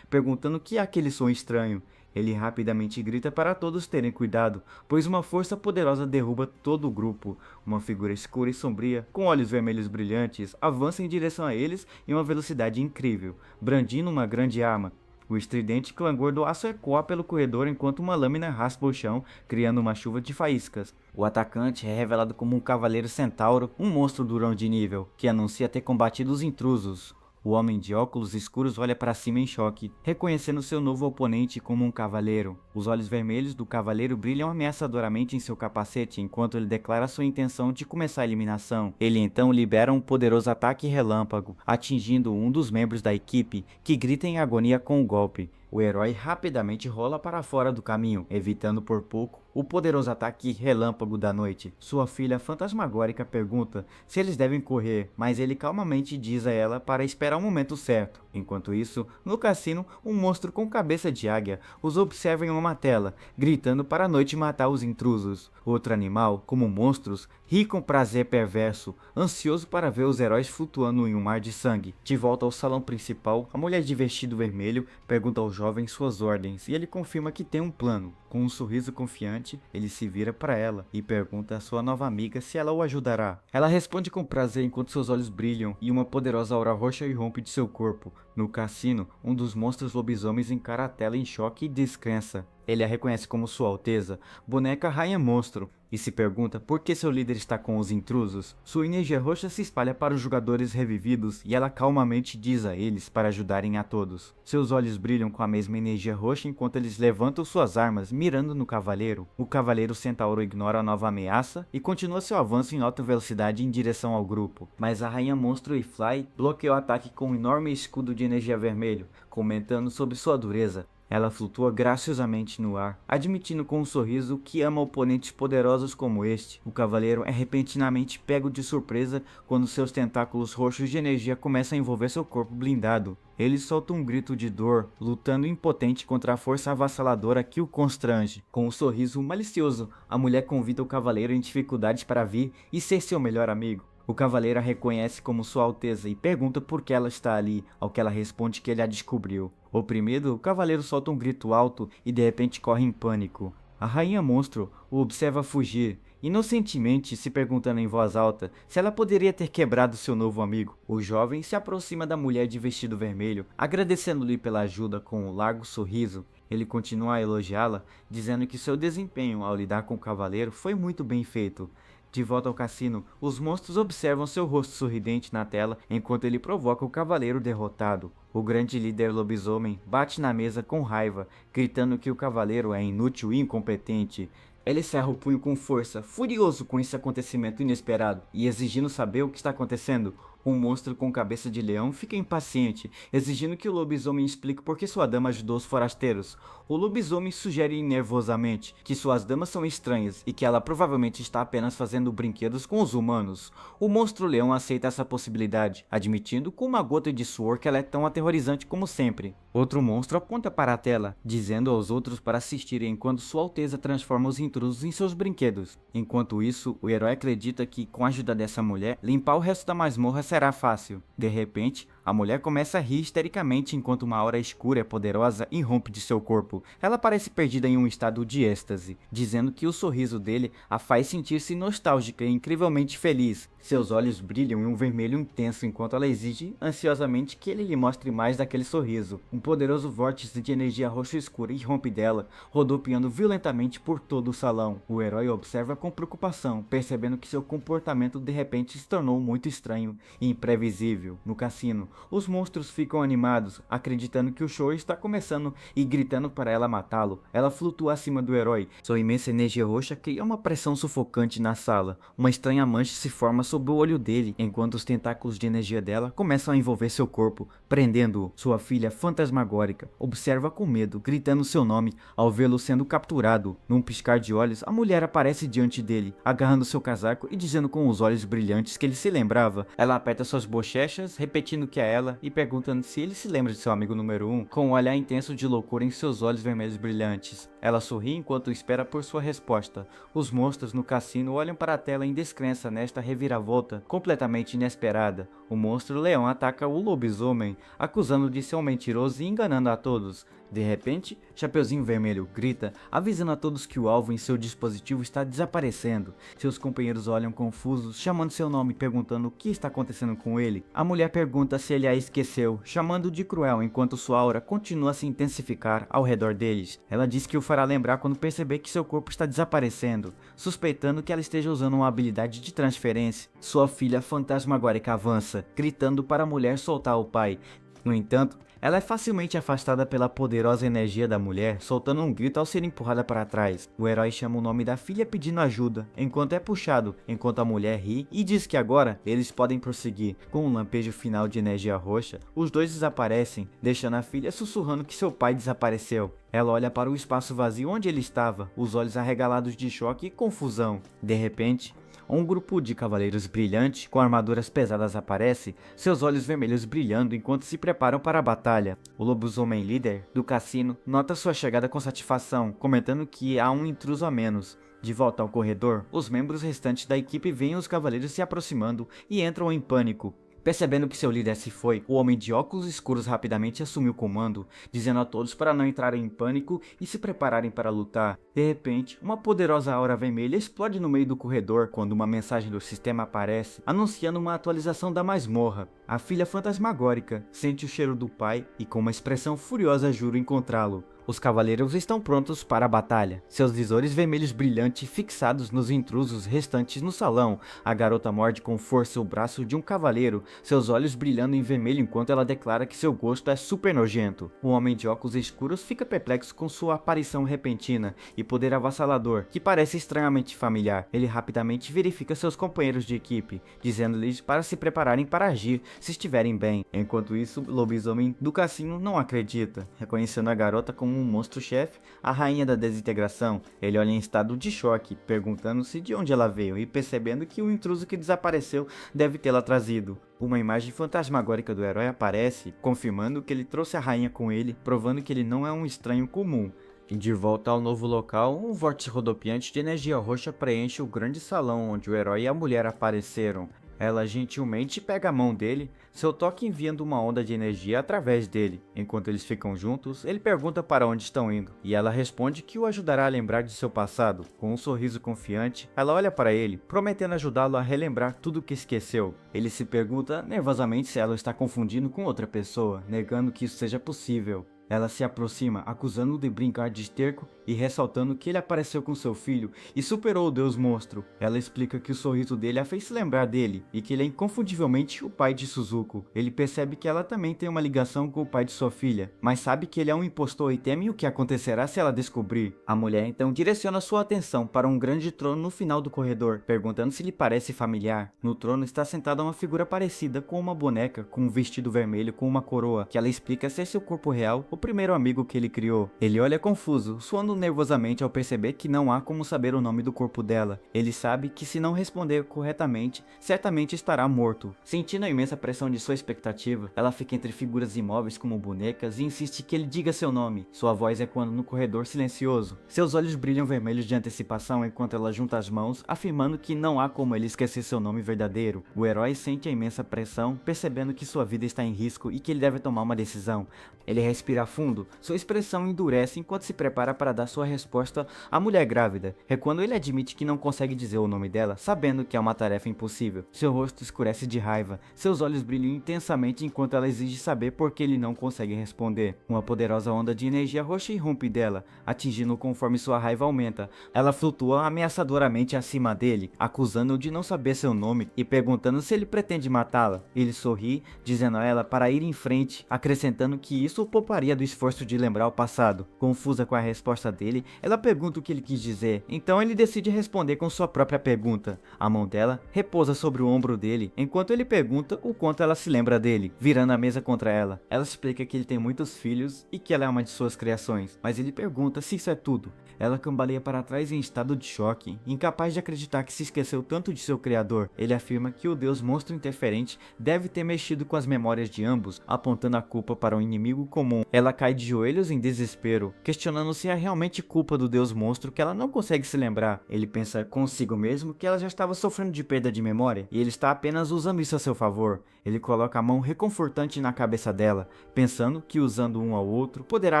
perguntando o que é aquele som estranho. Ele rapidamente grita para todos terem cuidado, pois uma força poderosa derruba todo o grupo. Uma figura escura e sombria, com olhos vermelhos brilhantes, avança em direção a eles em uma velocidade incrível, brandindo uma grande arma. O estridente clangor do aço ecoa pelo corredor enquanto uma lâmina raspa o chão, criando uma chuva de faíscas. O atacante é revelado como um cavaleiro centauro, um monstro durão de nível, que anuncia ter combatido os intrusos. O homem de óculos escuros olha para cima em choque, reconhecendo seu novo oponente como um cavaleiro. Os olhos vermelhos do cavaleiro brilham ameaçadoramente em seu capacete enquanto ele declara sua intenção de começar a eliminação. Ele então libera um poderoso ataque relâmpago, atingindo um dos membros da equipe, que grita em agonia com o golpe. O herói rapidamente rola para fora do caminho, evitando por pouco o poderoso ataque relâmpago da noite. Sua filha fantasmagórica pergunta se eles devem correr, mas ele calmamente diz a ela para esperar o momento certo. Enquanto isso, no cassino, um monstro com cabeça de águia os observa em uma tela, gritando para a noite matar os intrusos. Outro animal, como monstros, ri com prazer perverso, ansioso para ver os heróis flutuando em um mar de sangue. De volta ao salão principal, a mulher de vestido vermelho pergunta ao jovem suas ordens e ele confirma que tem um plano. Com um sorriso confiante, ele se vira para ela e pergunta à sua nova amiga se ela o ajudará. Ela responde com prazer enquanto seus olhos brilham e uma poderosa aura roxa irrompe de seu corpo. No cassino, um dos monstros lobisomens encara a tela em choque e descrença. Ele a reconhece como Sua Alteza, boneca Rainha Monstro, e se pergunta por que seu líder está com os intrusos. Sua energia roxa se espalha para os jogadores revividos e ela calmamente diz a eles para ajudarem a todos. Seus olhos brilham com a mesma energia roxa enquanto eles levantam suas armas, mirando no cavaleiro. O cavaleiro centauro ignora a nova ameaça e continua seu avanço em alta velocidade em direção ao grupo. Mas a Rainha Monstro e Fly bloqueiam o ataque com um enorme escudo de energia vermelho, comentando sobre sua dureza. Ela flutua graciosamente no ar, admitindo com um sorriso que ama oponentes poderosos como este. O cavaleiro é repentinamente pego de surpresa quando seus tentáculos roxos de energia começam a envolver seu corpo blindado. Ele solta um grito de dor, lutando impotente contra a força avassaladora que o constrange. Com um sorriso malicioso, a mulher convida o cavaleiro em dificuldades para vir e ser seu melhor amigo. O cavaleiro a reconhece como Sua Alteza e pergunta por que ela está ali, ao que ela responde que ele a descobriu. Oprimido, o cavaleiro solta um grito alto e de repente corre em pânico. A Rainha Monstro o observa fugir, inocentemente se perguntando em voz alta se ela poderia ter quebrado seu novo amigo. O jovem se aproxima da mulher de vestido vermelho, agradecendo-lhe pela ajuda com um largo sorriso. Ele continua a elogiá-la, dizendo que seu desempenho ao lidar com o cavaleiro foi muito bem feito. De volta ao cassino, os monstros observam seu rosto sorridente na tela enquanto ele provoca o cavaleiro derrotado. O grande líder lobisomem bate na mesa com raiva, gritando que o cavaleiro é inútil e incompetente. Ele cerra o punho com força, furioso com esse acontecimento inesperado e exigindo saber o que está acontecendo. Um monstro com cabeça de leão fica impaciente, exigindo que o lobisomem explique por que sua dama ajudou os forasteiros. O lobisomem sugere nervosamente que suas damas são estranhas e que ela provavelmente está apenas fazendo brinquedos com os humanos. O monstro leão aceita essa possibilidade, admitindo com uma gota de suor que ela é tão aterrorizante como sempre. Outro monstro aponta para a tela, dizendo aos outros para assistirem enquanto Sua Alteza transforma os intrusos em seus brinquedos. Enquanto isso, o herói acredita que, com a ajuda dessa mulher, limpar o resto da masmorra será fácil. De repente, a mulher começa a rir histericamente enquanto uma aura escura e poderosa irrompe de seu corpo. Ela parece perdida em um estado de êxtase, dizendo que o sorriso dele a faz sentir-se nostálgica e incrivelmente feliz. Seus olhos brilham em um vermelho intenso enquanto ela exige ansiosamente que ele lhe mostre mais daquele sorriso. Um poderoso vórtice de energia roxa escura irrompe dela, rodopiando violentamente por todo o salão. O herói observa com preocupação, percebendo que seu comportamento de repente se tornou muito estranho e imprevisível. No cassino, os monstros ficam animados, acreditando que o show está começando e gritando para ela matá-lo. Ela flutua acima do herói. Sua imensa energia roxa cria uma pressão sufocante na sala. Uma estranha mancha se forma sob o olho dele, enquanto os tentáculos de energia dela começam a envolver seu corpo, prendendo-o. Sua filha fantasmagórica observa com medo, gritando seu nome ao vê-lo sendo capturado. Num piscar de olhos, a mulher aparece diante dele, agarrando seu casaco e dizendo com os olhos brilhantes que ele se lembrava. Ela aperta suas bochechas, repetindo que é ela e perguntando se ele se lembra de seu amigo número 1, com um olhar intenso de loucura em seus olhos vermelhos brilhantes. Ela sorri enquanto espera por sua resposta. Os monstros no cassino olham para a tela em descrença nesta reviravolta completamente inesperada. O monstro leão ataca o lobisomem, acusando de ser um mentiroso e enganando a todos. De repente, Chapeuzinho Vermelho grita, avisando a todos que o alvo em seu dispositivo está desaparecendo. Seus companheiros olham confusos, chamando seu nome e perguntando o que está acontecendo com ele. A mulher pergunta se ele a esqueceu, chamando-o de cruel enquanto sua aura continua a se intensificar ao redor deles. Ela diz que o fará lembrar quando perceber que seu corpo está desaparecendo, suspeitando que ela esteja usando uma habilidade de transferência. Sua filha fantasmagórica avança, gritando para a mulher soltar o pai. No entanto, ela é facilmente afastada pela poderosa energia da mulher, soltando um grito ao ser empurrada para trás. O herói chama o nome da filha pedindo ajuda, enquanto é puxado, enquanto a mulher ri e diz que agora eles podem prosseguir. Com um lampejo final de energia roxa, os dois desaparecem, deixando a filha sussurrando que seu pai desapareceu. Ela olha para o espaço vazio onde ele estava, os olhos arregalados de choque e confusão. De repente, um grupo de cavaleiros brilhantes com armaduras pesadas aparece, seus olhos vermelhos brilhando enquanto se preparam para a batalha. O lobisomem líder do cassino nota sua chegada com satisfação, comentando que há um intruso a menos. De volta ao corredor, os membros restantes da equipe veem os cavaleiros se aproximando e entram em pânico. Percebendo que seu líder se foi, o homem de óculos escuros rapidamente assumiu o comando, dizendo a todos para não entrarem em pânico e se prepararem para lutar. De repente, uma poderosa aura vermelha explode no meio do corredor quando uma mensagem do sistema aparece, anunciando uma atualização da masmorra. A filha fantasmagórica sente o cheiro do pai e com uma expressão furiosa jura encontrá-lo. Os cavaleiros estão prontos para a batalha, seus visores vermelhos brilhantes fixados nos intrusos restantes no salão. A garota morde com força o braço de um cavaleiro, seus olhos brilhando em vermelho enquanto ela declara que seu gosto é super nojento. O homem de óculos escuros fica perplexo com sua aparição repentina e poder avassalador, que parece estranhamente familiar. Ele rapidamente verifica seus companheiros de equipe, dizendo-lhes para se prepararem para agir se estiverem bem. Enquanto isso, o lobisomem do cassino não acredita, reconhecendo a garota como um monstro-chefe, a rainha da desintegração. Ele olha em estado de choque, perguntando-se de onde ela veio e percebendo que o intruso que desapareceu deve tê-la trazido. Uma imagem fantasmagórica do herói aparece, confirmando que ele trouxe a rainha com ele, provando que ele não é um estranho comum. E de volta ao novo local, um vórtice rodopiante de energia roxa preenche o grande salão onde o herói e a mulher apareceram. Ela gentilmente pega a mão dele, seu toque enviando uma onda de energia através dele. Enquanto eles ficam juntos, ele pergunta para onde estão indo, e ela responde que o ajudará a lembrar de seu passado. Com um sorriso confiante, ela olha para ele, prometendo ajudá-lo a relembrar tudo o que esqueceu. Ele se pergunta nervosamente se ela está confundindo com outra pessoa, negando que isso seja possível. Ela se aproxima, acusando-o de brincar de esterco e ressaltando que ele apareceu com seu filho e superou o deus monstro. Ela explica que o sorriso dele a fez se lembrar dele e que ele é inconfundivelmente o pai de Suzuko. Ele percebe que ela também tem uma ligação com o pai de sua filha, mas sabe que ele é um impostor e teme o que acontecerá se ela descobrir. A mulher então direciona sua atenção para um grande trono no final do corredor, perguntando se lhe parece familiar. No trono está sentada uma figura parecida com uma boneca com um vestido vermelho com uma coroa, que ela explica ser seu corpo real, o primeiro amigo que ele criou. Ele olha confuso, suando nervosamente ao perceber que não há como saber o nome do corpo dela. Ele sabe que se não responder corretamente, certamente estará morto. Sentindo a imensa pressão de sua expectativa, ela fica entre figuras imóveis como bonecas e insiste que ele diga seu nome. Sua voz ecoando no corredor silencioso. Seus olhos brilham vermelhos de antecipação enquanto ela junta as mãos, afirmando que não há como ele esquecer seu nome verdadeiro. O herói sente a imensa pressão, percebendo que sua vida está em risco e que ele deve tomar uma decisão. Ele respira fundo, sua expressão endurece enquanto se prepara para dar sua resposta à mulher grávida. É quando ele admite que não consegue dizer o nome dela, sabendo que é uma tarefa impossível. Seu rosto escurece de raiva, seus olhos brilham intensamente enquanto ela exige saber por que ele não consegue responder. Uma poderosa onda de energia roxa irrompe dela, atingindo-o conforme sua raiva aumenta. Ela flutua ameaçadoramente acima dele, acusando-o de não saber seu nome e perguntando se ele pretende matá-la. Ele sorri, dizendo a ela para ir em frente, acrescentando que isso o pouparia do esforço de lembrar o passado. Confusa com a resposta dele, ela pergunta o que ele quis dizer, então ele decide responder com sua própria pergunta. A mão dela repousa sobre o ombro dele, enquanto ele pergunta o quanto ela se lembra dele, virando a mesa contra ela. Ela explica que ele tem muitos filhos e que ela é uma de suas criações, mas ele pergunta se isso é tudo. Ela cambaleia para trás em estado de choque, incapaz de acreditar que se esqueceu tanto de seu criador. Ele afirma que o deus monstro interferente deve ter mexido com as memórias de ambos, apontando a culpa para um inimigo comum. Ela cai de joelhos em desespero, questionando se é realmente culpa do deus monstro que ela não consegue se lembrar. Ele pensa consigo mesmo que ela já estava sofrendo de perda de memória, e ele está apenas usando isso a seu favor. Ele coloca a mão reconfortante na cabeça dela, pensando que usando um ao outro poderá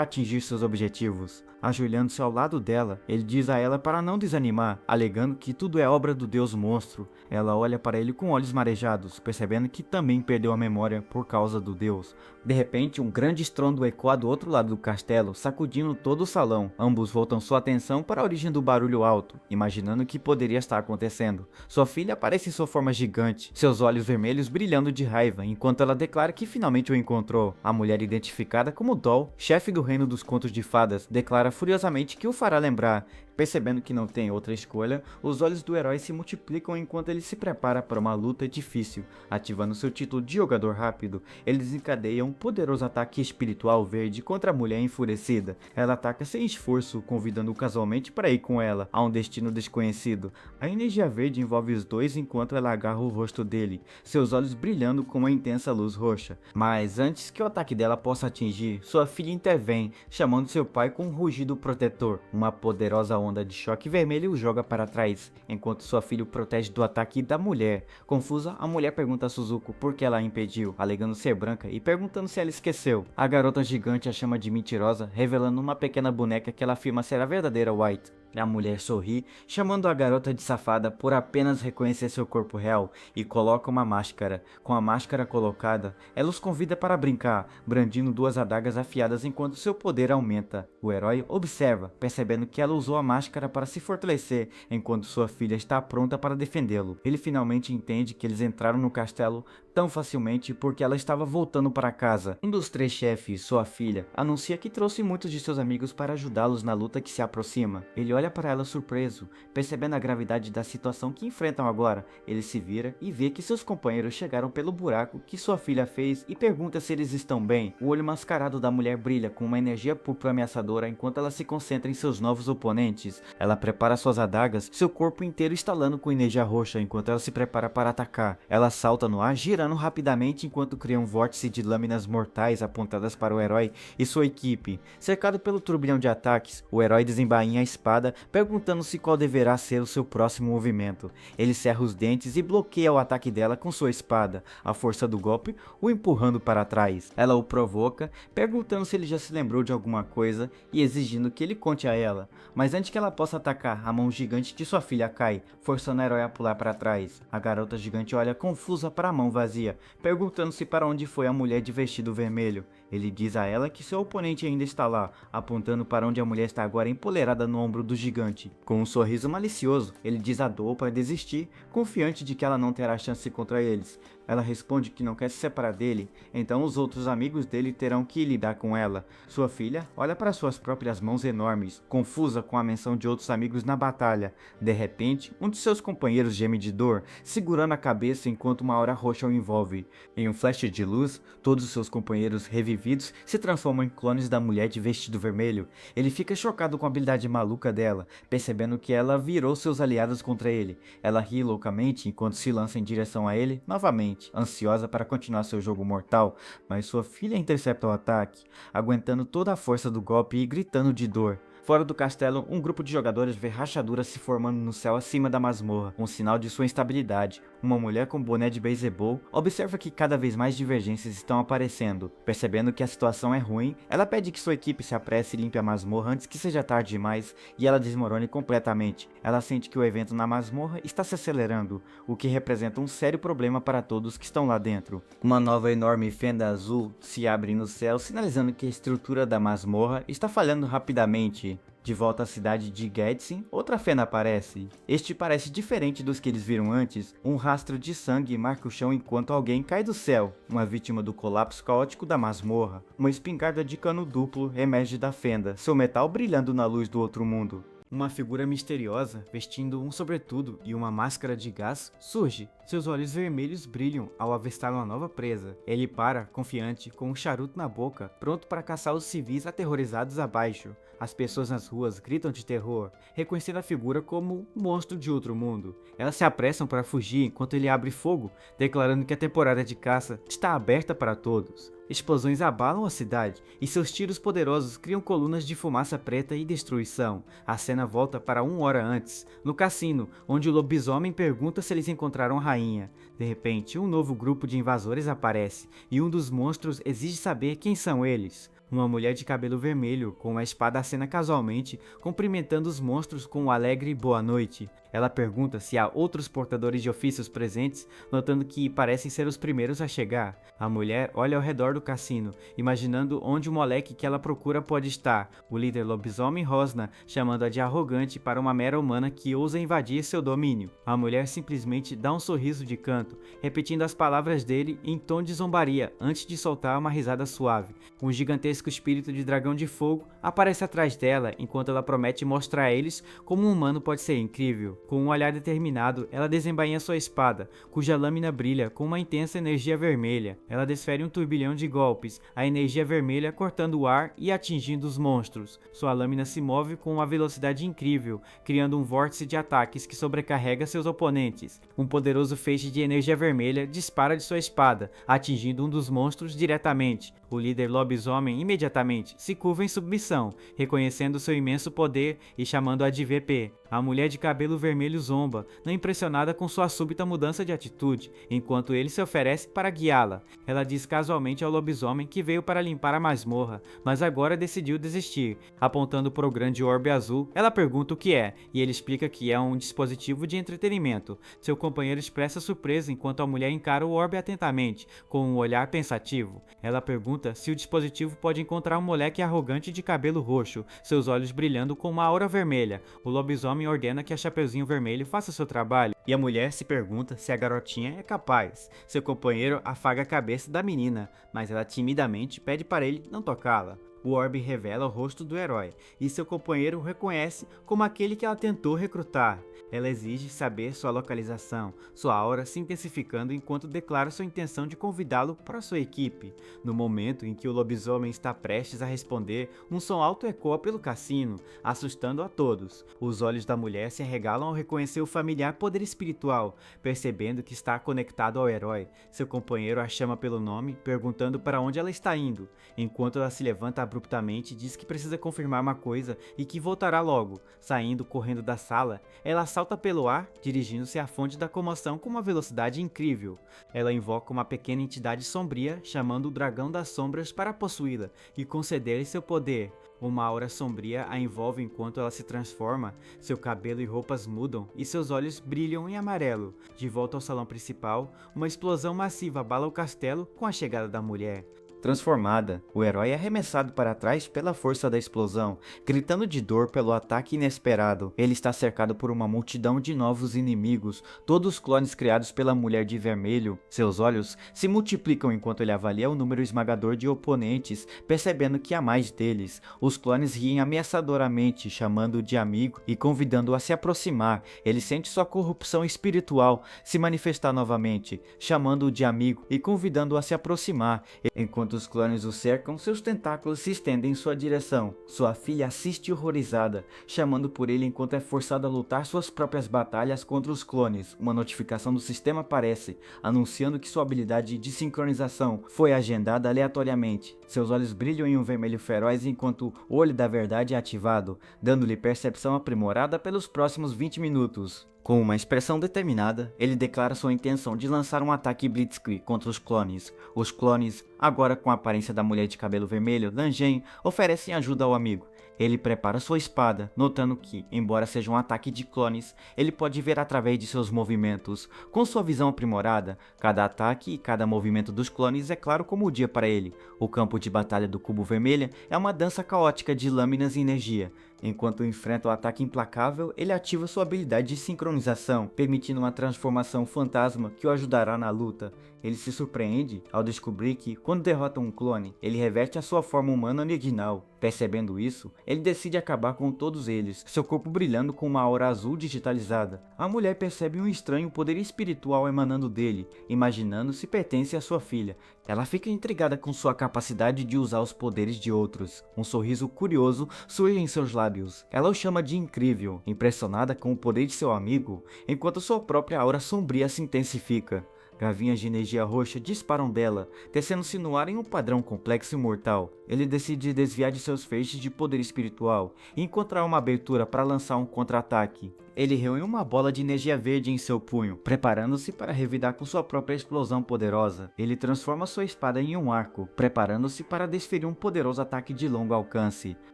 atingir seus objetivos. Ajoelhando-se ao lado dela, ele diz a ela para não desanimar, alegando que tudo é obra do deus monstro. Ela olha para ele com olhos marejados, percebendo que também perdeu a memória por causa do deus. De repente, um grande estrondo ecoa do outro lado do castelo, sacudindo todo o salão. Ambos voltam sua atenção para a origem do barulho alto, imaginando o que poderia estar acontecendo. Sua filha aparece em sua forma gigante, seus olhos vermelhos brilhando de raiva, enquanto ela declara que finalmente o encontrou. A mulher identificada como Doll, chefe do reino dos contos de fadas, declara furiosamente que o fará lembrar. Percebendo que não tem outra escolha, os olhos do herói se multiplicam enquanto ele se prepara para uma luta difícil. Ativando seu título de jogador rápido, ele desencadeia um poderoso ataque espiritual verde contra a mulher enfurecida. Ela ataca sem esforço, convidando-o casualmente para ir com ela a um destino desconhecido. A energia verde envolve os dois enquanto ela agarra o rosto dele, seus olhos brilhando com uma intensa luz roxa. Mas antes que o ataque dela possa atingir, sua filha intervém, chamando seu pai com um rugido protetor. Uma poderosa onda de choque vermelho o joga para trás, enquanto sua filha o protege do ataque da mulher. Confusa, a mulher pergunta a Suzuko por que ela a impediu, alegando ser branca e perguntando se ela esqueceu. A garota gigante a chama de mentirosa, revelando uma pequena boneca que ela afirma ser a verdadeira White. A mulher sorri, chamando a garota de safada por apenas reconhecer seu corpo real e coloca uma máscara. Com a máscara colocada, ela os convida para brincar, brandindo duas adagas afiadas enquanto seu poder aumenta. O herói observa, percebendo que ela usou a máscara para se fortalecer, enquanto sua filha está pronta para defendê-lo. Ele finalmente entende que eles entraram no castelo tão facilmente porque ela estava voltando para casa. Um dos três chefes, sua filha, anuncia que trouxe muitos de seus amigos para ajudá-los na luta que se aproxima. Ele olha para ela surpreso, percebendo a gravidade da situação que enfrentam agora. Ele se vira e vê que seus companheiros chegaram pelo buraco que sua filha fez e pergunta se eles estão bem. O olho mascarado da mulher brilha com uma energia púrpura ameaçadora enquanto ela se concentra em seus novos oponentes. Ela prepara suas adagas, seu corpo inteiro estalando com energia roxa enquanto ela se prepara para atacar. Ela salta no ar, girando rapidamente enquanto cria um vórtice de lâminas mortais apontadas para o herói e sua equipe. Cercado pelo turbilhão de ataques, o herói desembainha a espada, perguntando-se qual deverá ser o seu próximo movimento. Ele cerra os dentes e bloqueia o ataque dela com sua espada, a força do golpe o empurrando para trás. Ela o provoca, perguntando se ele já se lembrou de alguma coisa e exigindo que ele conte a ela. Mas antes que ela possa atacar, a mão gigante de sua filha cai, forçando o herói a pular para trás. A garota gigante olha confusa para a mão vazia, perguntando-se para onde foi a mulher de vestido vermelho. Ele diz a ela que seu oponente ainda está lá, apontando para onde a mulher está agora empoleirada no ombro do gigante. Com um sorriso malicioso, ele desabou para desistir, confiante de que ela não terá chance contra eles. Ela responde que não quer se separar dele, então os outros amigos dele terão que lidar com ela. Sua filha olha para suas próprias mãos enormes, confusa com a menção de outros amigos na batalha. De repente, um de seus companheiros geme de dor, segurando a cabeça enquanto uma aura roxa o envolve. Em um flash de luz, todos os seus companheiros revividos se transformam em clones da mulher de vestido vermelho. Ele fica chocado com a habilidade maluca dela, percebendo que ela virou seus aliados contra ele. Ela ri loucamente enquanto se lança em direção a ele novamente, ansiosa para continuar seu jogo mortal, mas sua filha intercepta o ataque, aguentando toda a força do golpe e gritando de dor. Fora do castelo, um grupo de jogadores vê rachaduras se formando no céu acima da masmorra, um sinal de sua instabilidade. Uma mulher com boné de beisebol observa que cada vez mais divergências estão aparecendo. Percebendo que a situação é ruim, ela pede que sua equipe se apresse e limpe a masmorra antes que seja tarde demais e ela desmorone completamente. Ela sente que o evento na masmorra está se acelerando, o que representa um sério problema para todos que estão lá dentro. Uma nova enorme fenda azul se abre no céu, sinalizando que a estrutura da masmorra está falhando rapidamente. De volta à cidade de Gedsin, outra fenda aparece. Este parece diferente dos que eles viram antes. Um rastro de sangue marca o chão enquanto alguém cai do céu, uma vítima do colapso caótico da masmorra. Uma espingarda de cano duplo emerge da fenda, seu metal brilhando na luz do outro mundo. Uma figura misteriosa, vestindo um sobretudo e uma máscara de gás, surge. Seus olhos vermelhos brilham ao avistar uma nova presa. Ele para, confiante, com um charuto na boca, pronto para caçar os civis aterrorizados abaixo. As pessoas nas ruas gritam de terror, reconhecendo a figura como um monstro de outro mundo. Elas se apressam para fugir enquanto ele abre fogo, declarando que a temporada de caça está aberta para todos. Explosões abalam a cidade, e seus tiros poderosos criam colunas de fumaça preta e destruição. A cena volta para 1 hora antes, no cassino, onde o lobisomem pergunta se eles encontraram a rainha. De repente, um novo grupo de invasores aparece, e um dos monstros exige saber quem são eles. Uma mulher de cabelo vermelho, com uma espada acena casualmente, cumprimentando os monstros com um alegre boa noite. Ela pergunta se há outros portadores de ofícios presentes, notando que parecem ser os primeiros a chegar. A mulher olha ao redor do cassino, imaginando onde o moleque que ela procura pode estar. O líder lobisomem rosna, chamando-a de arrogante para uma mera humana que ousa invadir seu domínio. A mulher simplesmente dá um sorriso de canto, repetindo as palavras dele em tom de zombaria, antes de soltar uma risada suave. Um gigantesco espírito de dragão de fogo aparece atrás dela, enquanto ela promete mostrar a eles como um humano pode ser incrível. Com um olhar determinado, ela desembainha sua espada, cuja lâmina brilha com uma intensa energia vermelha. Ela desfere um turbilhão de golpes, a energia vermelha cortando o ar e atingindo os monstros. Sua lâmina se move com uma velocidade incrível, criando um vórtice de ataques que sobrecarrega seus oponentes. Um poderoso feixe de energia vermelha dispara de sua espada, atingindo um dos monstros diretamente. O líder lobisomem imediatamente se curva em submissão, reconhecendo seu imenso poder e chamando-a de VP. A mulher de cabelo vermelho zomba, não impressionada com sua súbita mudança de atitude, enquanto ele se oferece para guiá-la. Ela diz casualmente ao lobisomem que veio para limpar a masmorra, mas agora decidiu desistir. Apontando para o grande orbe azul, ela pergunta o que é, e ele explica que é um dispositivo de entretenimento. Seu companheiro expressa surpresa enquanto a mulher encara o orbe atentamente, com um olhar pensativo. Ela pergunta se o dispositivo pode encontrar um moleque arrogante de cabelo roxo, seus olhos brilhando com uma aura vermelha. O lobisomem ordena que a Chapeuzinho Vermelho faça seu trabalho, e a mulher se pergunta se a garotinha é capaz. Seu companheiro afaga a cabeça da menina, mas ela timidamente pede para ele não tocá-la. O orbe revela o rosto do herói, e seu companheiro o reconhece como aquele que ela tentou recrutar. Ela exige saber sua localização, sua aura se intensificando enquanto declara sua intenção de convidá-lo para sua equipe. No momento em que o lobisomem está prestes a responder, um som alto ecoa pelo cassino, assustando a todos. Os olhos da mulher se arregalam ao reconhecer o familiar poder espiritual, percebendo que está conectado ao herói. Seu companheiro a chama pelo nome, perguntando para onde ela está indo, enquanto ela se levanta abruptamente, diz que precisa confirmar uma coisa e que voltará logo. Saindo correndo da sala, ela salta pelo ar, dirigindo-se à fonte da comoção com uma velocidade incrível. Ela invoca uma pequena entidade sombria, chamando o dragão das sombras para possuí-la e conceder-lhe seu poder. Uma aura sombria a envolve enquanto ela se transforma, seu cabelo e roupas mudam e seus olhos brilham em amarelo. De volta ao salão principal, uma explosão massiva abala o castelo com a chegada da mulher. Transformada, o herói é arremessado para trás pela força da explosão, gritando de dor pelo ataque inesperado. Ele está cercado por uma multidão de novos inimigos, todos clones criados pela mulher de vermelho. Seus olhos se multiplicam enquanto ele avalia o número esmagador de oponentes, percebendo que há mais deles. Os clones riem ameaçadoramente, chamando-o de amigo e convidando-o a se aproximar. Ele sente sua corrupção espiritual se manifestar novamente, chamando-o de amigo e convidando-o a se aproximar. Enquanto os clones o cercam, seus tentáculos se estendem em sua direção. Sua filha assiste horrorizada, chamando por ele enquanto é forçado a lutar suas próprias batalhas contra os clones. Uma notificação do sistema aparece, anunciando que sua habilidade de sincronização foi agendada aleatoriamente. Seus olhos brilham em um vermelho feroz enquanto o olho da verdade é ativado, dando-lhe percepção aprimorada pelos próximos 20 minutos. Com uma expressão determinada, ele declara sua intenção de lançar um ataque blitzkrieg contra os clones. Os clones, agora com a aparência da mulher de cabelo vermelho, Langen, oferecem ajuda ao amigo. Ele prepara sua espada, notando que, embora seja um ataque de clones, ele pode ver através de seus movimentos. Com sua visão aprimorada, cada ataque e cada movimento dos clones é claro como o dia para ele. O campo de batalha do Cubo Vermelha é uma dança caótica de lâminas e energia. Enquanto enfrenta o ataque implacável, ele ativa sua habilidade de sincronização, permitindo uma transformação fantasma que o ajudará na luta. Ele se surpreende ao descobrir que, quando derrota um clone, ele reverte a sua forma humana original. Percebendo isso, ele decide acabar com todos eles, seu corpo brilhando com uma aura azul digitalizada. A mulher percebe um estranho poder espiritual emanando dele, imaginando se pertence à sua filha. Ela fica intrigada com sua capacidade de usar os poderes de outros. Um sorriso curioso surge em seus lábios. Ela o chama de incrível, impressionada com o poder de seu amigo, enquanto sua própria aura sombria se intensifica. Gavinhas de energia roxa disparam dela, tecendo-se no ar em um padrão complexo e mortal. Ele decide desviar de seus feixes de poder espiritual e encontrar uma abertura para lançar um contra-ataque. Ele reúne uma bola de energia verde em seu punho, preparando-se para revidar com sua própria explosão poderosa. Ele transforma sua espada em um arco, preparando-se para desferir um poderoso ataque de longo alcance.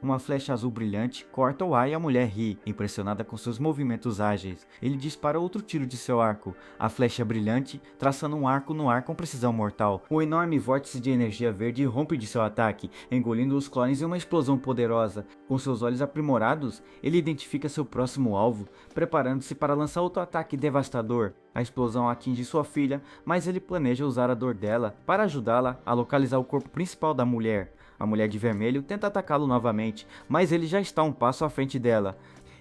Uma flecha azul brilhante corta o ar e a mulher ri, impressionada com seus movimentos ágeis. Ele dispara outro tiro de seu arco, a flecha brilhante traçando um arco no ar com precisão mortal. Um enorme vórtice de energia verde rompe de seu ataque, engolindo os clones em uma explosão poderosa. Com seus olhos aprimorados, ele identifica seu próximo alvo, preparando-se para lançar outro ataque devastador. A explosão atinge sua filha, mas ele planeja usar a dor dela para ajudá-la a localizar o corpo principal da mulher. A mulher de vermelho tenta atacá-lo novamente, mas ele já está um passo à frente dela.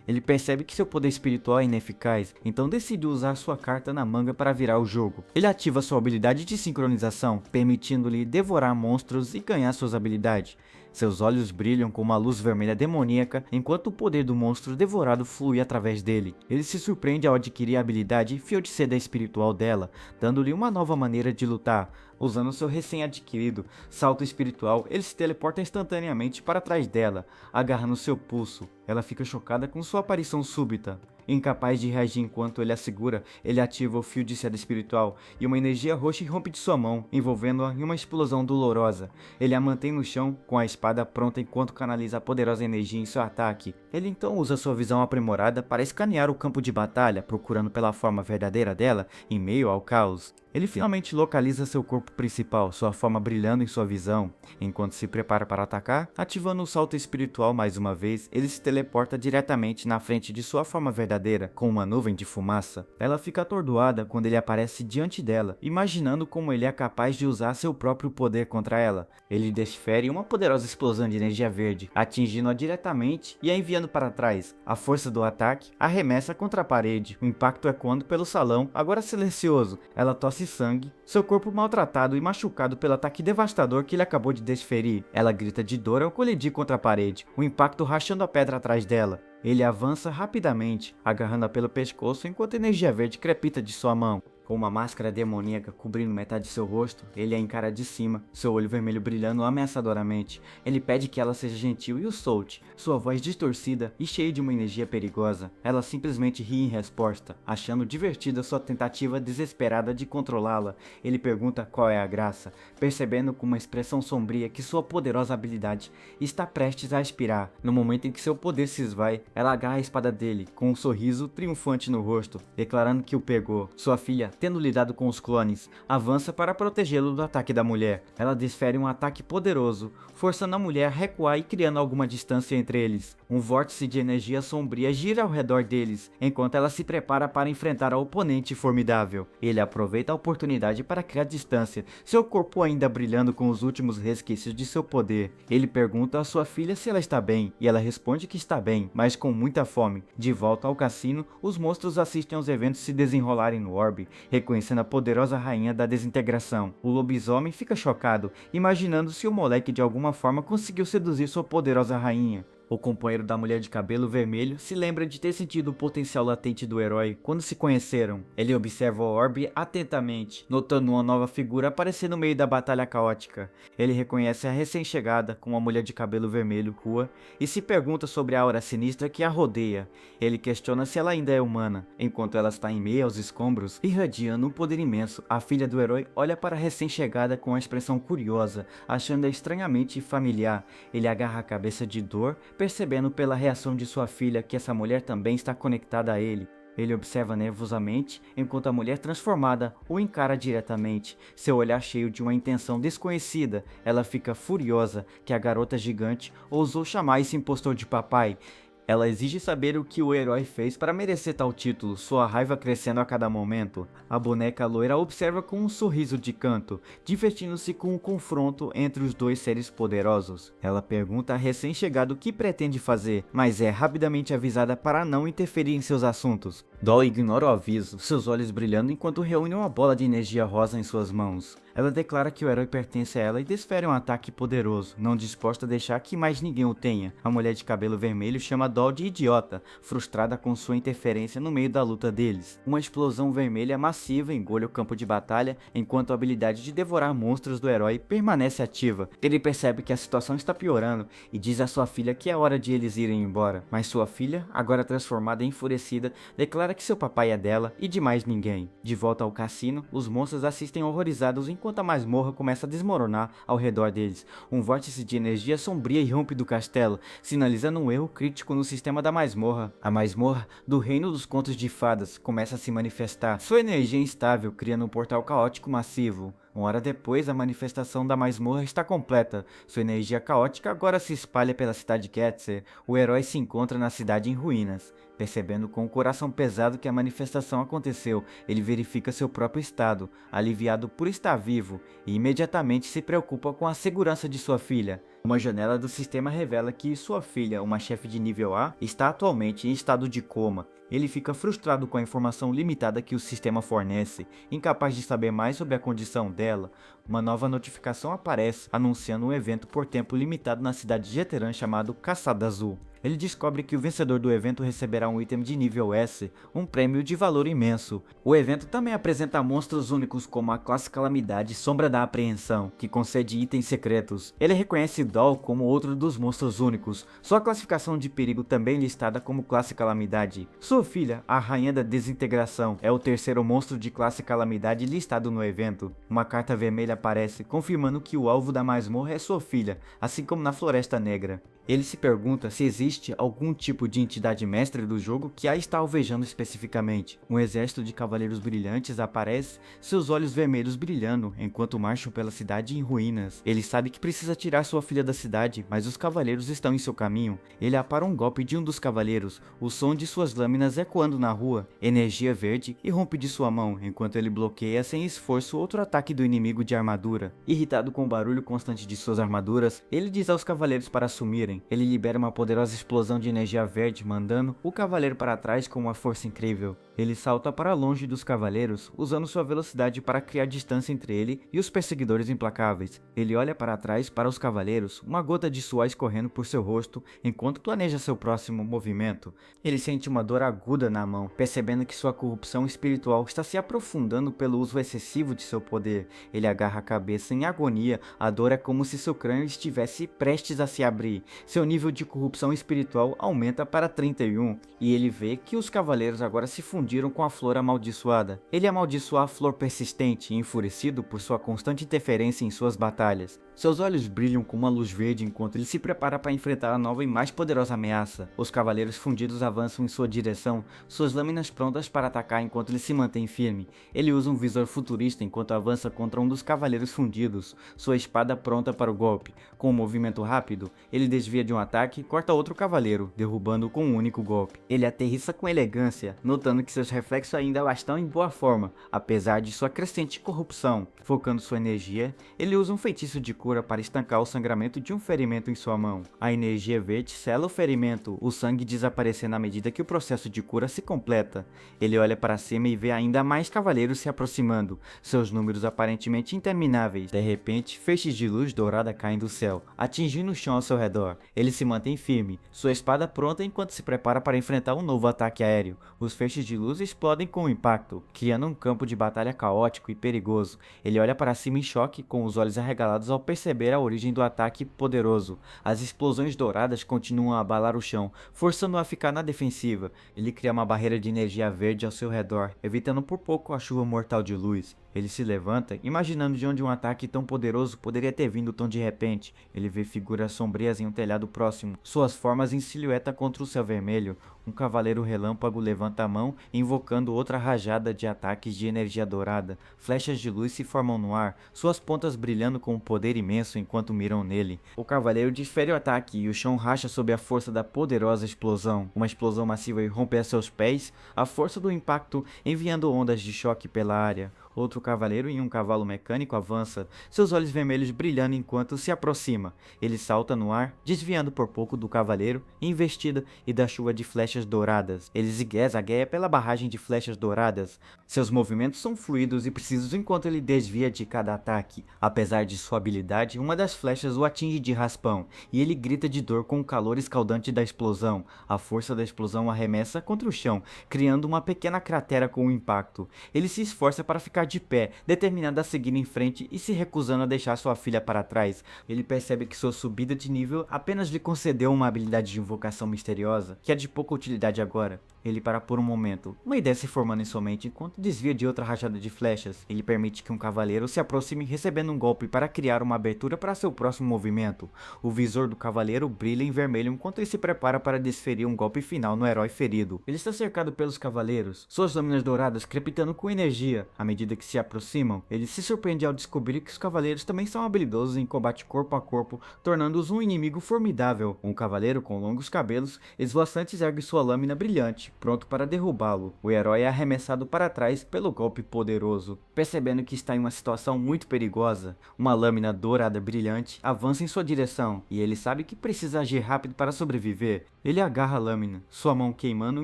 Ele percebe que seu poder espiritual é ineficaz, então decide usar sua carta na manga para virar o jogo. Ele ativa sua habilidade de sincronização, permitindo-lhe devorar monstros e ganhar suas habilidades. Seus olhos brilham com uma luz vermelha demoníaca, enquanto o poder do monstro devorado flui através dele. Ele se surpreende ao adquirir a habilidade Feiticeira espiritual dela, dando-lhe uma nova maneira de lutar. Usando seu recém-adquirido salto espiritual, ele se teleporta instantaneamente para trás dela, agarrando seu pulso. Ela fica chocada com sua aparição súbita. Incapaz de reagir enquanto ele a segura, ele ativa o fio de seda espiritual e uma energia roxa irrompe de sua mão, envolvendo-a em uma explosão dolorosa. Ele a mantém no chão, com a espada pronta enquanto canaliza a poderosa energia em seu ataque. Ele então usa sua visão aprimorada para escanear o campo de batalha, procurando pela forma verdadeira dela em meio ao caos. Ele finalmente localiza seu corpo principal, sua forma brilhando em sua visão. Enquanto se prepara para atacar, ativando o salto espiritual mais uma vez, ele se teleporta diretamente na frente de sua forma verdadeira, com uma nuvem de fumaça. Ela fica atordoada quando ele aparece diante dela, imaginando como ele é capaz de usar seu próprio poder contra ela. Ele desfere uma poderosa explosão de energia verde, atingindo-a diretamente e a enviando para trás. A força do ataque arremessa contra a parede. O impacto ecoando pelo salão, agora silencioso. Ela tosse sangue, seu corpo maltratado e machucado pelo ataque devastador que ele acabou de desferir. Ela grita de dor ao colidir contra a parede, o impacto rachando a pedra atrás dela. Ele avança rapidamente, agarrando-a pelo pescoço enquanto a energia verde crepita de sua mão. Com uma máscara demoníaca cobrindo metade de seu rosto, ele a encara de cima, seu olho vermelho brilhando ameaçadoramente. Ele pede que ela seja gentil e o solte, sua voz distorcida e cheia de uma energia perigosa. Ela simplesmente ri em resposta, achando divertida sua tentativa desesperada de controlá-la. Ele pergunta qual é a graça, percebendo com uma expressão sombria que sua poderosa habilidade está prestes a expirar. No momento em que seu poder se esvai, ela agarra a espada dele, com um sorriso triunfante no rosto, declarando que o pegou. Sua filha, tendo lidado com os clones, avança para protegê-lo do ataque da mulher. Ela desfere um ataque poderoso, forçando a mulher a recuar e criando alguma distância entre eles. Um vórtice de energia sombria gira ao redor deles, enquanto ela se prepara para enfrentar a oponente formidável. Ele aproveita a oportunidade para criar distância, seu corpo ainda brilhando com os últimos resquícios de seu poder. Ele pergunta à sua filha se ela está bem, e ela responde que está bem, mas com muita fome. De volta ao cassino, os monstros assistem aos eventos se desenrolarem no orbe, reconhecendo a poderosa rainha da desintegração. O lobisomem fica chocado, imaginando se o moleque de alguma forma conseguiu seduzir sua poderosa rainha. O companheiro da mulher de cabelo vermelho se lembra de ter sentido o potencial latente do herói quando se conheceram. Ele observa o orbe atentamente, notando uma nova figura aparecer no meio da batalha caótica. Ele reconhece a recém-chegada com uma mulher de cabelo vermelho, Rua, e se pergunta sobre a aura sinistra que a rodeia. Ele questiona se ela ainda é humana. Enquanto ela está em meio aos escombros, irradiando um poder imenso, a filha do herói olha para a recém-chegada com uma expressão curiosa, achando-a estranhamente familiar. Ele agarra a cabeça de dor, percebendo pela reação de sua filha que essa mulher também está conectada a ele. Ele observa nervosamente, enquanto a mulher transformada o encara diretamente, seu olhar cheio de uma intenção desconhecida. Ela fica furiosa que a garota gigante ousou chamar esse impostor de papai. Ela exige saber o que o herói fez para merecer tal título, sua raiva crescendo a cada momento. A boneca loira observa com um sorriso de canto, divertindo-se com o confronto entre os dois seres poderosos. Ela pergunta a recém-chegado o que pretende fazer, mas é rapidamente avisada para não interferir em seus assuntos. Doll ignora o aviso, seus olhos brilhando enquanto reúne uma bola de energia rosa em suas mãos. Ela declara que o herói pertence a ela e desfere um ataque poderoso, não disposta a deixar que mais ninguém o tenha. A mulher de cabelo vermelho chama Doll de idiota, frustrada com sua interferência no meio da luta deles. Uma explosão vermelha massiva engole o campo de batalha, enquanto a habilidade de devorar monstros do herói permanece ativa. Ele percebe que a situação está piorando e diz à sua filha que é hora de eles irem embora. Mas sua filha, agora transformada e enfurecida, declara que seu papai é dela e de mais ninguém. De volta ao cassino, os monstros assistem horrorizados enquanto a masmorra começa a desmoronar ao redor deles. Um vórtice de energia sombria irrompe do castelo, sinalizando um erro crítico no sistema da masmorra. A masmorra do reino dos contos de fadas começa a se manifestar, sua energia instável criando um portal caótico massivo. Uma hora depois, a manifestação da masmorra está completa. Sua energia caótica agora se espalha pela cidade de Ketzer. O herói se encontra na cidade em ruínas. Percebendo com o coração pesado que a manifestação aconteceu, ele verifica seu próprio estado, aliviado por estar vivo, e imediatamente se preocupa com a segurança de sua filha. Uma janela do sistema revela que sua filha, uma chefe de nível A, está atualmente em estado de coma. Ele fica frustrado com a informação limitada que o sistema fornece. Incapaz de saber mais sobre a condição dela, uma nova notificação aparece anunciando um evento por tempo limitado na cidade de Jeteran chamado Caçada Azul. Ele descobre que o vencedor do evento receberá um item de nível S, um prêmio de valor imenso. O evento também apresenta monstros únicos como a classe Calamidade Sombra da Apreensão, que concede itens secretos. Ele reconhece Doll como outro dos monstros únicos, sua classificação de perigo também listada como classe Calamidade. Sua filha, a Rainha da Desintegração, é o terceiro monstro de classe Calamidade listado no evento. Uma carta vermelha aparece, confirmando que o alvo da masmorra é sua filha, assim como na Floresta Negra. Ele se pergunta se existe algum tipo de entidade mestre do jogo que a está alvejando especificamente. Um exército de cavaleiros brilhantes aparece, seus olhos vermelhos brilhando, enquanto marcham pela cidade em ruínas. Ele sabe que precisa tirar sua filha da cidade, mas os cavaleiros estão em seu caminho. Ele apara um golpe de um dos cavaleiros, o som de suas lâminas ecoando na rua, energia verde irrompe de sua mão, enquanto ele bloqueia sem esforço outro ataque do inimigo de armadura. Irritado com o barulho constante de suas armaduras, ele diz aos cavaleiros para assumirem. Ele libera uma poderosa explosão de energia verde, mandando o cavaleiro para trás com uma força incrível. Ele salta para longe dos cavaleiros, usando sua velocidade para criar distância entre ele e os perseguidores implacáveis. Ele olha para trás para os cavaleiros, uma gota de suor escorrendo por seu rosto, enquanto planeja seu próximo movimento. Ele sente uma dor aguda na mão, percebendo que sua corrupção espiritual está se aprofundando pelo uso excessivo de seu poder. Ele agarra a cabeça em agonia, a dor é como se seu crânio estivesse prestes a se abrir. Seu nível de corrupção espiritual aumenta para 31, e ele vê que os cavaleiros agora se fundiram com a flor amaldiçoada. Ele amaldiçoa a flor persistente, enfurecido por sua constante interferência em suas batalhas. Seus olhos brilham com uma luz verde enquanto ele se prepara para enfrentar a nova e mais poderosa ameaça. Os cavaleiros fundidos avançam em sua direção, suas lâminas prontas para atacar enquanto ele se mantém firme. Ele usa um visor futurista enquanto avança contra um dos cavaleiros fundidos, sua espada pronta para o golpe. Com um movimento rápido, ele desvia de um ataque e corta outro cavaleiro, derrubando-o com um único golpe. Ele aterrissa com elegância, notando que seus reflexos ainda estão em boa forma, apesar de sua crescente corrupção. Focando sua energia, ele usa um feitiço de cura para estancar o sangramento de um ferimento em sua mão. A energia verde sela o ferimento, o sangue desaparecendo à medida que o processo de cura se completa. Ele olha para cima e vê ainda mais cavaleiros se aproximando, seus números aparentemente intermináveis. De repente, feixes de luz dourada caem do céu, atingindo o chão ao seu redor. Ele se mantém firme, sua espada pronta enquanto se prepara para enfrentar um novo ataque aéreo. Os feixes de luz explodem com o impacto, criando um campo de batalha caótico e perigoso. Ele olha para cima em choque, com os olhos arregalados ao perceber a origem do ataque poderoso. As explosões douradas continuam a abalar o chão, forçando-o a ficar na defensiva. Ele cria uma barreira de energia verde ao seu redor, evitando por pouco a chuva mortal de luz. Ele se levanta, imaginando de onde um ataque tão poderoso poderia ter vindo tão de repente. Ele vê figuras sombrias em um telhado próximo, suas formas em silhueta contra o céu vermelho. Um cavaleiro relâmpago levanta a mão, invocando outra rajada de ataques de energia dourada. Flechas de luz se formam no ar, suas pontas brilhando com um poder imenso enquanto miram nele. O cavaleiro desfere o ataque e o chão racha sob a força da poderosa explosão. Uma explosão massiva irrompe a seus pés, a força do impacto enviando ondas de choque pela área. Outro cavaleiro em um cavalo mecânico avança, seus olhos vermelhos brilhando enquanto se aproxima. Ele salta no ar, desviando por pouco do cavaleiro, investida e da chuva de flechas douradas. Ele zigue-zagueia pela barragem de flechas douradas. Seus movimentos são fluidos e precisos enquanto ele desvia de cada ataque. Apesar de sua habilidade, uma das flechas o atinge de raspão, e ele grita de dor com o calor escaldante da explosão. A força da explosão arremessa contra o chão, criando uma pequena cratera com o impacto. Ele se esforça para ficar de pé, determinado a seguir em frente e se recusando a deixar sua filha para trás. Ele percebe que sua subida de nível apenas lhe concedeu uma habilidade de invocação misteriosa, que é de pouca utilidade agora. Ele para por um momento, uma ideia se formando em sua mente enquanto desvia de outra rajada de flechas. Ele permite que um cavaleiro se aproxime recebendo um golpe para criar uma abertura para seu próximo movimento. O visor do cavaleiro brilha em vermelho enquanto ele se prepara para desferir um golpe final no herói ferido. Ele está cercado pelos cavaleiros, suas lâminas douradas crepitando com energia. À medida medida que se aproximam, ele se surpreende ao descobrir que os cavaleiros também são habilidosos em combate corpo a corpo, tornando-os um inimigo formidável. Um cavaleiro com longos cabelos esvoaçantes ergue sua lâmina brilhante, pronto para derrubá-lo. O herói é arremessado para trás pelo golpe poderoso. Percebendo que está em uma situação muito perigosa, uma lâmina dourada brilhante avança em sua direção, e ele sabe que precisa agir rápido para sobreviver. Ele agarra a lâmina, sua mão queimando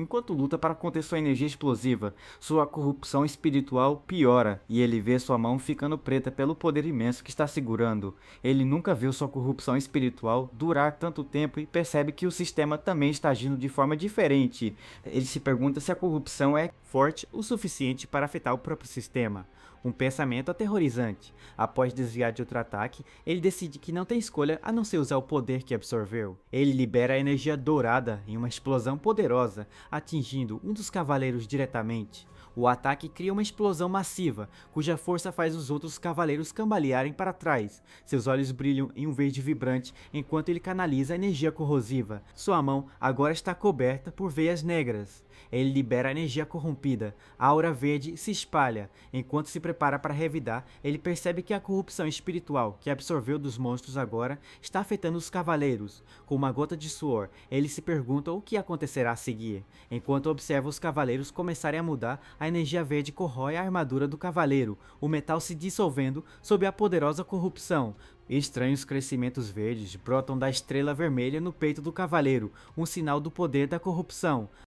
enquanto luta para conter sua energia explosiva. Sua corrupção espiritual piora, e ele vê sua mão ficando preta pelo poder imenso que está segurando. Ele nunca viu sua corrupção espiritual durar tanto tempo e percebe que o sistema também está agindo de forma diferente. Ele se pergunta se a corrupção é forte o suficiente para afetar o próprio sistema. Um pensamento aterrorizante. Após desviar de outro ataque, ele decide que não tem escolha a não ser usar o poder que absorveu. Ele libera a energia dourada em uma explosão poderosa, atingindo um dos cavaleiros diretamente. O ataque cria uma explosão massiva, cuja força faz os outros cavaleiros cambalearem para trás. Seus olhos brilham em um verde vibrante enquanto ele canaliza a energia corrosiva. Sua mão agora está coberta por veias negras. Ele libera a energia corrompida. A aura verde se espalha. Enquanto se prepara para revidar, ele percebe que a corrupção espiritual que absorveu dos monstros agora está afetando os cavaleiros. Com uma gota de suor, ele se pergunta o que acontecerá a seguir. Enquanto observa os cavaleiros começarem a mudar, a energia verde corrói a armadura do cavaleiro, o metal se dissolvendo sob a poderosa corrupção. Estranhos crescimentos verdes brotam da estrela vermelha no peito do cavaleiro, um sinal do poder da corrupção.